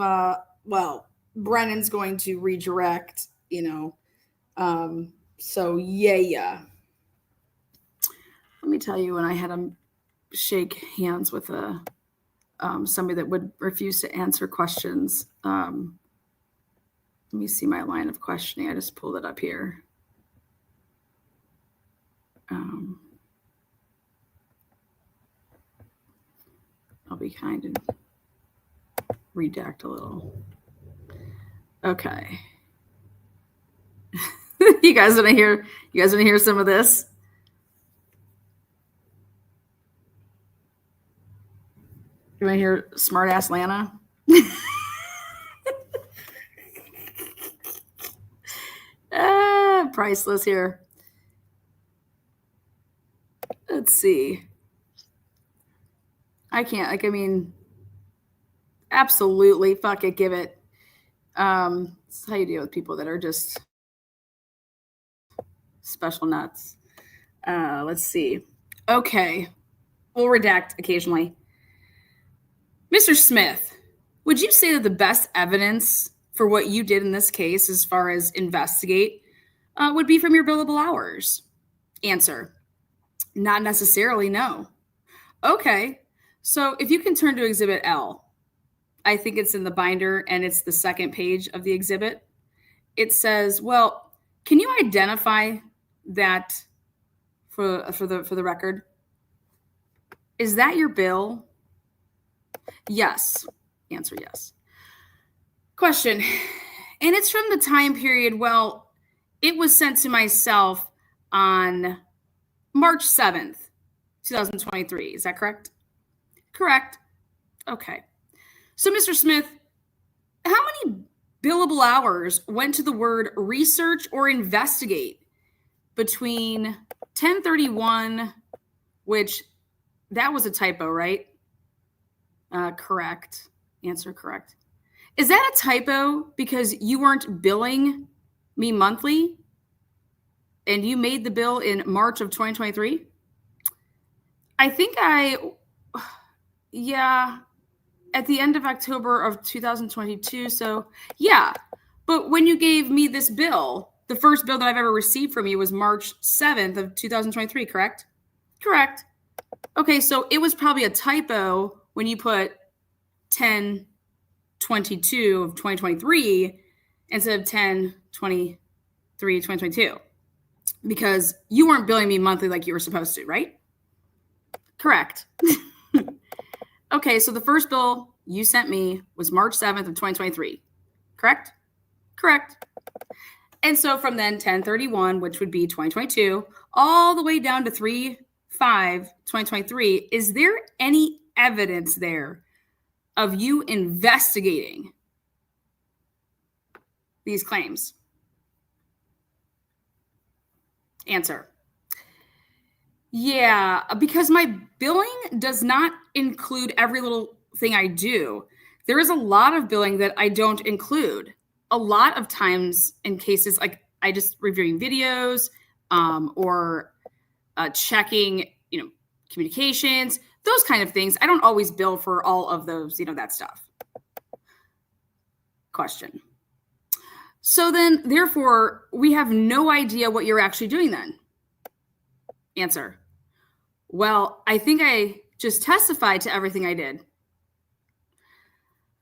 A: Brennan's going to redirect, so yeah. Let me tell you, when I had him shake hands with somebody that would refuse to answer questions. Let me see my line of questioning. I just pulled it up here. I'll be kind and redact a little. Okay. You guys want to hear some of this? You want to hear smart ass Lana? Priceless here. Let's see. Absolutely. Fuck it. Give it. That's how you deal with people that are just special nuts. Let's see. Okay. We'll redact occasionally. Mr. Smith, would you say that the best evidence for what you did in this case, as far as investigate, would be from your billable hours? Answer: not necessarily, no. Okay, so if you can turn to Exhibit L, I think it's in the binder and it's the second page of the exhibit. It says, well, can you identify that for the record? Is that your bill? Yes. Answer: yes. Question: and it's from the time period, well, it was sent to myself on March 7th, 2023. Is that correct? Correct. Okay. So, Mr. Smith, how many billable hours went to the word research or investigate between 1031, which that was a typo, right? Correct. Answer: correct. Is that a typo because you weren't billing me monthly and you made the bill in March of 2023? I think at the end of October of 2022. So yeah, but when you gave me this bill, the first bill that I've ever received from you was March 7th of 2023, correct? Correct. Okay, so it was probably a typo when you put 10/22 of 2023 instead of 10/23/2022, because you weren't billing me monthly like you were supposed to, right? Correct. Okay, so the first bill you sent me was March 7th of 2023, correct? Correct. And so from then 10/31, which would be 2022, all the way down to 3/5/2023, is there any evidence there of you investigating these claims? Answer: yeah, because my billing does not include every little thing I do. There is a lot of billing that I don't include. A lot of times in cases like I just reviewing videos or checking, communications, those kind of things. I don't always bill for all of those, that stuff. Question: so then, therefore, we have no idea what you're actually doing then? Answer: well, I think I just testified to everything I did.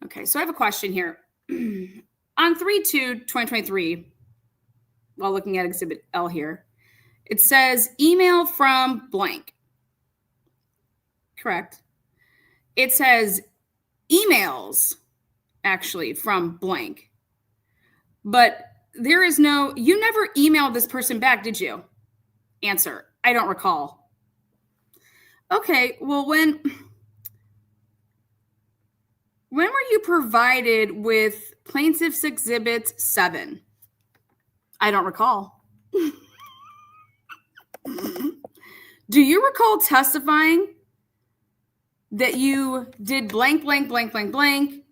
A: Okay, so I have a question here. On 3/2/2023, while looking at Exhibit L here, it says email from blank. Correct. It says emails actually from blank. But there is no, you never emailed this person back, did you? Answer, I don't recall. Okay, well, when were you provided with Plaintiff's Exhibit 7? I don't recall. Do you recall testifying that you did blank, blank, blank, blank, blank,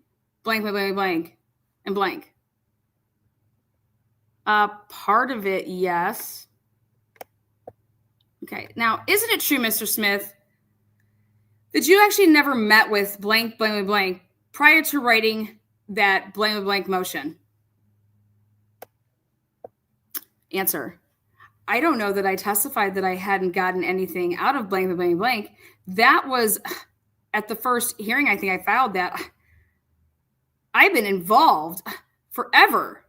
A: blank, blank, blank, blank, and blank? Part of it, yes. Okay, now, isn't it true, Mr. Smith, that you actually never met with blank, blank, blank, blank prior to writing that blank, blank, blank motion? Answer, I don't know that I testified that I hadn't gotten anything out of blank, blank, blank, blank. That was at the first hearing, I think I filed that. I've been involved forever.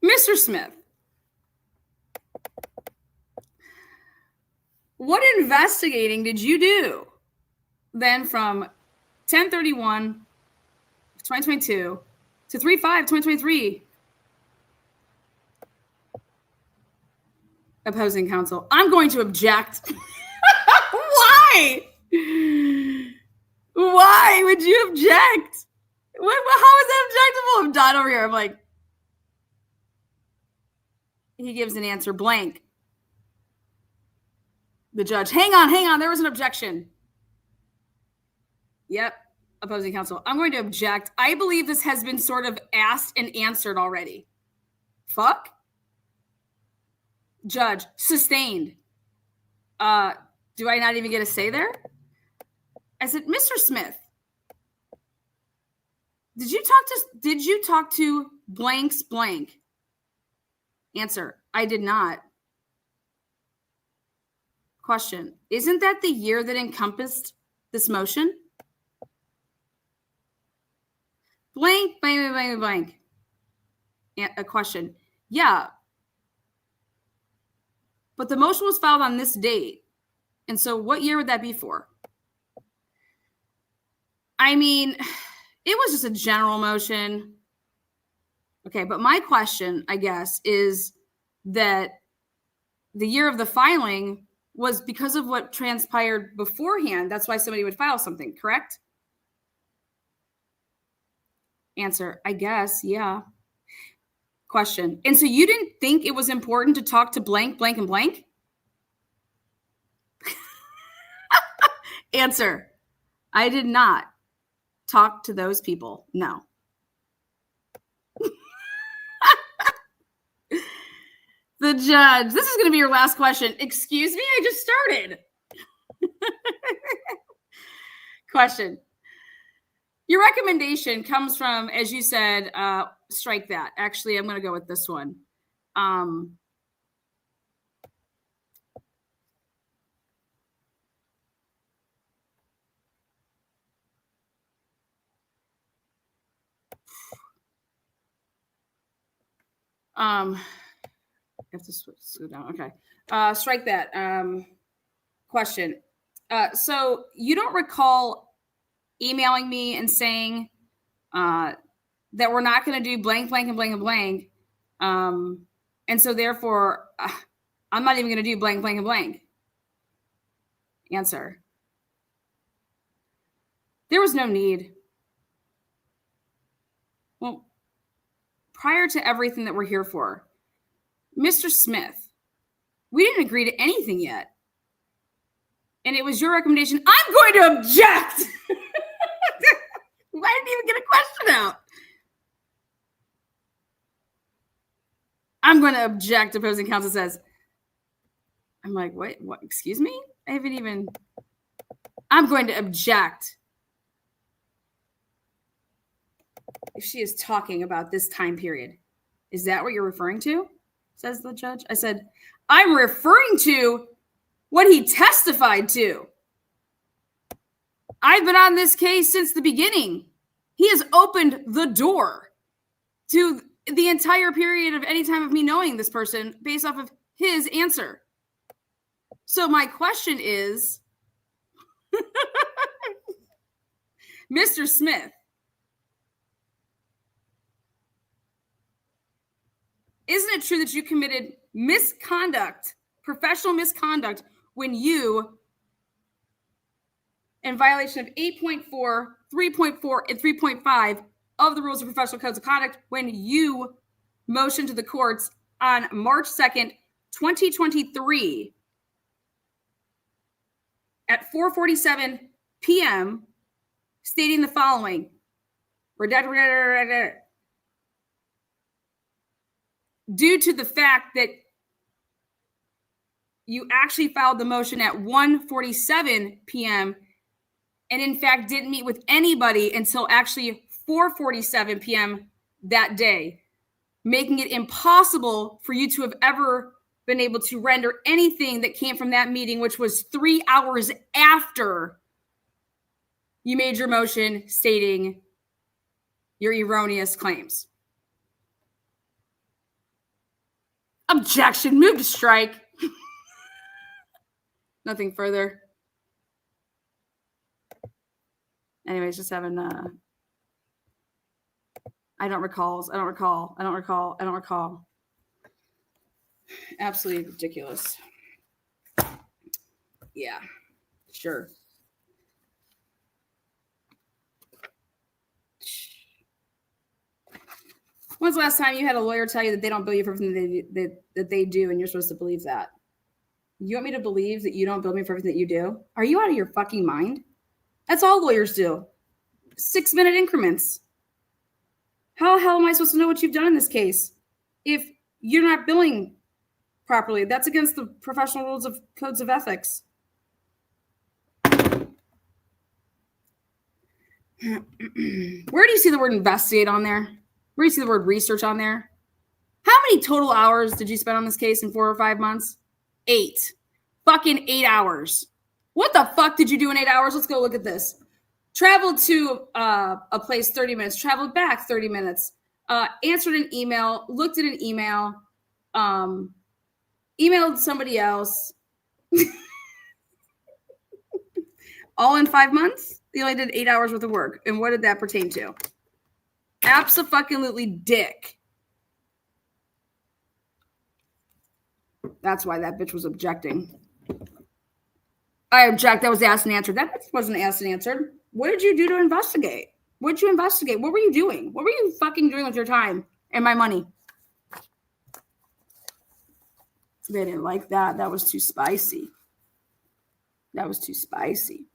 A: Mr. Smith, what investigating did you do then from 10/31/2022 to 3/5/2023? Opposing counsel, I'm going to object. Why? Why would you object? How is that objectable? I'm done over here. I'm like, he gives an answer blank. The judge, hang on, there was an objection. Yep, opposing counsel, I'm going to object. I believe this has been sort of asked and answered already. Fuck? Judge, sustained. Do I not even get a say there? I said, Mr. Smith, did you talk to blanks blank? Answer, I did not. Question, isn't that the year that encompassed this motion? Blank, blank, blank, blank. A question, yeah. But the motion was filed on this date. And so what year would that be for? I mean, it was just a general motion. Okay, but my question, I guess, is that the year of the filing was because of what transpired beforehand. That's why somebody would file something, correct? Answer, I guess, yeah. Question, and so you didn't think it was important to talk to blank, blank, and blank? Answer, I did not talk to those people, no. The judge, this is going to be your last question. Excuse me, I just started. Question. Your recommendation comes from, as you said, strike that. Actually, I'm going to go with this one. I have to slow down. Okay. Strike that. Question. So you don't recall emailing me and saying that we're not going to do blank, blank, and blank, and blank. And so therefore, I'm not even going to do blank, blank, and blank. Answer. There was no need. Well, prior to everything that we're here for, Mr. Smith, we didn't agree to anything yet. And it was your recommendation. I'm going to object. I didn't even get a question out. I'm going to object, opposing counsel says. I'm like, what? Excuse me? I haven't even. I'm going to object. If she is talking about this time period, is that what you're referring to? Says the judge. I said, I'm referring to what he testified to. I've been on this case since the beginning. He has opened the door to the entire period of any time of me knowing this person based off of his answer. So my question is, Mr. Smith, isn't it true that you committed misconduct, professional misconduct, when you, in violation of 8.4, 3.4, and 3.5 of the rules of professional codes of conduct, when you motioned to the courts on March 2nd, 2023 at 4:47 p.m., stating the following, due to the fact that you actually filed the motion at 1:47 p.m. and in fact didn't meet with anybody until actually 4:47 p.m. that day, making it impossible for you to have ever been able to render anything that came from that meeting, which was 3 hours after you made your motion stating your erroneous claims. Objection. Move to strike. Nothing further. Anyways, just having I don't recall. Absolutely ridiculous. Yeah, sure. When's the last time you had a lawyer tell you that they don't believe everything that they do, and you're supposed to believe that? You want me to believe that you don't bill me for everything that you do? Are you out of your fucking mind? That's all lawyers do. 6-minute increments. How the hell am I supposed to know what you've done in this case if you're not billing properly? That's against the professional rules of codes of ethics. Where do you see the word investigate on there? Where do you see the word research on there? How many total hours did you spend on this case in 4 or 5 months? 8. Fucking 8 hours. What the fuck did you do in 8 hours? Let's go look at this. Traveled to a place 30 minutes. Traveled back 30 minutes. Answered an email. Looked at an email. Emailed somebody else. All in 5 months? They only did 8 hours worth of work. And what did that pertain to? Abso-fucking-lutely dick. That's why that bitch was objecting. I object. That was asked and answered. That bitch wasn't asked and answered. What did you do to investigate? What did you investigate? What were you doing? What were you fucking doing with your time and my money? They didn't like that. That was too spicy. That was too spicy.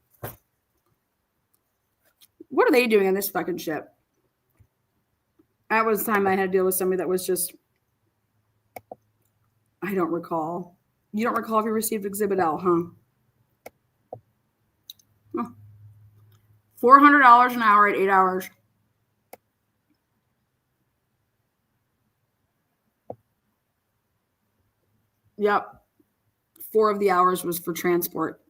A: What are they doing in this fucking ship? That was the time I had to deal with somebody that was just, I don't recall. You don't recall if you received Exhibit L, huh? $400 an hour at 8 hours. Yep. 4 of the hours was for transport.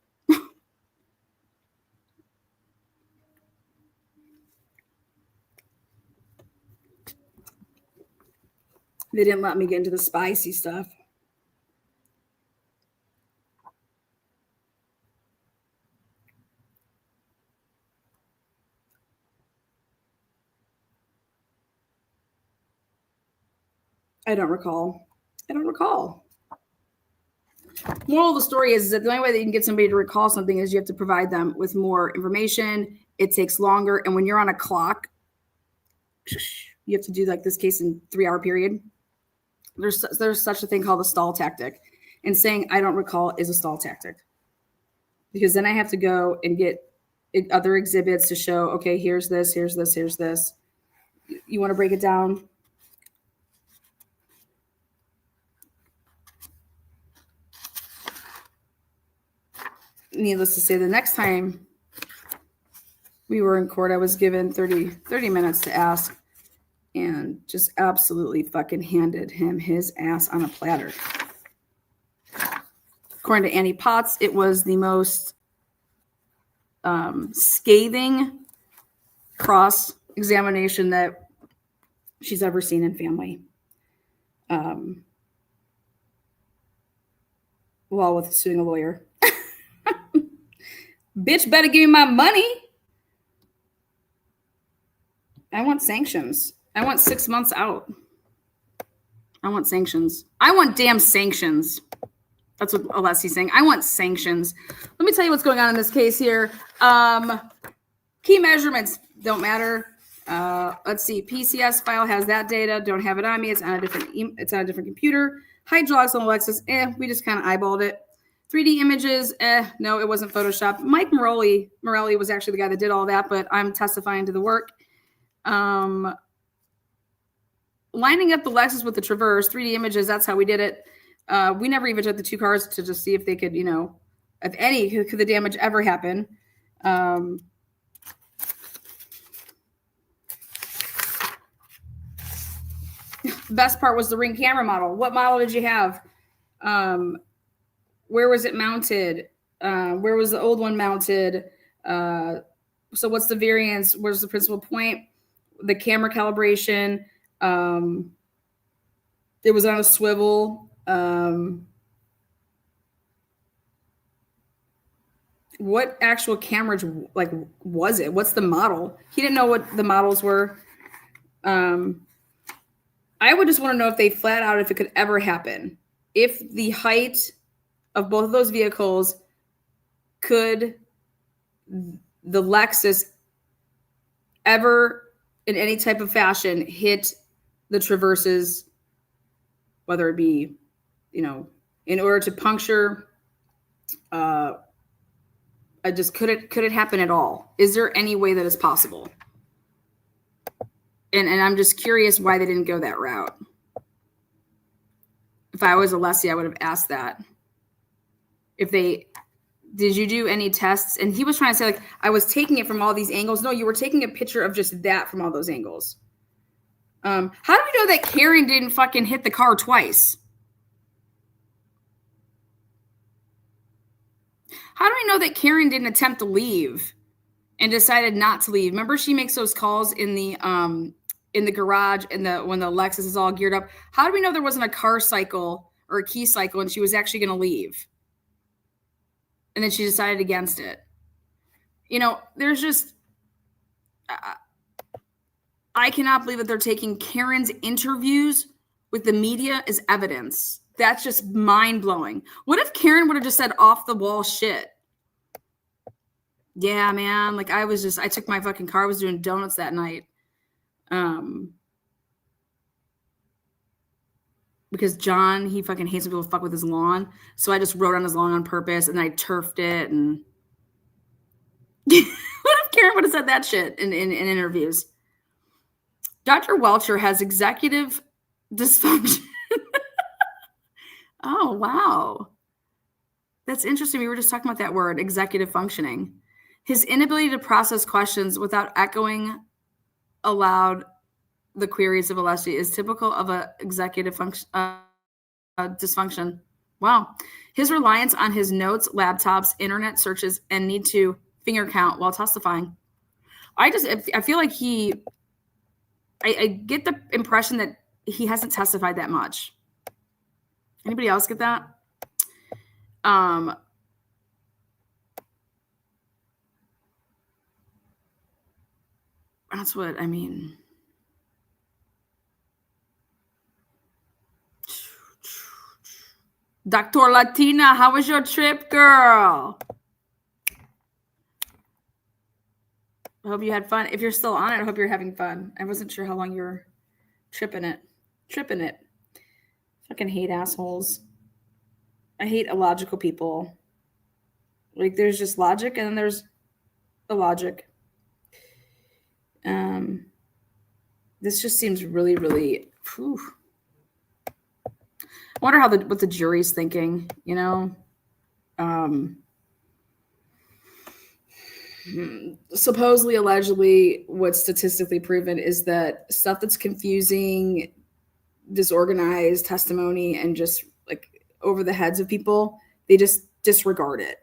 A: They didn't let me get into the spicy stuff. I don't recall. Moral of the story is that the only way that you can get somebody to recall something is you have to provide them with more information. It takes longer. And when you're on a clock, you have to do like this case in 3-hour period. There's such a thing called a stall tactic. And saying I don't recall is a stall tactic. Because then I have to go and get other exhibits to show, okay, here's this. You want to break it down? Needless to say, the next time we were in court, I was given 30 minutes to ask and just absolutely fucking handed him his ass on a platter. According to Annie Potts, it was the most scathing cross examination that she's ever seen in family. While with suing a lawyer. Bitch better give me my money. I want sanctions. I want 6 months out. I want sanctions. I want damn sanctions. That's what Alessi's saying. I want sanctions. Let me tell you what's going on in this case here. Key measurements don't matter. Let's see. PCS file has that data. Don't have it on me. It's on a different computer. Hydraulics on Alexis. We just kind of eyeballed it. 3D images. No, it wasn't Photoshop. Mike Morelli was actually the guy that did all that, but I'm testifying to the work. Lining up the Lexus with the Traverse, 3D images, that's how we did it. We never even took the two cars to just see if they could, if any, could the damage ever happen. Best part was the Ring camera model. What model did you have? Where was it mounted? Where was the old one mounted? So what's the variance? Where's the principal point? The camera calibration. It was on a swivel. What actual camera was it? What's the model? He didn't know what the models were. I would just want to know if they flat out, if it could ever happen. If the height of both of those vehicles, could the Lexus ever in any type of fashion hit the Traverses, whether it be, in order to puncture, could it happen at all? Is there any way that is possible? And I'm just curious why they didn't go that route. If I was Alessi, I would have asked that. Did you do any tests? And he was trying to say, I was taking it from all these angles. No, you were taking a picture of just that from all those angles. How do we know that Karen didn't fucking hit the car twice? How do we know that Karen didn't attempt to leave and decided not to leave? Remember, she makes those calls in the garage when the Lexus is all geared up. How do we know there wasn't a car cycle or a key cycle and she was actually going to leave? And then she decided against it. There's just, I cannot believe that they're taking Karen's interviews with the media as evidence. That's just mind blowing. What if Karen would have just said off the wall shit? Yeah, man. I took my fucking car. I was doing donuts that night. Because John, he fucking hates when people fuck with his lawn. So I just wrote on his lawn on purpose and I turfed it. And what if Karen would have said that shit in interviews? Dr. Welcher has executive dysfunction. Oh, wow. That's interesting. We were just talking about that word, executive functioning. His inability to process questions without echoing aloud the queries of Alessi is typical of an executive dysfunction. Wow. His reliance on his notes, laptops, internet searches, and need to finger count while testifying. I feel like I get the impression that he hasn't testified that much. Anybody else get that? That's what I mean. Dr. Latina, how was your trip, girl? I hope you had fun. If you're still on it, I hope you're having fun. I wasn't sure how long you were tripping it. Fucking hate assholes. I hate illogical people. There's just logic and then there's illogic. This just seems really, really. Whew. I wonder what the jury's thinking. Supposedly, allegedly, what's statistically proven is that stuff that's confusing, disorganized testimony, and just over the heads of people, they just disregard it.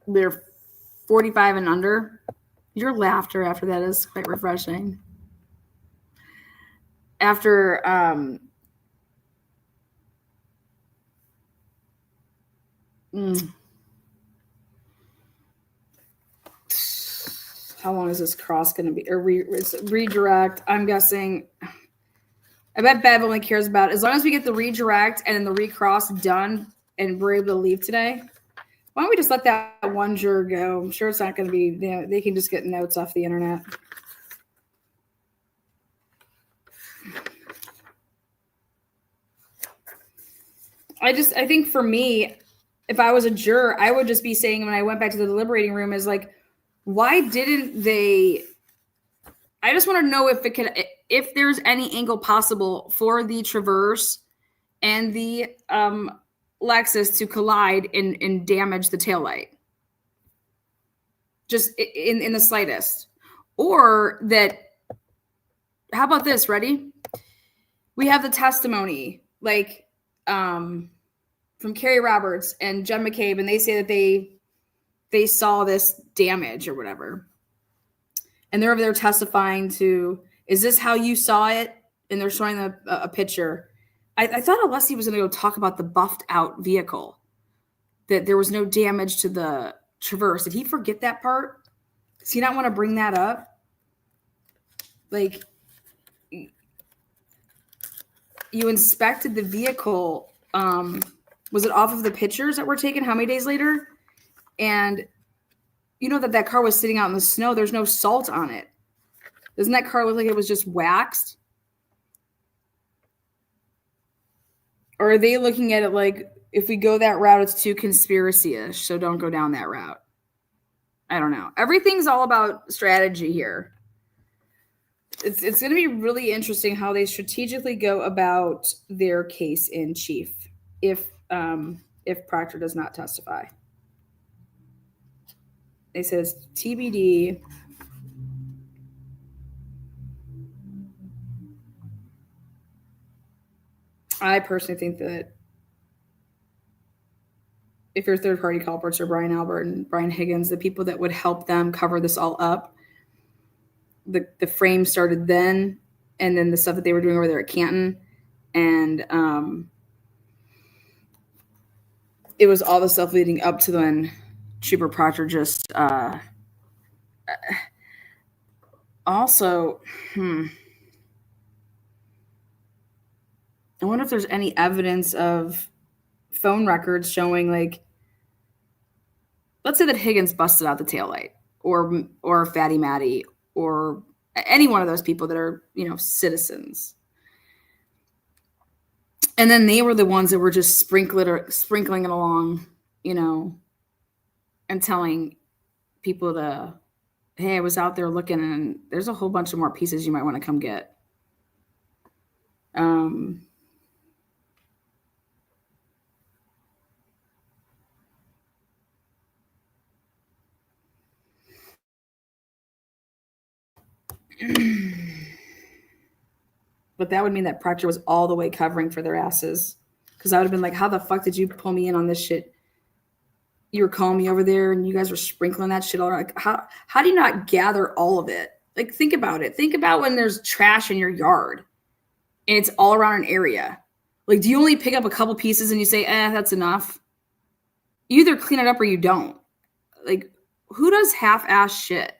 A: they're 45 and under. Your laughter after that is quite refreshing. After how long is this cross going to be? Or redirect? I'm guessing. I bet Bev only cares about as long as we get the redirect and then the recross done and we're able to leave today. Why don't we just let that one juror go? I'm sure it's not going to be. They can just get notes off the internet. I think for me, if I was a juror, I would just be saying when I went back to the deliberating room is like, why didn't they? I just want to know if there's any angle possible for the Traverse and the Lexus to collide and damage the taillight. Just in the slightest. Or that, how about this? Ready? We have the testimony, like, from Carrie Roberts and Jen McCabe, and they say that they saw this damage or whatever. And they're over there testifying to, is this how you saw it? And they're showing a picture. I thought Alessi was going to go talk about the buffed out vehicle, that there was no damage to the Traverse. Did he forget that part? Does he not want to bring that up? Like, you inspected the vehicle. Was it off of the pictures that were taken? How many days later? And you know that car was sitting out in the snow. There's no salt on it. Doesn't that car look like it was just waxed? Or are they looking at it like, if we go that route, it's too conspiracy-ish, so don't go down that route? I don't know. Everything's all about strategy here. It's going to be really interesting how they strategically go about their case in chief if Proctor does not testify. It says TBD. I personally think that if your third-party culprits are Brian Albert and Brian Higgins, the people that would help them cover this all up, the frame started then, and then the stuff that they were doing over there at Canton, and it was all the stuff leading up to when Trooper Proctor just also, I wonder if there's any evidence of phone records showing, like, let's say that Higgins busted out the taillight, or Fatty Matty, or any one of those people that are, citizens. And then they were the ones that were just sprinkling it along, and telling people to, hey, I was out there looking, and there's a whole bunch of more pieces you might want to come get. But that would mean that Proctor was all the way covering for their asses. Because I would have been like, how the fuck did you pull me in on this shit? You were calling me over there and you guys were sprinkling that shit all around. Like, how do you not gather all of it? Like, think about it. Think about when there's trash in your yard and it's all around an area. Like, do you only pick up a couple pieces and you say, that's enough? You either clean it up or you don't. Like, who does half-ass shit?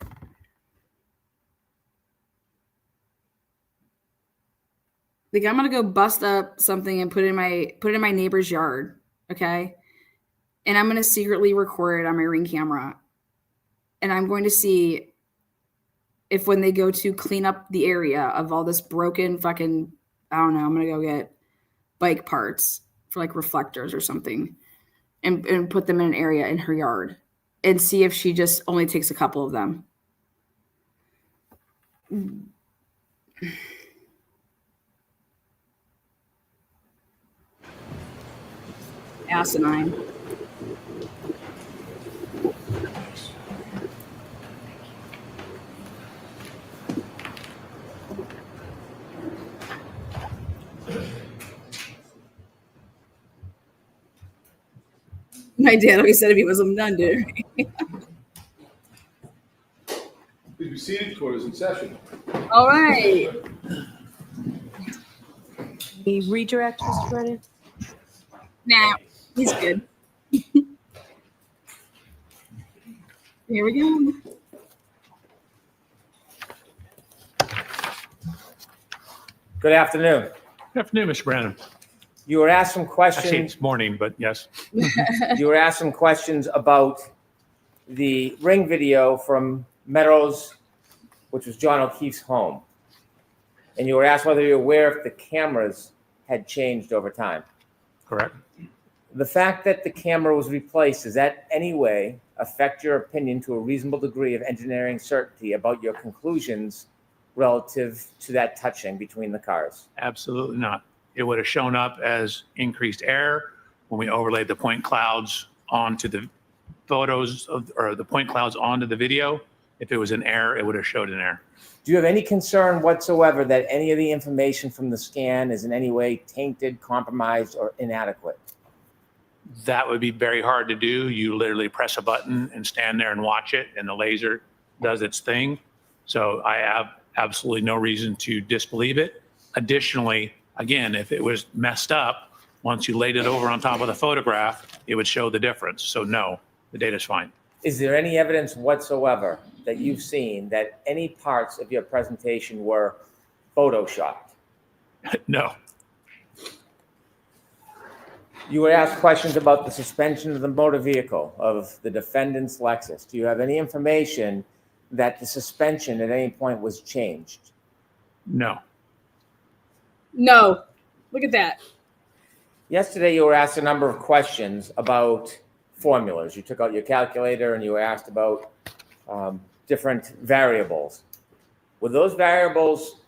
A: Like, I'm gonna go bust up something and put it in my neighbor's yard, okay? And I'm gonna secretly record it on my Ring camera, and I'm going to see if when they go to clean up the area of all this broken fucking, I don't know, I'm gonna go get bike parts for like reflectors or something, and put them in an area in her yard, and see if she just only takes a couple of them. Asinine. My dad always said if he was a nun, dude.
M: Please be seated. Court is in session.
A: All right.
L: Can you redirect, Mr. Brennan?
A: Nah, he's good. Here we go.
K: Good afternoon.
D: Good afternoon, Mr. Brandon.
K: You were asked some
D: Actually,
K: questions.
D: it's morning, but yes.
K: You were asked some questions about the ring video from Meadows, which was John O'Keefe's home. And you were asked whether you're aware if the cameras had changed over time.
D: Correct.
K: The fact that the camera was replaced, does that any way affect your opinion to a reasonable degree of engineering certainty about your conclusions relative to that touching between the cars?
D: Absolutely not. It would have shown up as increased error when we overlaid the point clouds onto the photos or the point clouds onto the video. If it was an error, it would have showed an error.
K: Do you have any concern whatsoever that any of the information from the scan is in any way tainted, compromised, or inadequate?
D: That would be very hard to do. You literally press a button and stand there and watch it, and the laser does its thing. So I have absolutely no reason to disbelieve it. Additionally, again, if it was messed up, once you laid it over on top of the photograph, it would show the difference. So no, the data's fine.
K: Is there any evidence whatsoever that you've seen that any parts of your presentation were photoshopped?
D: No.
K: You were asked questions about the suspension of the motor vehicle of the defendant's Lexus. Do you have any information that the suspension at any point was changed?
D: No.
A: No. Look at that.
K: Yesterday, you were asked a number of questions about formulas. You took out your calculator and you were asked about different variables. Were those variables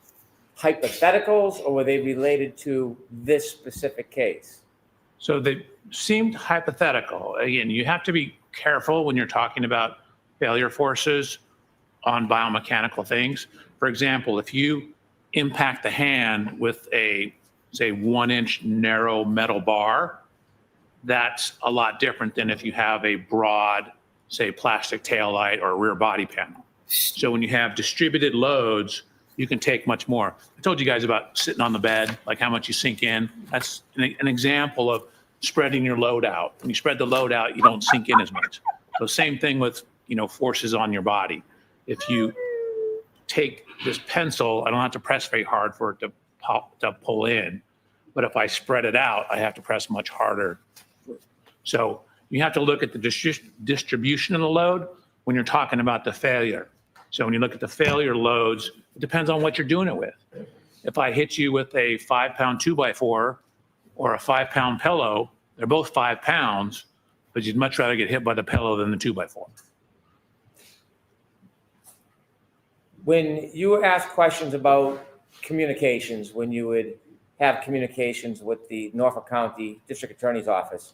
K: hypotheticals or were they related to this specific case?
D: So they seemed hypothetical. Again, you have to be careful when you're talking about failure forces on biomechanical things. For example, if you impact the hand with a, say, 1-inch narrow metal bar, that's a lot different than if you have a broad, say, plastic taillight or rear body panel. So when you have distributed loads, you can take much more. I told you guys about sitting on the bed, like how much you sink in. That's an example of spreading your load out. When you spread the load out, you don't sink in as much. So same thing with, forces on your body. If you take this pencil, I don't have to press very hard for it to pull in. But if I spread it out, I have to press much harder. So you have to look at the distribution of the load when you're talking about the failure. So when you look at the failure loads, it depends on what you're doing it with. If I hit you with a 5-pound 2x4 or a 5-pound pillow, they're both 5 pounds, but you'd much rather get hit by the pillow than the 2x4.
K: When you were asked questions about communications, when you would have communications with the Norfolk County District Attorney's Office,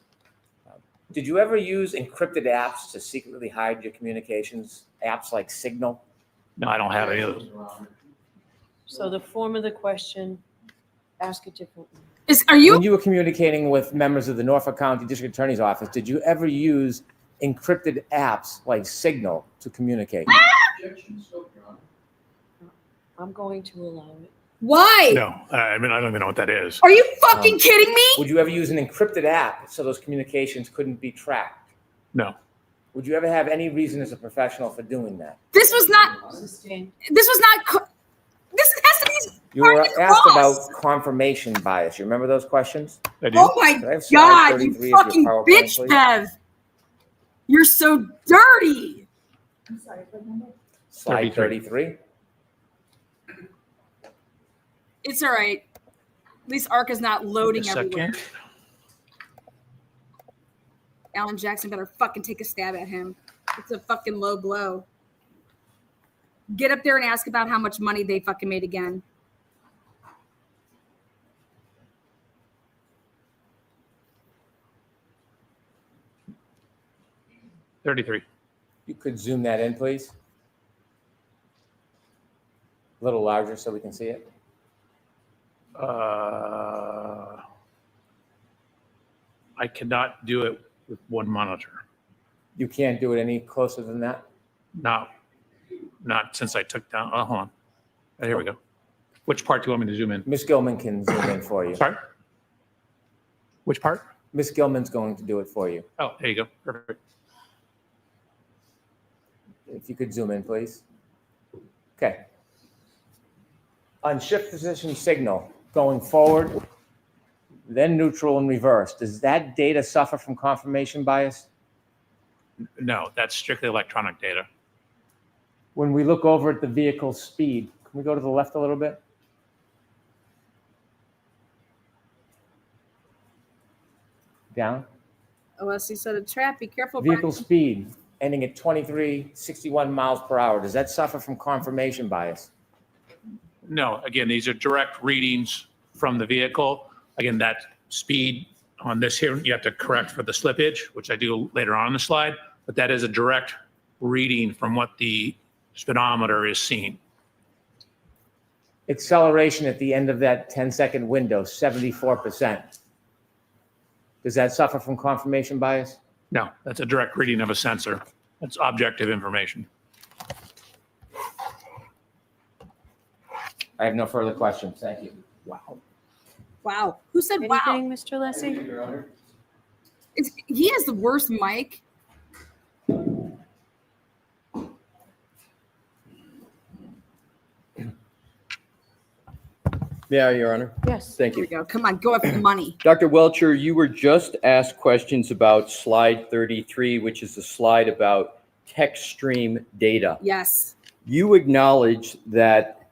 K: did you ever use encrypted apps to secretly hide your communications? Apps like Signal?
D: No, I don't have any of those.
L: So the form of the question, ask it differently.
K: When you were communicating with members of the Norfolk County District Attorney's Office, did you ever use encrypted apps like Signal to communicate?
L: I'm going to allow it.
A: Why?
D: No, I mean, I don't even know what that is.
A: Are you fucking kidding me?
K: Would you ever use an encrypted app so those communications couldn't be tracked?
D: No.
K: Would you ever have any reason as a professional for doing that?
A: This was not. This has to be.
K: You were asked about confirmation bias. You remember those questions?
D: I do.
A: Oh my God, you fucking bitch,
K: please?
A: Bev. You're so dirty.
E: I'm sorry, what number?
K: Slide 33.
A: It's all right. At least ARC is not loading everywhere. Alan Jackson better fucking take a stab at him. It's a fucking low blow. Get up there and ask about how much money they fucking made again.
D: $33.
K: You could zoom that in, please. A little larger so we can see it.
D: I cannot do it with one monitor.
K: You can't do it any closer than that?
D: Not since I took down, oh, hold on. Oh, here we go. Which part do you want me to zoom in?
K: Miss Gilman can zoom in for you.
D: Sorry? Which part?
K: Miss Gilman's going to do it for you.
D: Oh, there you go. Perfect.
K: If you could zoom in, please. Okay. On shift position signal, going forward, then neutral and reverse, does that data suffer from confirmation bias?
D: No, that's strictly electronic data.
K: When we look over at the vehicle speed, can we go to the left a little bit? Down.
A: Alessi said a trap. Be careful.
K: Vehicle
A: Brian.
K: speed ending at 2361 miles per hour. Does that suffer from confirmation bias?
D: No, again, these are direct readings from the vehicle. Again, that speed on this here, you have to correct for the slippage, which I do later on in the slide, but that is a direct reading from what the speedometer is seeing.
K: Acceleration at the end of that 10-second window, 74%. Does that suffer from confirmation bias?
D: No, that's a direct reading of a sensor. That's objective information.
K: I have no further questions. Thank you.
D: Wow.
A: Wow. Who said wow?
L: Anything, Mr. Alessi?
A: He has the worst mic.
C: Yeah, Your Honor.
L: Yes.
C: Thank
A: Here
C: you.
A: we go. Come on, go after the money.
C: Dr. Welcher, you were just asked questions about slide 33, which is a slide about text stream data.
A: Yes.
C: You acknowledge that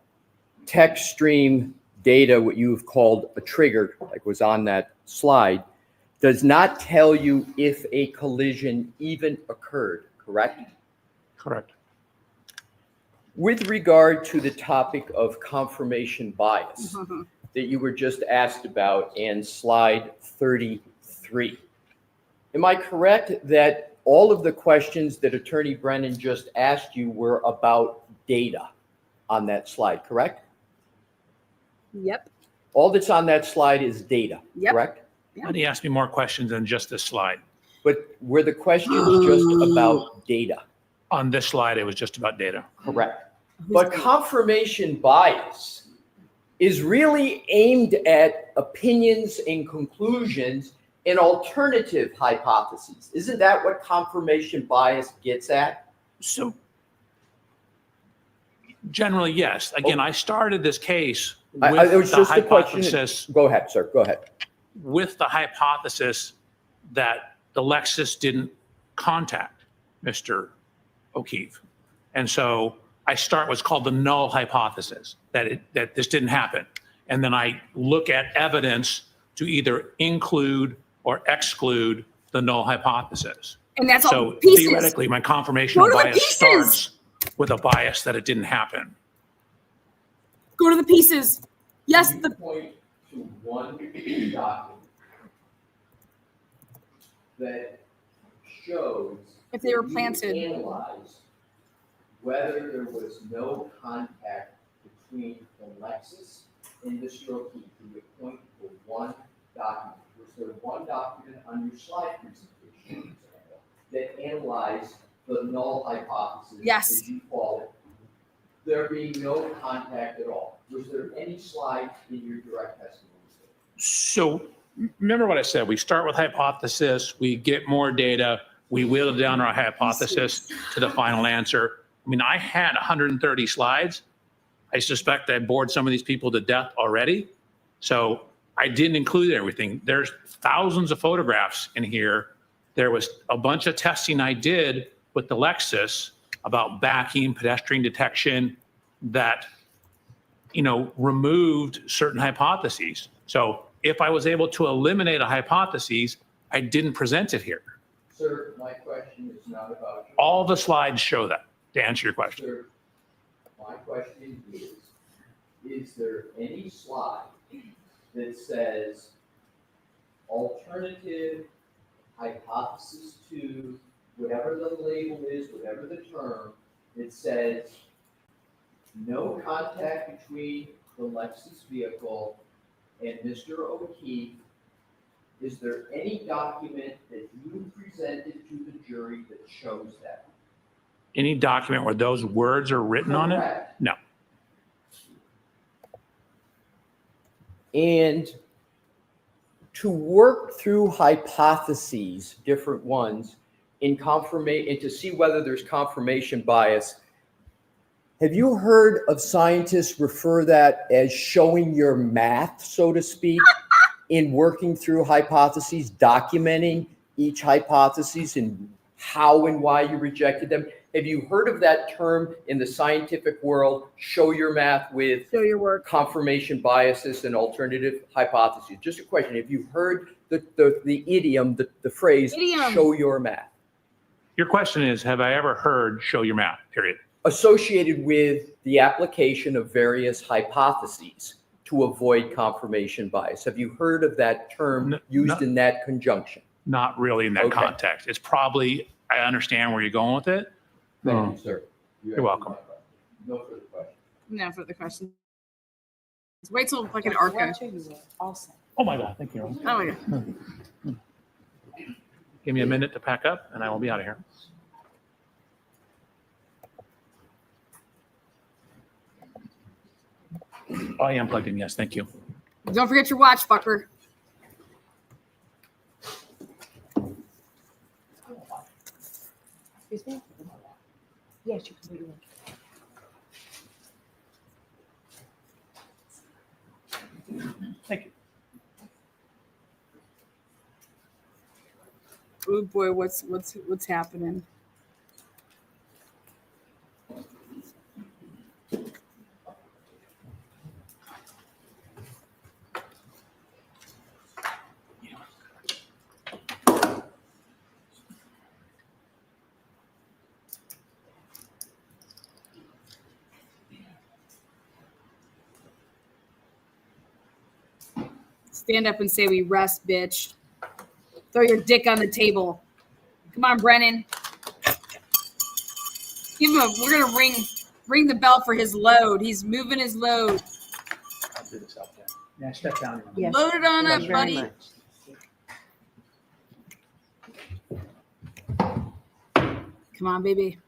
C: text stream data, what you've called a trigger, like was on that slide, does not tell you if a collision even occurred, correct?
D: Correct.
C: With regard to the topic of confirmation bias that you were just asked about in slide 33, am I correct that all of the questions that Attorney Brennan just asked you were about data on that slide, correct?
A: Yep.
C: All that's on that slide is data,
A: Yep.
C: correct?
A: Yeah.
D: And he asked me more questions than just this slide.
C: But were the questions just about data?
D: On this slide, it was just about data.
C: Correct. But confirmation bias is really aimed at opinions and conclusions and alternative hypotheses. Isn't that what confirmation bias gets at?
D: So generally, yes. Again, I started this case with
C: it was
D: the
C: just a question.
D: hypothesis.
C: Go ahead, sir. Go ahead.
D: With the hypothesis that the Lexus didn't contact Mr. O'Keefe. And so I start what's called the null hypothesis, that this didn't happen. And then I look at evidence to either include or exclude the null hypothesis.
A: And that's
D: So
A: all pieces.
D: theoretically, my confirmation
A: Go to the
D: bias
A: pieces.
D: starts with a bias that it didn't happen.
A: Go to the pieces. Yes. The
C: Point to one document that shows
A: if they were
C: you
A: planted.
C: analyze whether there was no contact between the Lexus and Mr. O'Keefe. You would point to one document. Was there one document on your slide presentation that analyzed the null hypothesis,
A: Yes.
C: as you call it, there being no contact at all? Was there any slide in your direct testimony?
D: So remember what I said, we start with hypothesis, we get more data, we whittle down our hypothesis to the final answer. I mean, I had 130 slides. I suspect I bored some of these people to death already. So I didn't include everything. There's thousands of photographs in here. There was a bunch of testing I did with the Lexus about backing, pedestrian detection that, removed certain hypotheses. So if I was able to eliminate a hypothesis, I didn't present it here.
C: Sir, my question is not about you.
D: All the slides show that, to answer your question.
C: Sir, my question is there any slide that says alternative hypothesis to whatever the label is, whatever the term, that says no contact between the Lexus vehicle and Mr. O'Keefe Is there any document that you presented to the jury that shows that?
D: Any document where those words are written on it?
C: Correct.
D: No.
C: And to work through hypotheses, different ones, in confirmation, and to see whether there's confirmation bias, have you heard of scientists refer that as showing your math, so to speak, in working through hypotheses, documenting each hypothesis and how and why you rejected them? Have you heard of that term in the scientific world, show your math with
A: Show your work.
C: confirmation biases and alternative hypotheses? Just a question. Have you heard the idiom, the phrase,
A: Idiom.
C: show your math?
D: Your question is, have I ever heard show your math, period?
C: Associated with the application of various hypotheses to avoid confirmation bias. Have you heard of that term used in that conjunction?
D: Not really in that
C: Okay.
D: context. It's probably, I understand where you're going with it.
C: Thank you, sir.
D: You're welcome.
C: No further questions.
A: No further questions. Wait till like an ARCA.
D: Oh my God, thank you.
A: Oh my God.
D: Give me a minute to pack up and I will be out of here. Oh, I am plugged in, yes, thank you.
A: Don't forget your watch, fucker.
L: Excuse me? Yes, you can do it.
D: Thank you.
A: Oh boy, what's happening? Stand up and say we rest, bitch. Throw your dick on the table. Come on, Brennan. Give him we're gonna ring the bell for his load. He's moving his load.
D: I'll do this out there. Yeah, step down.
L: Yes.
A: Load it on
L: Thank
A: up,
L: you very
A: buddy.
L: much.
A: Come on, baby.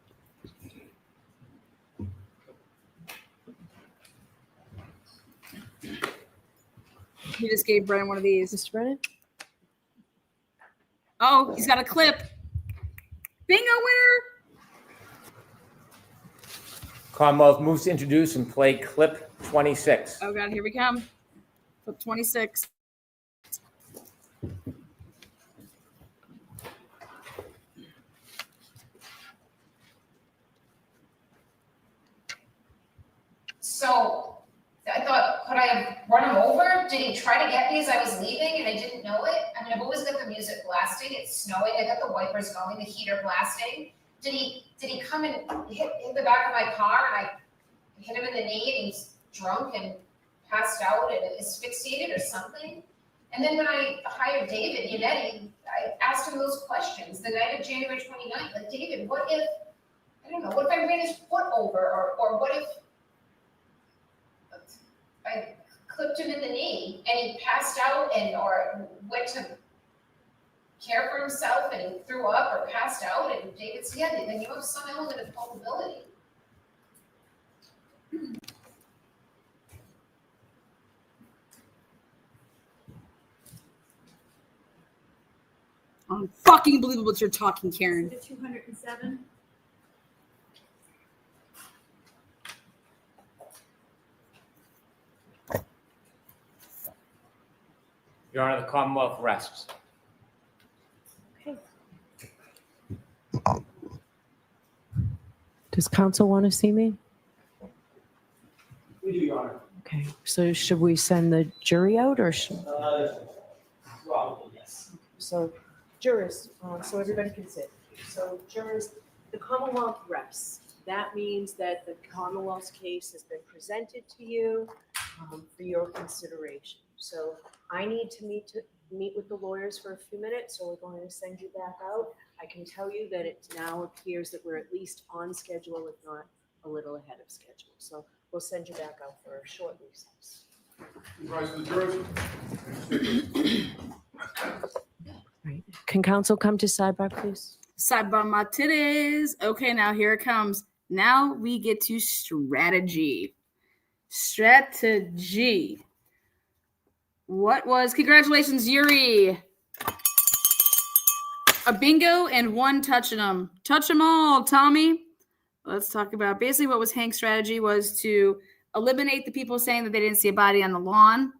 A: He just gave Brennan one of these.
L: Mr. Brennan?
A: Oh, he's got a clip. Bingo winner.
K: Commonwealth moves to introduce and play clip 26.
A: Oh God, here we come. Clip 26.
N: So I thought, could I have run him over? Did he try to get me as I was leaving and I didn't know it? I mean, I've always got the music blasting. It's snowing. I got the wipers going, the heater blasting. Did he come and hit the back of my car and I hit him in the knee and he's drunk and passed out and asphyxiated or something? And then when I hired David Yannetti, I asked him those questions the night of January 29th. Like, David, what if, I don't know, what if I ran his foot over or what if I clipped him in the knee and he passed out or went to care for himself and he threw up or passed out, and David said, yeah, then you have some element of culpability.
A: Unfucking believable what you're talking, Karen.
E: 207.
K: Your Honor, the Commonwealth rests.
L: Does counsel want to see me?
I: We do, Your Honor.
L: Okay, so should we send the jury out or should?
I: Probably, yes.
L: So jurors, so everybody can sit. So jurors, the Commonwealth rests. That means that the Commonwealth's case has been presented to you for your consideration. So I need to meet with the lawyers for a few minutes, so we're going to send you back out. I can tell you that it now appears that we're at least on schedule, if not a little ahead of schedule. So we'll send you back out for a short recess.
M: Rise to the jurors.
L: Can council come to sidebar, please?
A: Sidebar my titties. Okay, now here it comes. Now we get to strategy. Strategy. Congratulations, Yuri. A bingo and one touching them. Touch them all, Tommy. Let's talk about basically what was Hank's strategy was to eliminate the people saying that they didn't see a body on the lawn,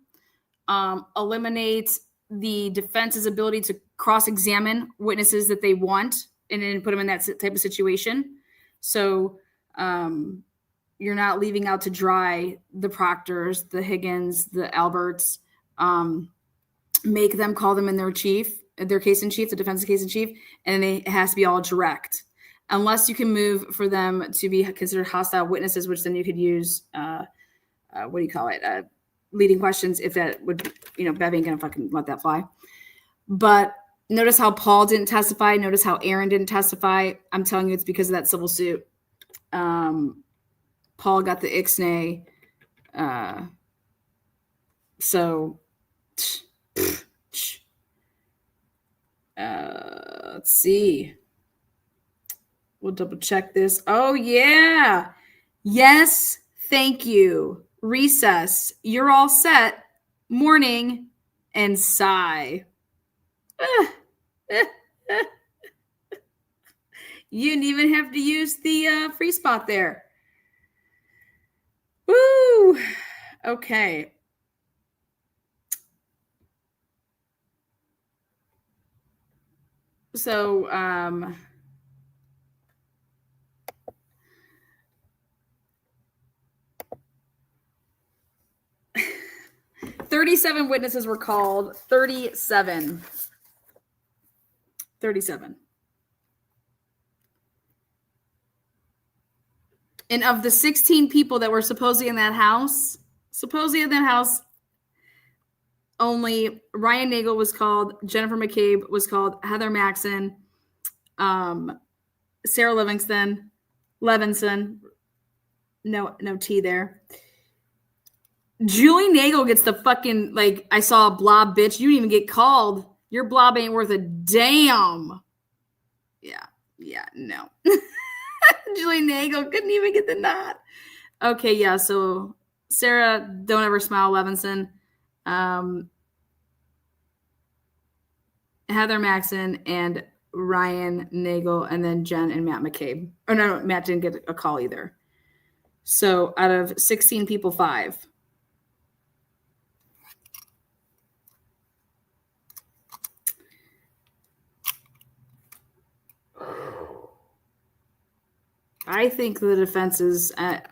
A: eliminate the defense's ability to cross-examine witnesses that they want and then put them in that type of situation. So you're not leaving out to dry the Proctors, the Higgins, the Alberts, make them call them in their case in chief, the defense's case in chief, and it has to be all direct. Unless you can move for them to be considered hostile witnesses, which then you could use, leading questions if that would, Bev ain't gonna fucking let that fly. But notice how Paul didn't testify. Notice how Aaron didn't testify. I'm telling you, it's because of that civil suit. Paul got the ixnay. Let's see. We'll double check this. Oh, yeah. Yes. Thank you. Recess. You're all set. Morning and sigh. You didn't even have to use the free spot there. Woo. Okay. So, 37 witnesses were called. 37. And of the 16 people that were supposedly in that house, only Ryan Nagel was called, Jennifer McCabe was called, Heather Maxson, Sarah Levinson, no T there. Julie Nagel gets the fucking, I saw a blob, bitch. You didn't even get called. Your blob ain't worth a damn. Yeah, no. Julie Nagel couldn't even get the nod. Okay, yeah, so Sarah, Don't Ever Smile Levinson, Heather Maxson, and Ryan Nagel, and then Jen and Matt McCabe. Oh, no, Matt didn't get a call either. So out of 16 people, 5. I think the defense is at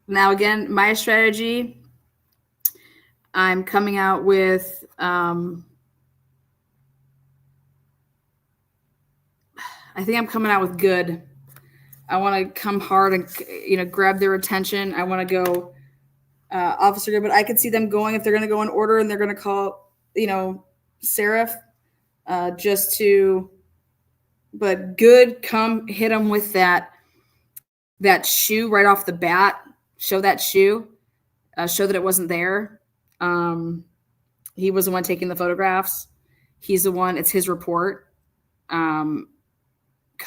A: now again, my strategy, I'm coming out with I think I'm coming out with good. I want to come hard and grab their attention. I want to go officer good, but I could see them going if they're going to go in order and they're going to call Seraph. But good, come hit him with that shoe right off the bat. Show that shoe. Show that it wasn't there. He was the one taking the photographs. He's the one. It's his report. Come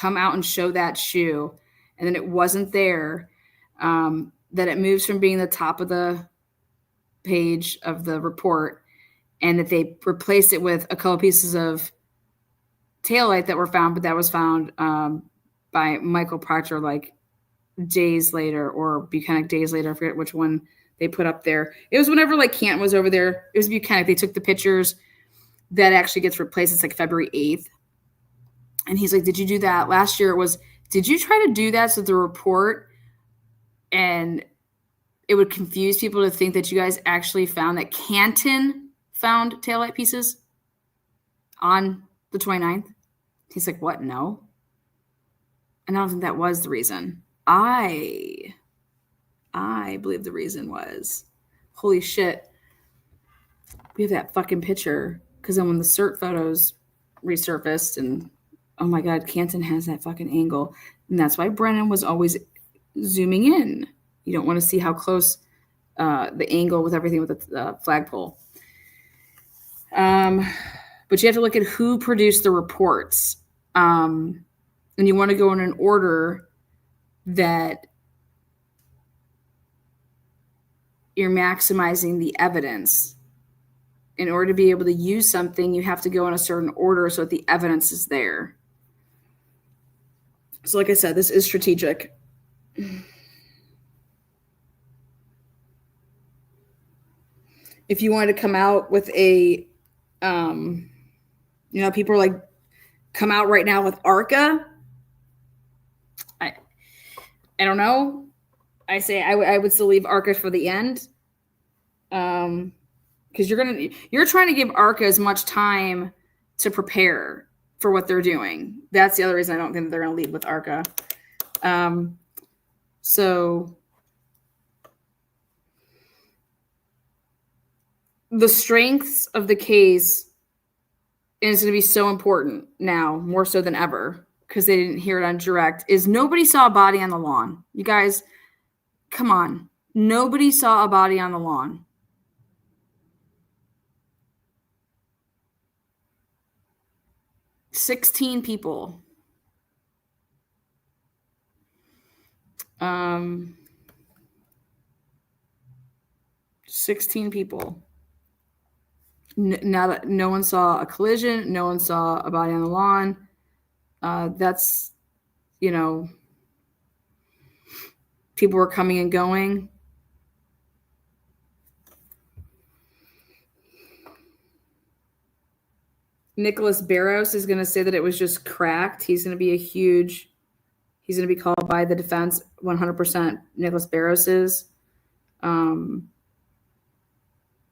A: out and show that shoe, and then it wasn't there. That it moves from being the top of the page of the report, and that they replaced it with a couple pieces of taillight that were found, but that was found by Michael Proctor days later, or Buchanan days later. I forget which one they put up there. It was whenever Canton was over there. It was Buchanan. They took the pictures. That actually gets replaced. It's February 8th. And he's like, did you do that? Last year it was, did you try to do that so the report and it would confuse people to think that you guys actually found that Canton found taillight pieces on the 29th? He's like, what? No. And I don't think that was the reason. I believe the reason was, holy shit, we have that fucking picture. Because then when the cert photos resurfaced and, oh my God, Canton has that fucking angle. And that's why Brennan was always zooming in. You don't want to see how close the angle with everything with the flagpole. But you have to look at who produced the reports. And you want to go in an order that you're maximizing the evidence. In order to be able to use something, you have to go in a certain order so that the evidence is there. So like I said, this is strategic. If you wanted to come out with a, people are like, come out right now with ARCA. I don't know. I say I would still leave ARCA for the end. Because you're trying to give ARCA as much time to prepare for what they're doing. That's the other reason I don't think they're going to lead with ARCA. So the strengths of the case is going to be so important now, more so than ever, because they didn't hear it on direct, is nobody saw a body on the lawn. You guys, come on. Nobody saw a body on the lawn. $16 people. 16 people. Now that no one saw a collision, no one saw a body on the lawn. That's, people were coming and going. Nicholas Barros is going to say that it was just cracked. He's going to be called by the defense 100%. Nicholas Barros is.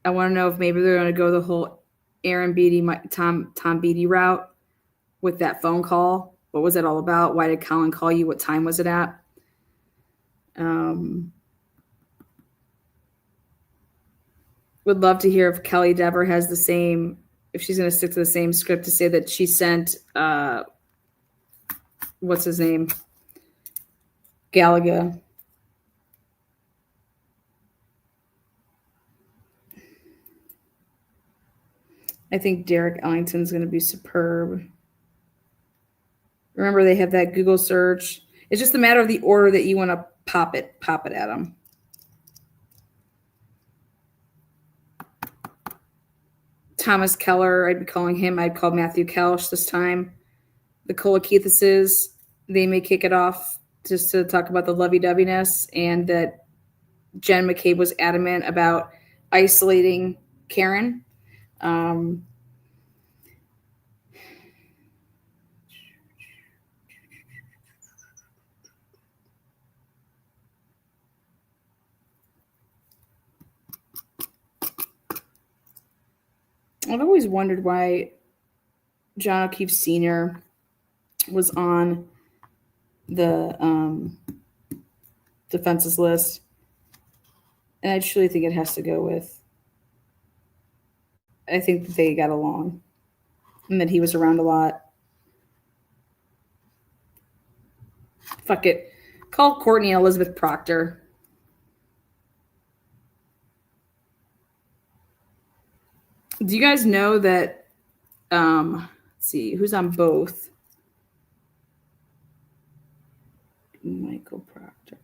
A: I want to know if maybe they're going to go the whole Aaron Beatty, Tom Beatty route with that phone call. What was it all about? Why did Colin call you? What time was it at? Would love to hear if Kelly Dever has the same, if she's going to stick to the same script to say that she sent, what's his name? Gallagher. I think Derek Ellington's going to be superb. Remember, they have that Google search. It's just a matter of the order that you want to pop it at them. Thomas Keller, I'd be calling him. I'd call Matthew Kelsch this time. The Kolakithises, they may kick it off just to talk about the lovey-doveyness and that Jen McCabe was adamant about isolating Karen. I've always wondered why John O'Keefe Sr. was on the defense's list. And I truly think it has to go with, I think that they got along and that he was around a lot. Fuck it. Call Courtney and Elizabeth Proctor. Do you guys know that, let's see, who's on both? Michael Proctor.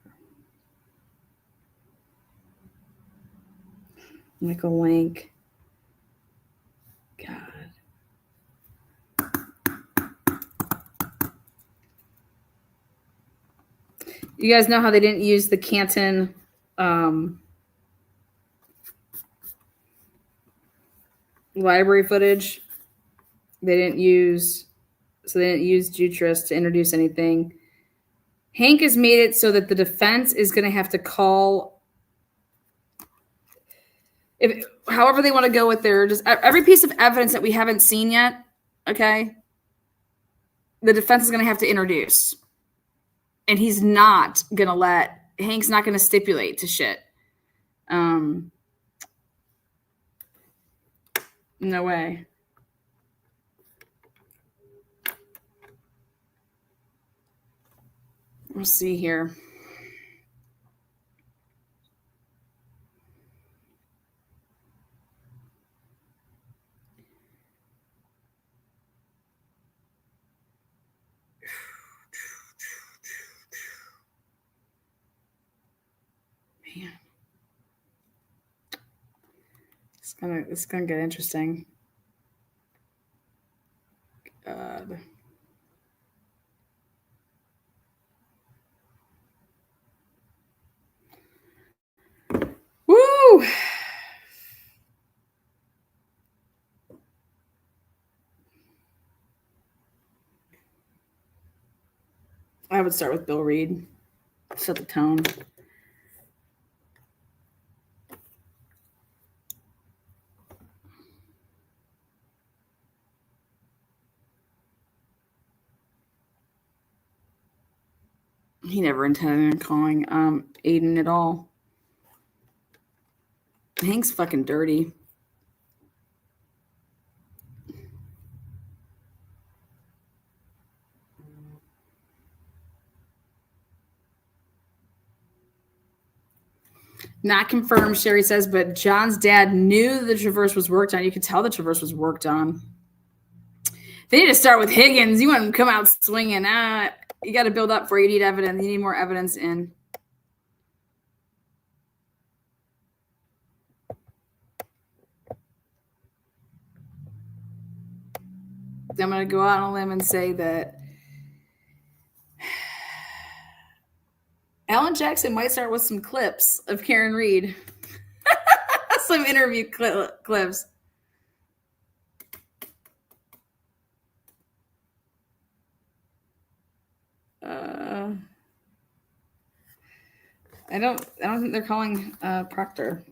A: Michael Lank. God. You guys know how they didn't use the Canton library footage? They didn't use Jutras to introduce anything. Hank has made it so that the defense is going to have to call, however they want to go with their, just every piece of evidence that we haven't seen yet, okay? The defense is going to have to introduce. And he's not going to Hank's not going to stipulate to shit. No way. We'll see here. It's gonna get interesting. God. Woo! I would start with Bill Reed. Set the tone. He never intended on calling Aiden at all. Hank's fucking dirty. Not confirmed, Sherry says, but John's dad knew the Traverse was worked on. You could tell the Traverse was worked on. They need to start with Higgins. You want him to come out swinging. You got to build up for you. You need evidence. You need more evidence in. I'm going to go out on a limb and say that Alan Jackson might start with some clips of Karen Reed. Some interview clips. I don't think they're calling Proctor.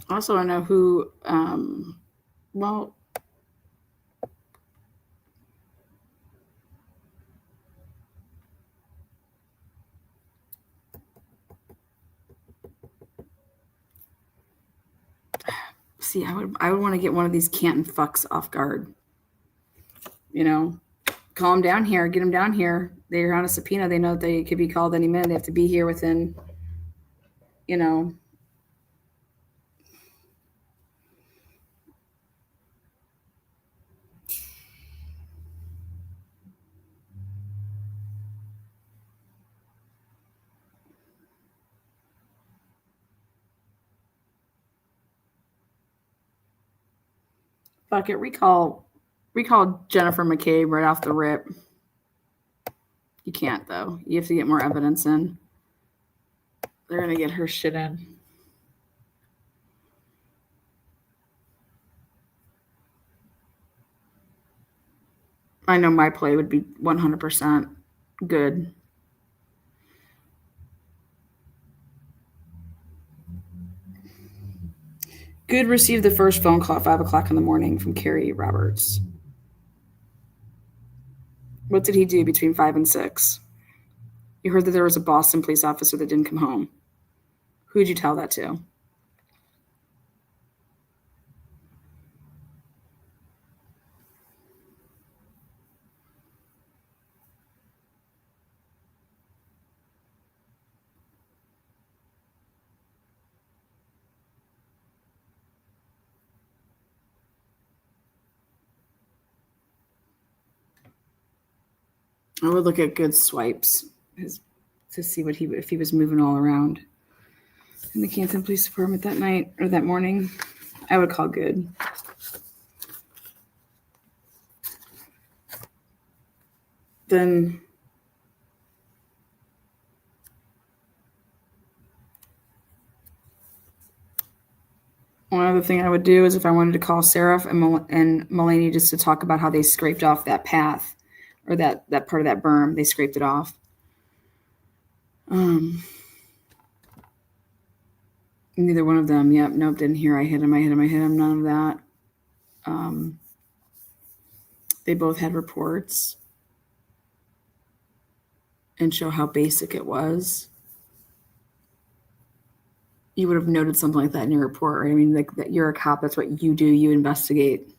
A: Also, I know who, well, see, I would want to get one of these Canton fucks off guard. You know, call them down here, get them down here. They're on a subpoena. They know that they could be called any minute. They have to be here within, you know. Fuck it, recall Jennifer McCabe right off the rip. You can't, though. You have to get more evidence in. They're going to get her shit in. I know my play would be 100% good. Good received the first phone call at 5 o'clock in the morning from Carrie Roberts. What did he do between 5 and 6? You heard that there was a Boston police officer that didn't come home. Who did you tell that to? I would look at good swipes to see if he was moving all around in the Canton Police Department that night or that morning. I would call good. Then one other thing I would do is if I wanted to call Seraph and Mulaney just to talk about how they scraped off that path or that part of that berm, they scraped it off. Neither one of them. Yep. Nope. Didn't hear. I hit him. None of that. They both had reports and show how basic it was. You would have noted something like that in your report, right? I mean, like that you're a cop. That's what you do. You investigate.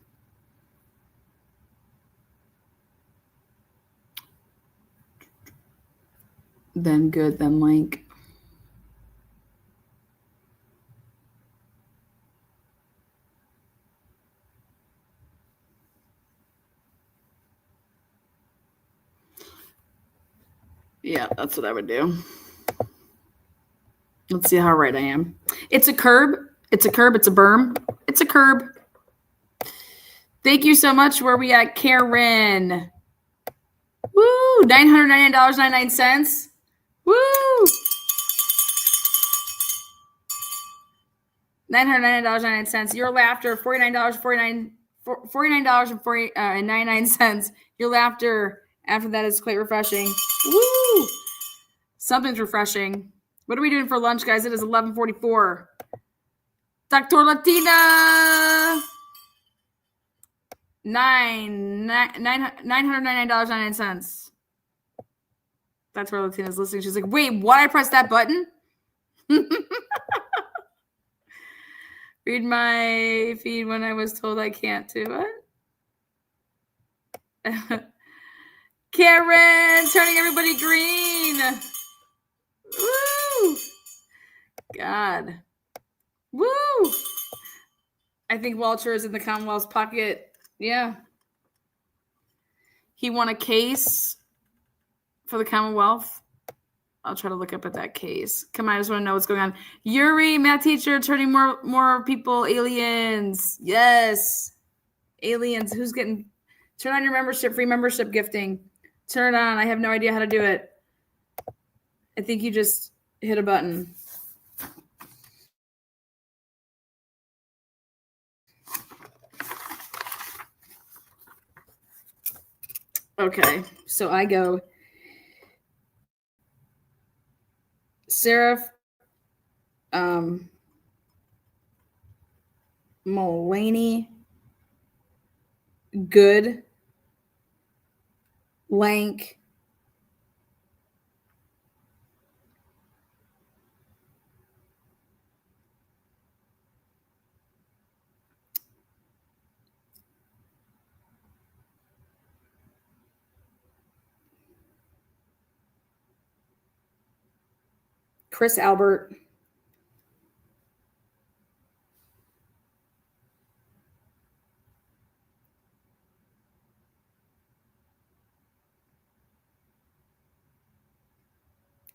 A: Then good, then link. Yeah, that's what I would do. Let's see how right I am. It's a curb. It's a curb. It's a berm. It's a curb. Thank you so much. Where are we at, Karen? Woo! $999.99. Woo! $999.99. Your laughter, $49.99. Your laughter after that is quite refreshing. Woo! Something's refreshing. What are we doing for lunch, guys? It is 11:44. Dr. Latina. $999.99. That's where Latina's listening. She's like, wait, what? I pressed that button? Read my feed when I was told I can't do it. Karen, turning everybody green. Woo! God. Woo! I think Welcher is in the Commonwealth's pocket. Yeah. He won a case for the Commonwealth. I'll try to look up at that case. Come on, I just want to know what's going on. Yuri, math teacher, turning more people aliens. Yes. Aliens. Who's getting... Turn on your membership, free membership gifting. Turn it on. I have no idea how to do it. I think you just hit a button. Okay, so I go Seraph, Mulaney, Good, Lank, Chris Albert,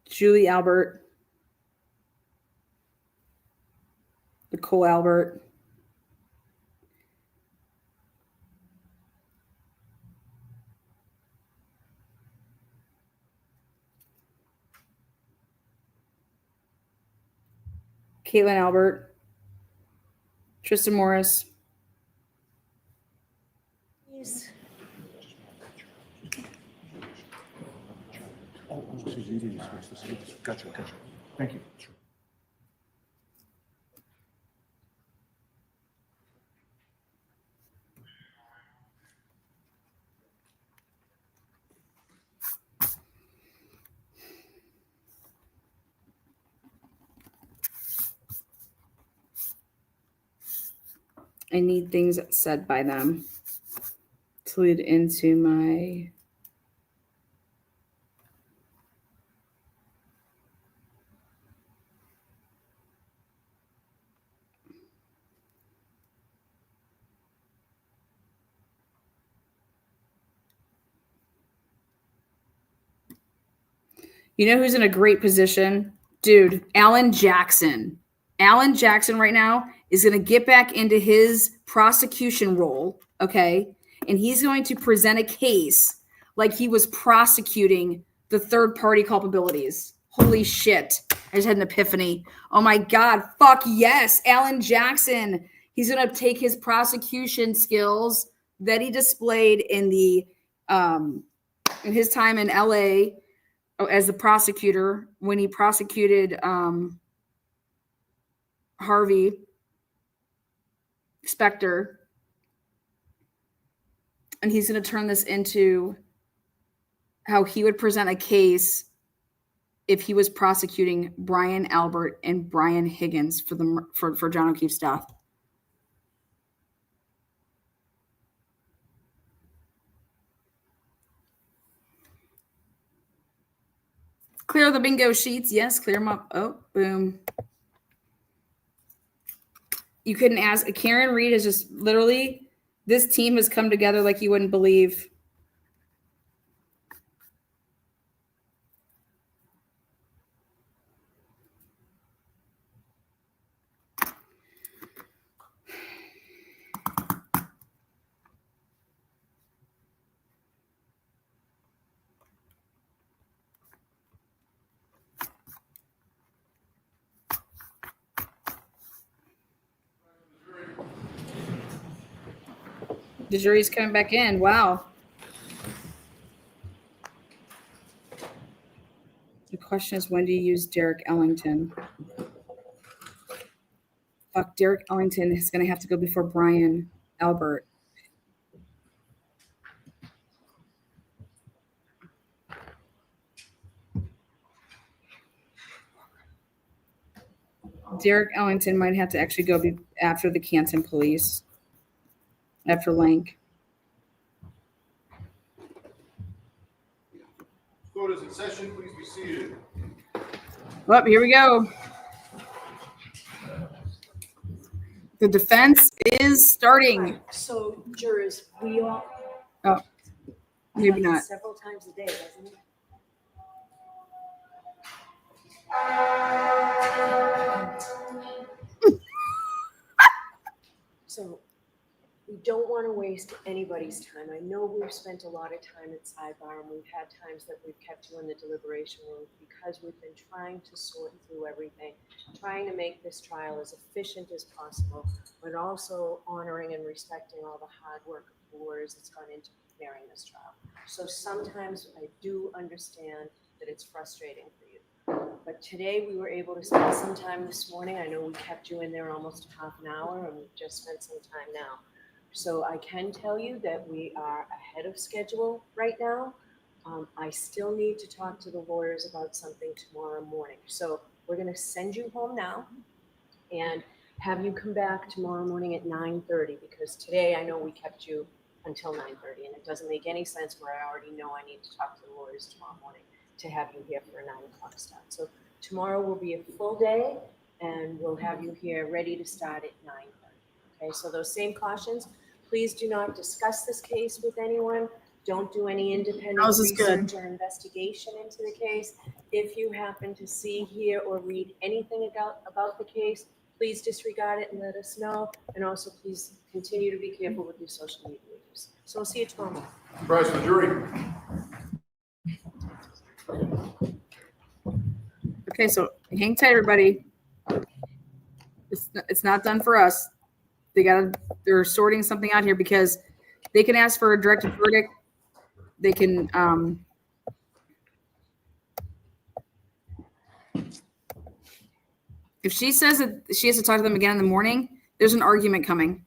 A: Julie Albert, Nicole Albert, Caitlin Albert, Tristan Morris.
L: Yes.
F: Gotcha. Thank you.
A: I need things said by them to lead into my You know who's in a great position? Dude, Alan Jackson. Alan Jackson right now is going to get back into his prosecution role, okay? And he's going to present a case like he was prosecuting the third-party culpabilities. Holy shit. I just had an epiphany. Oh my God. Fuck yes. Alan Jackson. He's going to take his prosecution skills that he displayed in the in his time in LA as the prosecutor when he prosecuted Harvey Specter. And he's going to turn this into how he would present a case if he was prosecuting Brian Albert and Brian Higgins for John O'Keefe's death. Clear the bingo sheets. Yes, clear them up. Oh, boom. You couldn't ask. Karen Reed is just literally, this team has come together like you wouldn't believe. The jury's coming back in. Wow. The question is, when do you use Derek Ellington? Fuck, Derek Ellington is going to have to go before Brian Albert. Derek Ellington might have to actually go after the Canton police. After Lank.
M: Court is in session. Please be seated.
A: Well, here we go. The defense is starting.
L: So jurors, we all.
A: Oh, maybe not.
L: Several times a day, doesn't it? So we don't want to waste anybody's time. I know we've spent a lot of time at sidebar, and we've had times that we've kept you in the deliberation room because we've been trying to sort through everything, trying to make this trial as efficient as possible, but also honoring and respecting all the hard work of the lawyers that's gone into preparing this trial. So sometimes I do understand that it's frustrating for you. But today we were able to spend some time this morning. I know we kept you in there almost half an hour, and we've just spent some time now. So I can tell you that we are ahead of schedule right now. I still need to talk to the lawyers about something tomorrow morning. So we're going to send you home now and have you come back tomorrow morning at 9:30, because today I know we kept you until 9:30, and it doesn't make any sense where I already know I need to talk to the lawyers tomorrow morning to have you here for a 9 o'clock start. So tomorrow will be a full day, and we'll have you here ready to start at 9:30. Okay, so those same cautions. Please do not discuss this case with anyone. Don't do any independent research or investigation into the case. If you happen to see, hear, or read anything about the case, please disregard it and let us know. And also, please continue to be careful with your social media use. So we'll see you tomorrow.
M: Rise for the jury.
A: Okay, so hang tight, everybody. It's not done for us. They're sorting something out here because they can ask for a directed verdict. They can if she says that she has to talk to them again in the morning, there's an argument coming.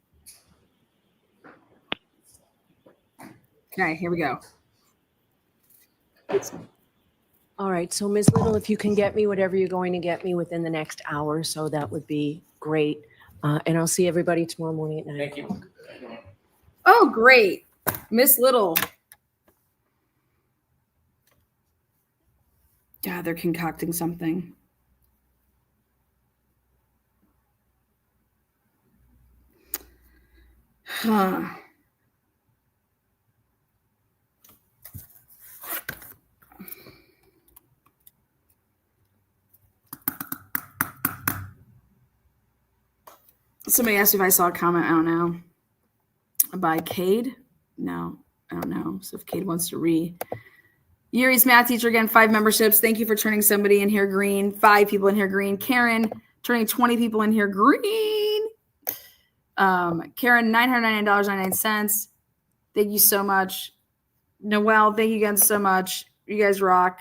A: Okay, here we go.
L: All right, so Ms. Little, if you can get me whatever you're going to get me within the next hour, so that would be great. And I'll see everybody tomorrow morning at 9 o'clock.
K: Thank you.
A: Oh, great. Miss Little. God, they're concocting something. Huh. Somebody asked me if I saw a comment. I don't know. By Cade? No, I don't know. So if Cade wants to read. Yuri's math teacher again, 5 memberships. Thank you for turning somebody in here green. 5 people in here green. Karen turning 20 people in here green. Karen, $999.99. Thank you so much. Noelle, thank you again so much. You guys rock.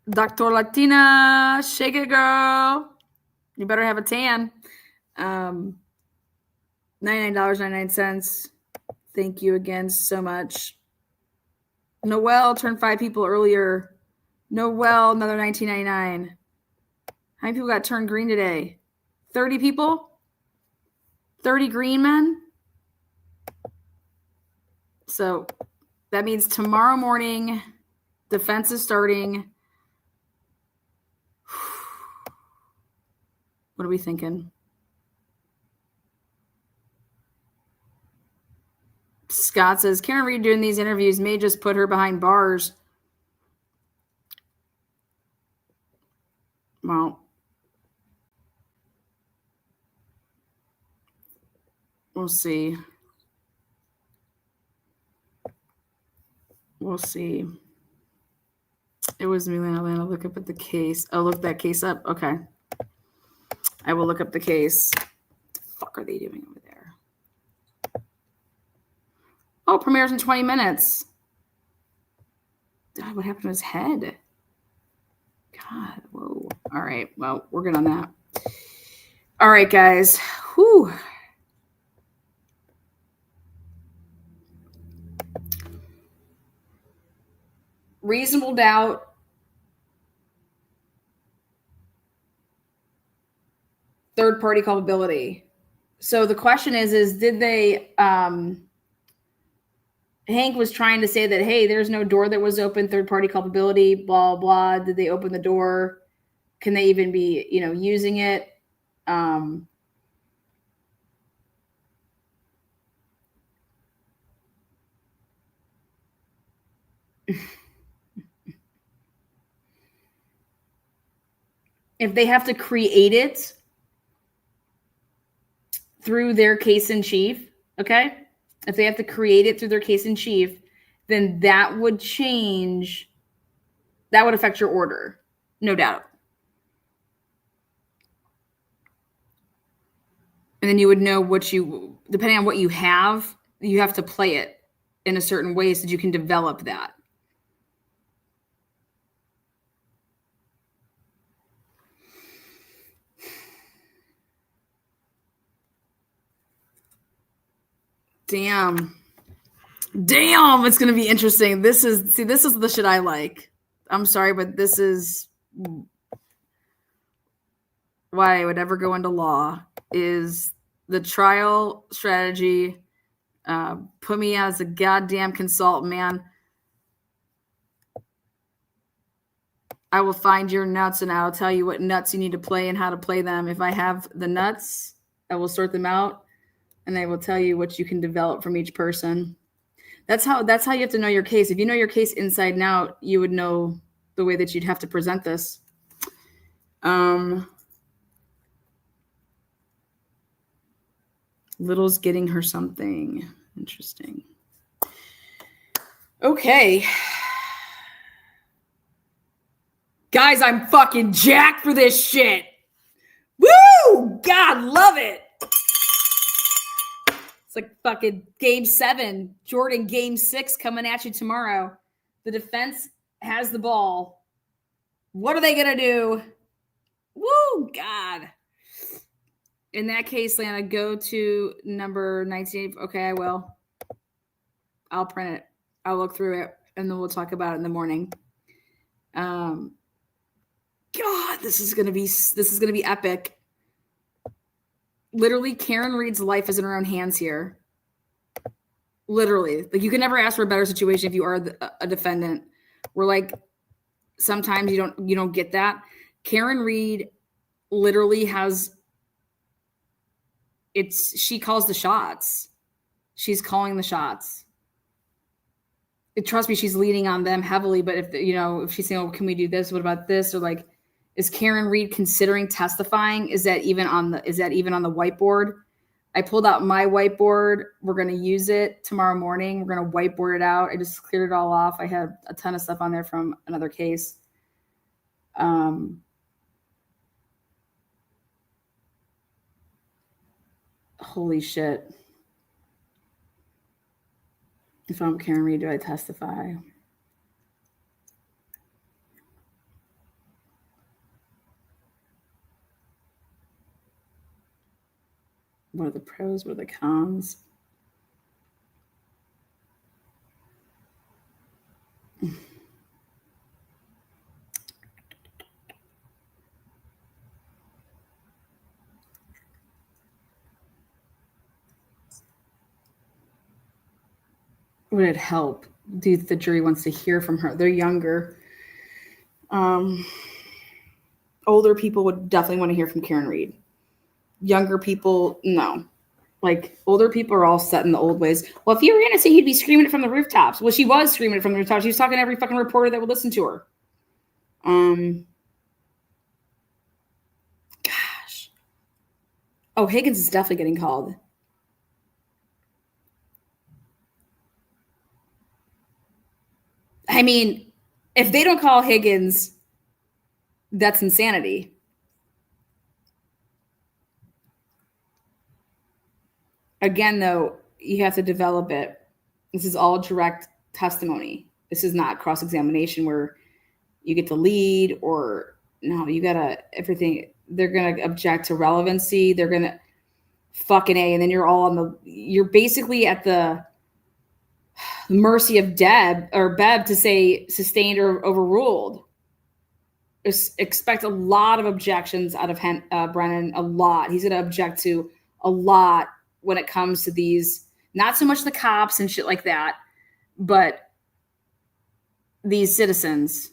A: Dr. Latina, shake it, girl. You better have a tan. $99.99. Thank you again so much. Noelle turned 5 people earlier. Noelle, another $19.99. How many people got turned green today? 30 people? 30 green men? So that means tomorrow morning, defense is starting. What are we thinking? Scott says, Karen Reed doing these interviews may just put her behind bars. Well, we'll see. We'll see. It was me, Lana. Look up at the case. Oh, look that case up. Okay. I will look up the case. What the fuck are they doing over there? Oh, premieres in 20 minutes. God, what happened to his head? God, whoa. All right. Well, we're good on that. All right, guys. Whew. Reasonable doubt. Third party culpability. So the question is did they, Hank was trying to say that, hey, there's no door that was open, third party culpability, blah, blah. Did they open the door? Can they even be, using it? If they have to create it through their case in chief, okay? If they have to create it through their case in chief, then that would change. That would affect your order, no doubt. And then you would know depending on what you have to play it in a certain way so that you can develop that. Damn, it's going to be interesting. This is the shit I like. I'm sorry, but this is why I would ever go into law, is the trial strategy. Put me as a goddamn consultant, man. I will find your nuts and I'll tell you what nuts you need to play and how to play them. If I have the nuts, I will sort them out. And they will tell you what you can develop from each person. That's how you have to know your case. If you know your case inside and out, you would know the way that you'd have to present this. Little's getting her something. Interesting. Okay. Guys, I'm fucking jacked for this shit. Woo! God, love it. It's like fucking game 7, Jordan game 6 coming at you tomorrow. The defense has the ball. What are they going to do? Woo, God. In that case, Lana, go to number 19. Okay, I will. I'll print it. I'll look through it, and then we'll talk about it in the morning. God, this is gonna be epic. Literally, Karen Reed's life is in her own hands here. Literally, like you can never ask for a better situation if you are a defendant. We're like, sometimes you don't get that. Karen Reed literally has. She calls the shots. She's calling the shots. Trust me, she's leaning on them heavily. But if she's saying, "Oh, can we do this? What about this?" Or like, Is Karen Reed considering testifying? Is that even on the whiteboard? I pulled out my whiteboard. We're going to use it tomorrow morning. We're going to whiteboard it out. I just cleared it all off. I had a ton of stuff on there from another case. Holy shit. If I'm Karen Reed, do I testify? What are the pros? What are the cons? Would it help? Do you think the jury wants to hear from her? They're younger. Older people would definitely want to hear from Karen Reed. Younger people, no. Like, older people are all set in the old ways. Well, if you were innocent, you'd be screaming it from the rooftops. Well, she was screaming it from the rooftops. She was talking to every fucking reporter that would listen to her. Gosh. Oh, Higgins is definitely getting called. I mean, if they don't call Higgins, that's insanity. Again, though, you have to develop it. This is all direct testimony. This is not cross-examination where you get to lead or no, you gotta everything. They're gonna object to relevancy. They're gonna fucking A, and then you're you're basically at the mercy of Bev to say sustained or overruled. Expect a lot of objections out of Brennan. A lot. He's gonna object to a lot when it comes to these, not so much the cops and shit like that, but these citizens.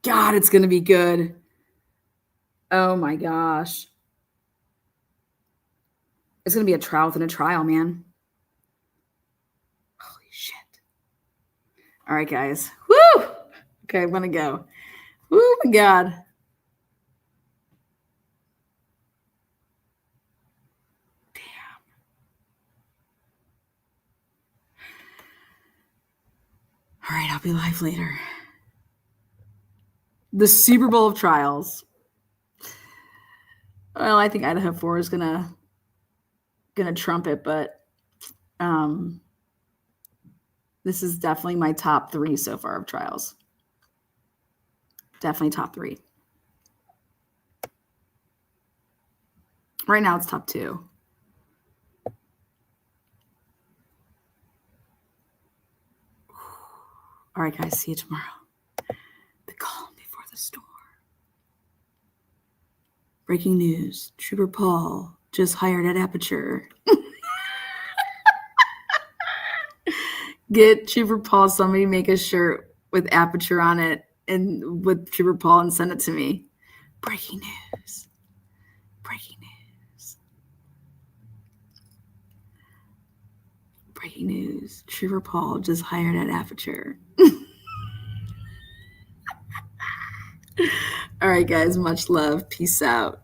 A: God, it's going to be good. Oh my gosh. It's going to be a trial within a trial, man. Holy shit. All right, guys. Woo! Okay, I'm going to go. Oh my God. All right, I'll be live later. The Super Bowl of trials. Well, I think Idaho 4 is gonna trump it, but this is definitely my top 3 so far of trials. Definitely top 3. Right now, it's top 2. All right, guys. See you tomorrow. The calm before the storm. Breaking news. Trooper Paul just hired at Aperture. Get Trooper Paul, somebody make a shirt with Aperture on it and with Trooper Paul and send it to me. Breaking news. Breaking news. Breaking news. Trooper Paul just hired at Aperture. All right, guys. Much love. Peace out.